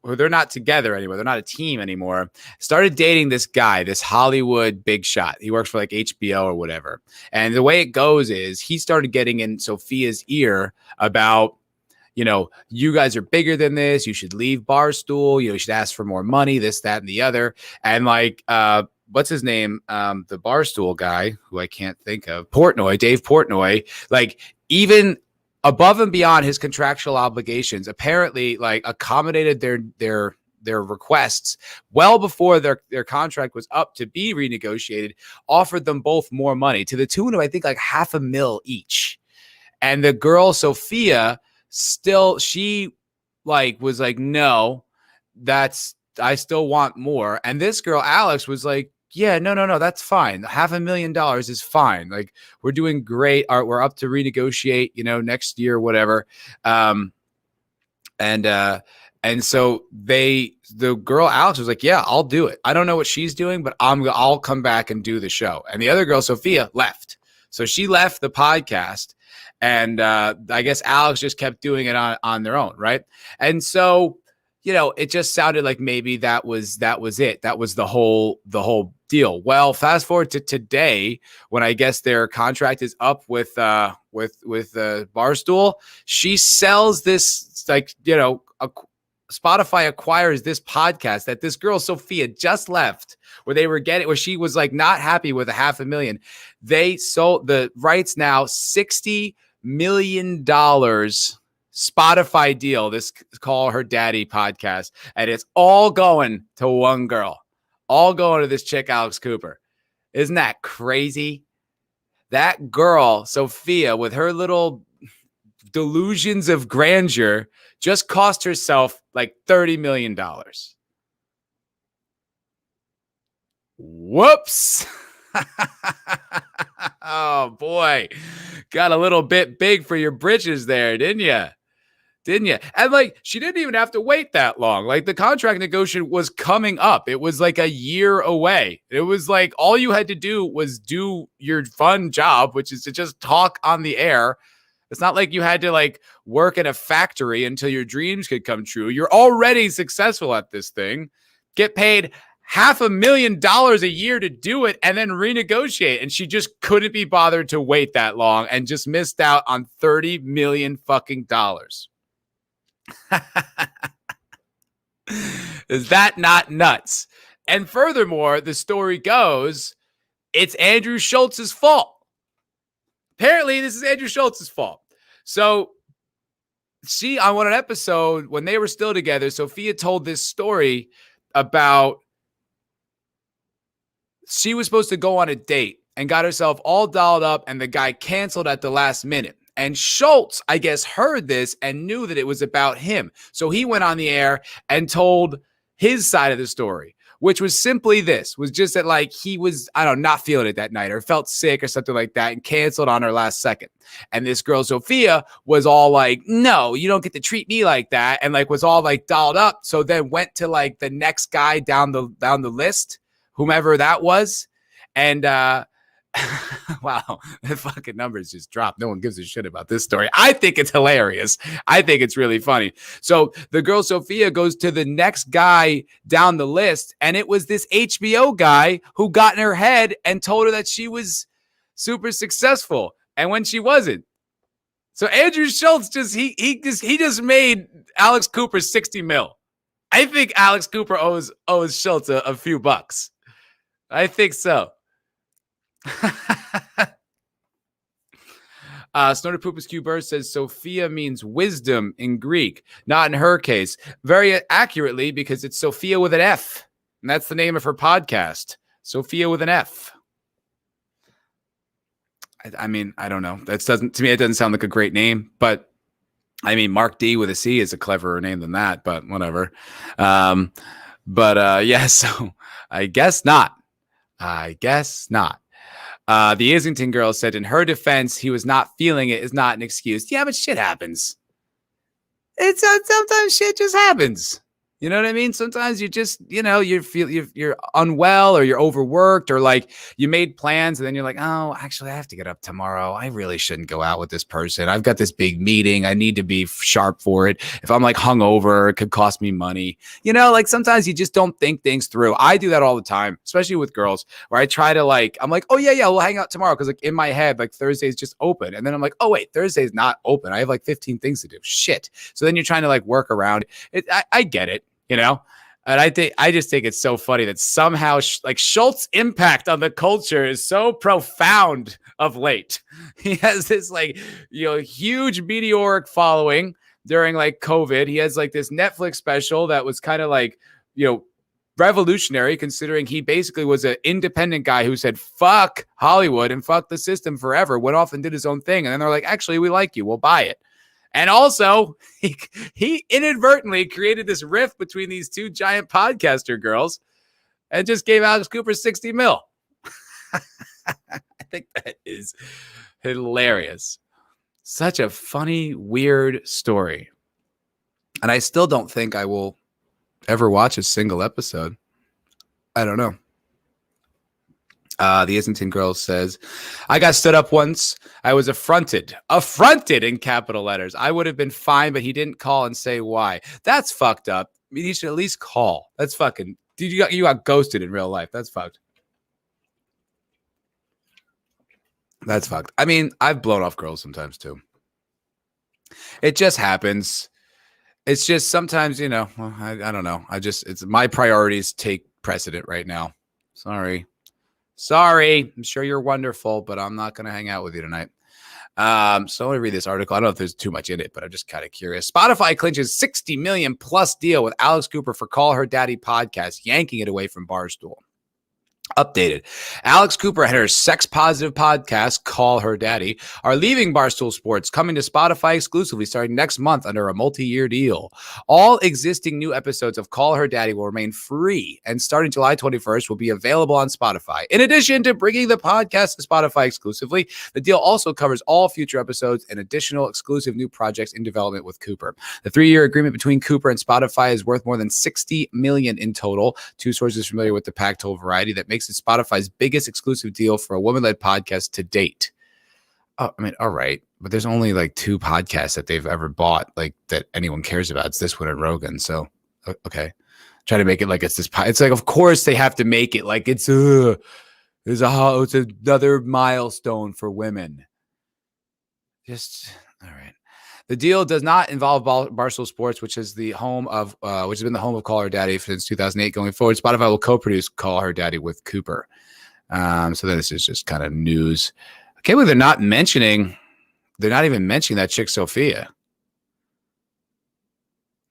they're not together anymore. They're not a team anymore. Started dating this guy, this Hollywood big shot. He works for like HBO or whatever. And the way it goes is he started getting in Sophia's ear about, you guys are bigger than this. You should leave Barstool. You should ask for more money, this, that, and the other. And what's his name? The Barstool guy who I can't think of, Dave Portnoy, like even above and beyond his contractual obligations, apparently like accommodated their requests well before their contract was up to be renegotiated, offered them both more money to the tune of, I think, like $500,000 each. And the girl, Sophia, she was like, no, I still want more. And this girl, Alex, was like, yeah, no, that's fine. $500,000 is fine. Like, we're doing great. We're up to renegotiate, next year, whatever. And so the girl, Alex, was like, yeah, I'll do it. I don't know what she's doing, but I'll come back and do the show. And the other girl, Sophia, left. So she left the podcast. And I guess Alex just kept doing it on their own, right? And so, it just sounded like maybe that was it. That was the whole deal. Well, fast forward to today, when I guess their contract is up with Barstool. She sells this, Spotify acquires this podcast that this girl Sophia just left, where she was like not happy with $500,000. They sold the rights now, $60 million Spotify deal. This Call Her Daddy podcast, and it's all going to one girl, all going to this chick, Alex Cooper. Isn't that crazy? That girl, Sophia, with her little delusions of grandeur, just cost herself like $30 million. Whoops. Oh, boy. Got a little bit big for your britches there, didn't you? And she didn't even have to wait that long. Like, the contract negotiation was coming up. It was like a year away. It was like all you had to do was do your fun job, which is to just talk on the air. It's not like you had to work in a factory until your dreams could come true. You're already successful at this thing. Get paid $500,000 a year to do it and then renegotiate. And she just couldn't be bothered to wait that long and just missed out on $30 million fucking dollars. Is that not nuts? And furthermore, the story goes, it's Andrew Schultz's fault. Apparently, this is Andrew Schultz's fault. So, on an episode when they were still together, Sophia told this story about she was supposed to go on a date and got herself all dolled up, and the guy canceled at the last minute. And Schultz, I guess, heard this and knew that it was about him. So he went on the air and told his side of the story, which was simply this, was just that he was, not feeling it that night or felt sick or something like that and canceled on her last second. And this girl, Sophia, was all like, no, you don't get to treat me like that. And was all dolled up. So then went to the next guy down the list, whomever that was. And, wow, the fucking numbers just dropped. No one gives a shit about this story. I think it's hilarious. I think it's really funny. So the girl Sophia goes to the next guy down the list, and it was this HBO guy who got in her head and told her that she was super successful, and when she wasn't. So Andrew Schultz just made Alex Cooper $60 million. I think Alex Cooper owes Schultz a few bucks. I think so. Snorter Poopus Q Bird says Sophia means wisdom in Greek. Not in her case. Very accurately, because it's Sophia with an F. And that's the name of her podcast. Sophia with an F. I mean, I don't know. To me, it doesn't sound like a great name, but I mean, Mark D with a C is a cleverer name than that, but whatever. Yeah, so I guess not. The Islington girl said in her defense, he was not feeling it is not an excuse. Yeah, but shit happens. Sometimes shit just happens. You know what I mean? Sometimes you just, you're unwell or you're overworked or you made plans and then you're like, oh, actually I have to get up tomorrow. I really shouldn't go out with this person. I've got this big meeting. I need to be sharp for it. If I'm hungover, it could cost me money. Sometimes you just don't think things through. I do that all the time, especially with girls, where I try to I'm like, oh yeah, we'll hang out tomorrow. Cause in my head, Thursday's just open. And then I'm like, oh wait, Thursday's not open. I have 15 things to do. Shit. So then you're trying to work around it. I get it. And I just think it's so funny that somehow like Schultz's impact on the culture is so profound of late. He has this like, huge meteoric following during like COVID. He has like this Netflix special that was kind of like, revolutionary, considering he basically was an independent guy who said, fuck Hollywood and fuck the system forever, went off and did his own thing. And then they're like, actually, we like you. We'll buy it. And also, he inadvertently created this rift between these two giant podcaster girls and just gave Alex Cooper 60 mil. I think that is hilarious. Such a funny, weird story. And I still don't think I will ever watch a single episode. I don't know. The Islington girl says, I got stood up once. I was affronted in capital letters. I would have been fine, but he didn't call and say why. That's fucked up. I mean, you should at least call. That's fucking, dude, you got ghosted in real life. That's fucked. That's fucked. I mean, I've blown off girls sometimes too. It just happens. It's just sometimes, I don't know. It's my priorities take precedent right now. Sorry. I'm sure you're wonderful, but I'm not going to hang out with you tonight. So I want to read this article. I don't know if there's too much in it, but I'm just kind of curious. Spotify clinches $60 million plus deal with Alex Cooper for Call Her Daddy podcast, yanking it away from Barstool. Updated. Alex Cooper and her sex-positive podcast, Call Her Daddy, are leaving Barstool Sports, coming to Spotify exclusively starting next month under a multi-year deal. All existing new episodes of Call Her Daddy will remain free, and starting July 21st will be available on Spotify. In addition to bringing the podcast to Spotify exclusively, the deal also covers all future episodes and additional exclusive new projects in development with Cooper. The 3-year agreement between Cooper and Spotify is worth more than $60 million in total. Two sources familiar with the pack told Variety that makes it Spotify's biggest exclusive deal for a woman-led podcast to date. Oh, I mean, all right, but there's only like 2 podcasts that they've ever bought, like that anyone cares about. It's this one and Rogan. So, okay, try to make it like it's this. It's like, of course, they have to make it like it's another milestone for women. Just all right. The deal does not involve Barstool Sports, which is the home of, which has been the home of Call Her Daddy since 2008. Going forward, Spotify will co-produce Call Her Daddy with Cooper. So this is just kind of news. I can't believe they're not even mentioning that chick Sophia.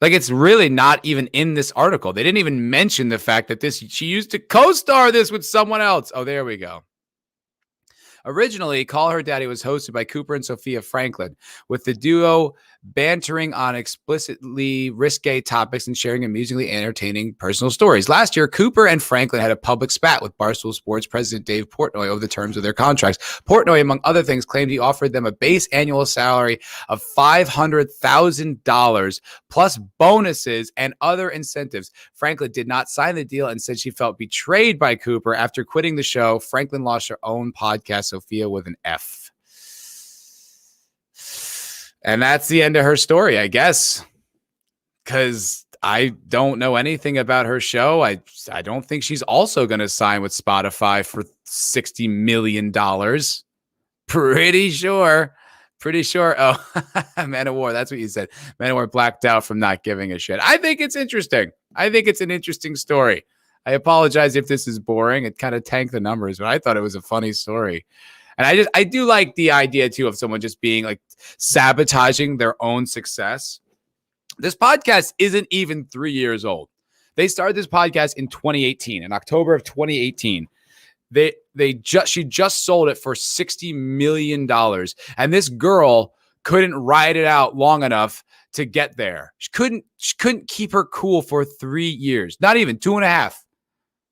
Like, it's really not even in this article. They didn't even mention the fact that she used to co-star this with someone else. Oh, there we go. Originally, Call Her Daddy was hosted by Cooper and Sophia Franklin, with the duo bantering on explicitly risque topics and sharing amusingly entertaining personal stories. Last year, Cooper and Franklin had a public spat with Barstool Sports president Dave Portnoy over the terms of their contracts. Portnoy, among other things, claimed he offered them a base annual salary of $500,000 plus bonuses and other incentives. Franklin did not sign the deal and said she felt betrayed by Cooper. After quitting the show, Franklin launched her own podcast, Sophia with an F. And that's the end of her story, I guess, because I don't know anything about her show. I don't think she's also going to sign with Spotify for $60 million. Pretty sure. Oh, Man of War. That's what you said. Man of War blacked out from not giving a shit. I think it's interesting. I think it's an interesting story. I apologize if this is boring. It kind of tanked the numbers, but I thought it was a funny story. And I do like the idea, too, of someone just being like sabotaging their own success. This podcast isn't even 3 years old. They started this podcast in 2018, in October of 2018. She just sold it for $60 million. And this girl couldn't ride it out long enough to get there. She couldn't keep her cool for 3 years, not even 2.5.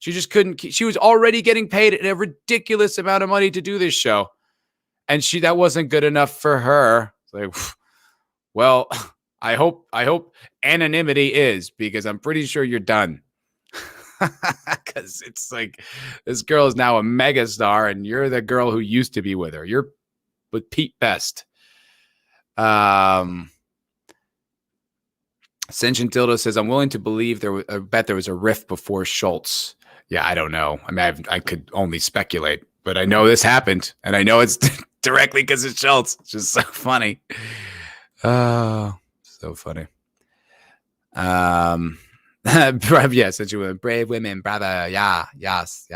She just couldn't. She was already getting paid a ridiculous amount of money to do this show. And that wasn't good enough for her. It's like, well, I hope anonymity is, because I'm pretty sure you're done. Because it's like, this girl is now a megastar and you're the girl who used to be with her. You're with Pete Best. Sentient Dildo says, I'm willing to believe I bet there was a rift before Schultz. Yeah, I don't know. I mean, I could only speculate, but I know this happened, and I know it's directly because of Schultz. It's just so funny. Oh, so funny. Yeah, such a women, brave women, brother. Yeah, yes,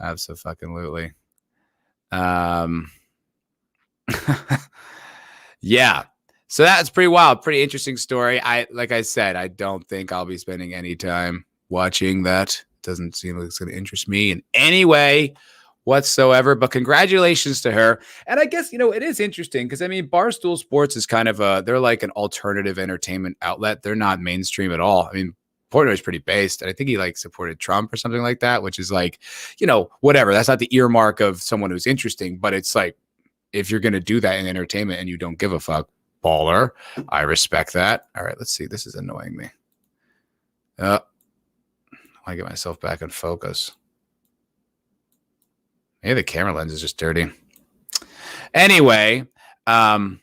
absolutely. Yeah. So that's pretty wild, pretty interesting story. Like I said, I don't think I'll be spending any time watching that. Doesn't seem like it's going to interest me in any way whatsoever. But congratulations to her. And I guess, it is interesting because Barstool Sports is kind of they're like an alternative entertainment outlet. They're not mainstream at all. Portnoy's pretty based, and I think he supported Trump or something like that, which is whatever. That's not the earmark of someone who's interesting, but it's like, if you're going to do that in entertainment and you don't give a fuck, baller, I respect that. All right, let's see. This is annoying me. I get myself back in focus. Maybe the camera lens is just dirty. Anyway, the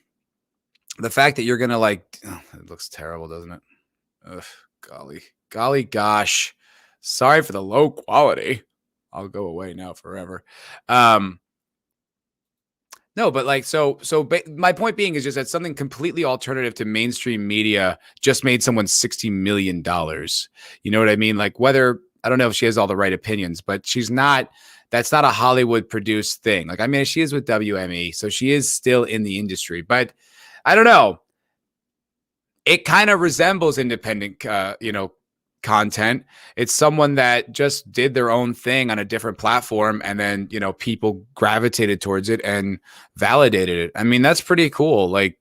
fact that you're going to it looks terrible, doesn't it? Ugh, golly, gosh. Sorry for the low quality. I'll go away now forever. No, but my point being is just that something completely alternative to mainstream media just made someone $60 million. You know what I mean? Whether, I don't know if she has all the right opinions, but that's not a Hollywood produced thing. She is with WME, so she is still in the industry, but I don't know. It kind of resembles independent, content. It's someone that just did their own thing on a different platform, and then people gravitated towards it and validated it. That's pretty cool. Like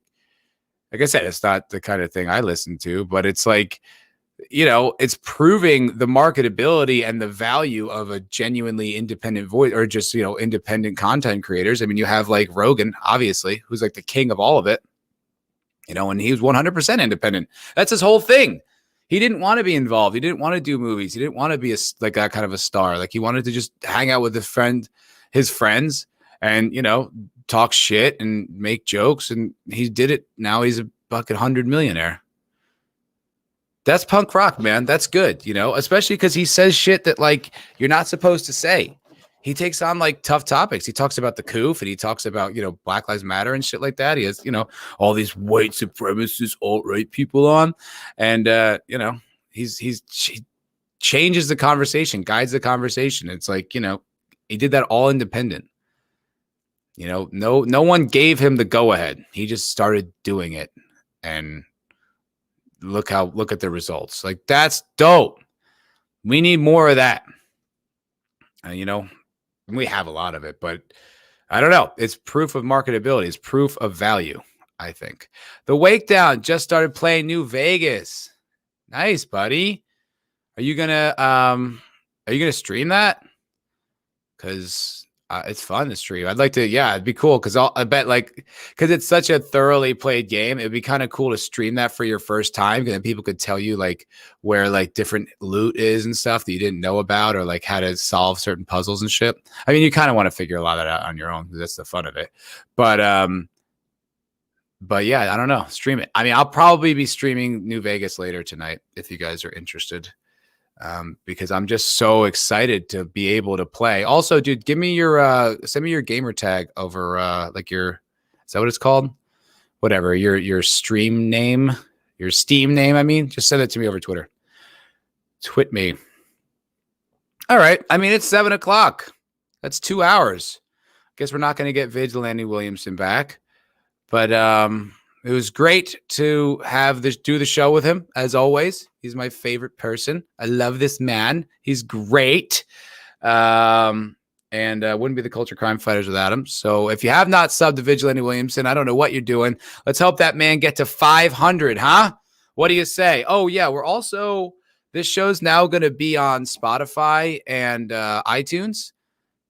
I said, it's not the kind of thing I listen to, but it's it's proving the marketability and the value of a genuinely independent voice, or just independent content creators. You have Rogan, obviously, who's the king of all of it, and he was 100% independent. That's his whole thing. He didn't want to be involved. He didn't want to do movies. He didn't want to be that kind of a star. He wanted to just hang out with his friends, and talk shit and make jokes. And he did it. Now he's a bucket 100 millionaire. That's punk rock, man. That's good, especially because he says shit that you're not supposed to say. He takes on tough topics. He talks about the coof, and he talks about, Black Lives Matter and shit like that. He has, all these white supremacist alt-right people on, and, he changes the conversation, guides the conversation. It's he did that all independent. No one gave him the go ahead. He just started doing it, and look at the results. That's dope. We need more of that. We have a lot of it, but I don't know. It's proof of marketability. It's proof of value, I think. The Wake Down just started playing New Vegas. Nice, buddy. Are you gonna stream that? Because it's fun to stream. I'd like to. Yeah, it'd be cool. Because I bet because it's such a thoroughly played game, it'd be kind of cool to stream that for your first time. Because then people could tell you where different loot is and stuff that you didn't know about, or how to solve certain puzzles and shit. You kind of want to figure a lot of that out on your own. That's the fun of it. But yeah, I don't know. Stream it. I'll probably be streaming New Vegas later tonight if you guys are interested. Because I'm just so excited to be able to play. Also, dude, send me your gamer tag over is that what it's called? Whatever, your stream name, your Steam name. Just send it to me over Twitter. Twit me. All right. It's 7:00. That's 2 hours. Guess we're not going to get Vigilante Williamson back, but it was great to do the show with him, as always. He's my favorite person. I love this man. He's great. And wouldn't be the Culture Crime Fighters without him. So if you have not subbed to Vigilante Williamson, I don't know what you're doing. Let's help that man get to 500, huh? What do you say? Oh, yeah. This show's now going to be on Spotify and iTunes.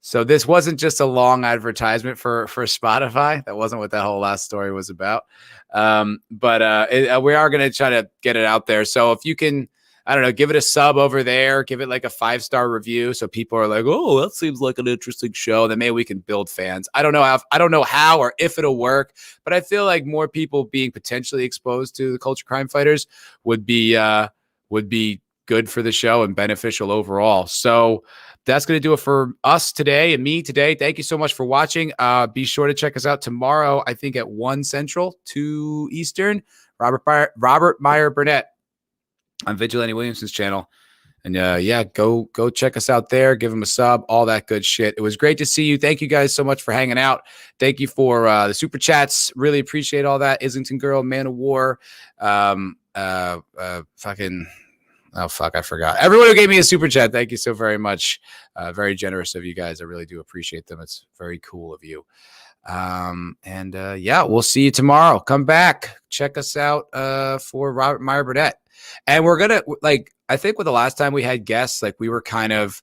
So this wasn't just a long advertisement for Spotify. That wasn't what that whole last story was about. But we are going to try to get it out there. So if you can, I don't know, give it a sub over there, give it a 5-star review. So people are oh, that seems like an interesting show. Then maybe we can build fans. I don't know how or if it'll work, but I feel like more people being potentially exposed to the Culture Crime Fighters would be good for the show and beneficial overall. So that's going to do it for us today and me today. Thank you so much for watching. Be sure to check us out tomorrow, I think at 1 Central, 2 Eastern. Robert Meyer Burnett on Vigilante Williamson's channel. And yeah, go check us out there. Give him a sub, all that good shit. It was great to see you. Thank you guys so much for hanging out. Thank you for the super chats. Really appreciate all that. Islington Girl, Man of War, fucking, oh fuck, I forgot. Everyone who gave me a super chat, thank you so very much. Very generous of you guys. I really do appreciate them. It's very cool of you. Yeah, we'll see you tomorrow. Come back, check us out for Robert Meyer Burnett. And we're gonna, like, I think with the last time we had guests, like we were kind of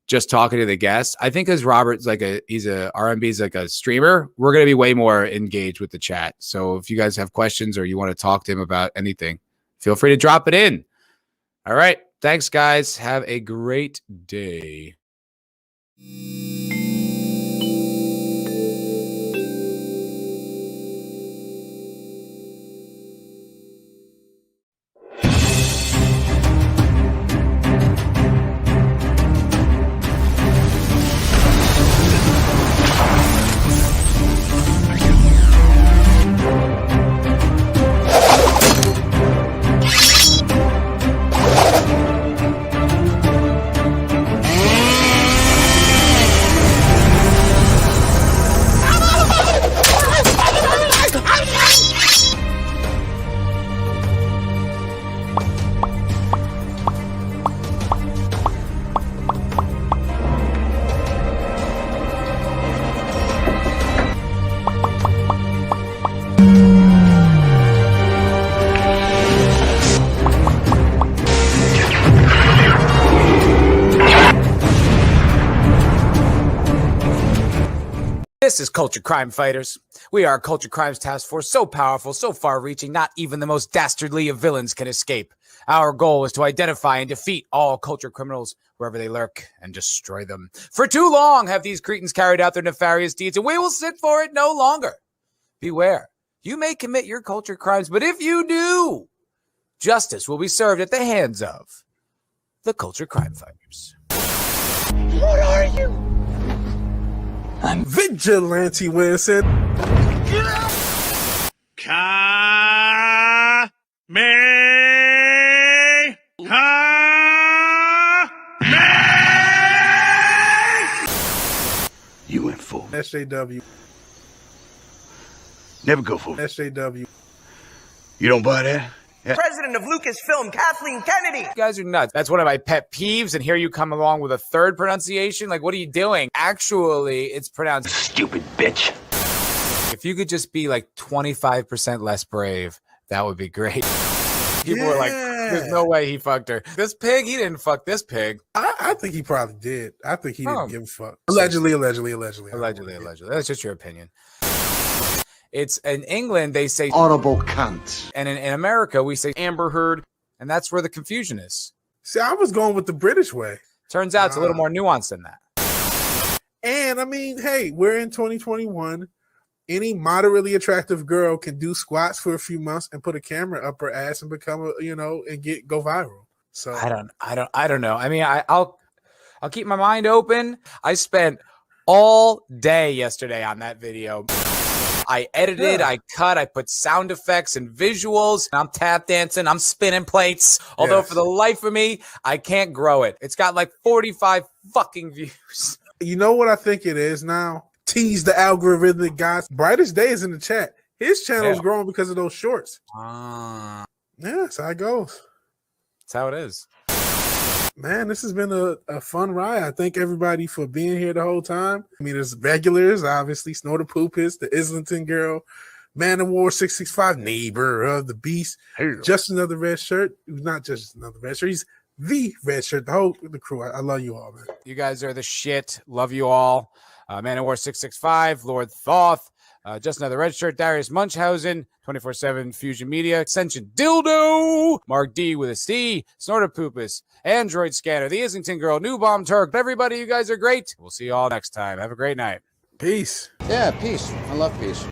just talking to the guests. I think as Robert's like he's a R&B's like a streamer, we're gonna be way more engaged with the chat. So if you guys have questions or you want to talk to him about anything, feel free to drop it in. All right, thanks guys. Have a great day. This is Culture Crime Fighters. We are a Culture Crimes Task Force so powerful, so far-reaching, not even the most dastardly of villains can escape. Our goal is to identify and defeat all culture criminals wherever they lurk and destroy them. For too long have these cretins carried out their nefarious deeds, and we will sit for it no longer. Beware, you may commit your culture crimes, but if you do, justice will be served at the hands of the Culture Crime Fighters. What are you? I'm Vigilante Williamson. You went full. SJW. Never go full. SJW. You don't buy that? Yeah. President of Lucasfilm, Kathleen Kennedy. You guys are nuts. That's one of my pet peeves, and here you come along with a third pronunciation. Like, what are you doing? Actually, it's pronounced Stupid bitch. If you could just be like 25% less brave, that would be great. People were like, there's no way he fucked her. This pig, he didn't fuck this pig. I think he probably did. I think he didn't give a fuck. Allegedly. That's just your opinion. It's in England, they say Audible cunt. and in America, we say Amber Heard, and that's where the confusion is. See, I was going with the British way. Turns out it's a little more nuanced than that. And I mean, hey, we're in 2021. Any moderately attractive girl can do squats for a few months and put a camera up her ass and become go viral. So I don't know. I mean, I'll keep my mind open. I spent all day yesterday on that video. I edited, I cut, I put sound effects and visuals. I'm tap dancing, I'm spinning plates. Although for the life of me, I can't grow it. It's got like 45 fucking views. You know what I think it is now? Tease the algorithmic guys. Brightest Day is in the chat. His channel's growing because of those shorts. Yeah, that's how it goes. That's how it is. Man, this has been a fun ride. I thank everybody for being here the whole time. I mean, there's regulars, obviously. Snort the Poopist, the Islington Girl, Man of War 665, Neighbor of the Beast, Just Another Red Shirt. Not just another red shirt. He's the red shirt. The crew. I love you all, man. You guys are the shit. Love you all. Man of War 665, Lord Thoth, Just Another Red Shirt, Darius Munchausen, 24/7 Fusion Media, Ascension Dildo, Mark D with a C, Snorter Poopus, Android Scanner, the Islington Girl, New Bomb Turk. Everybody, you guys are great. We'll see you all next time. Have a great night. Peace. Yeah, peace. I love peace.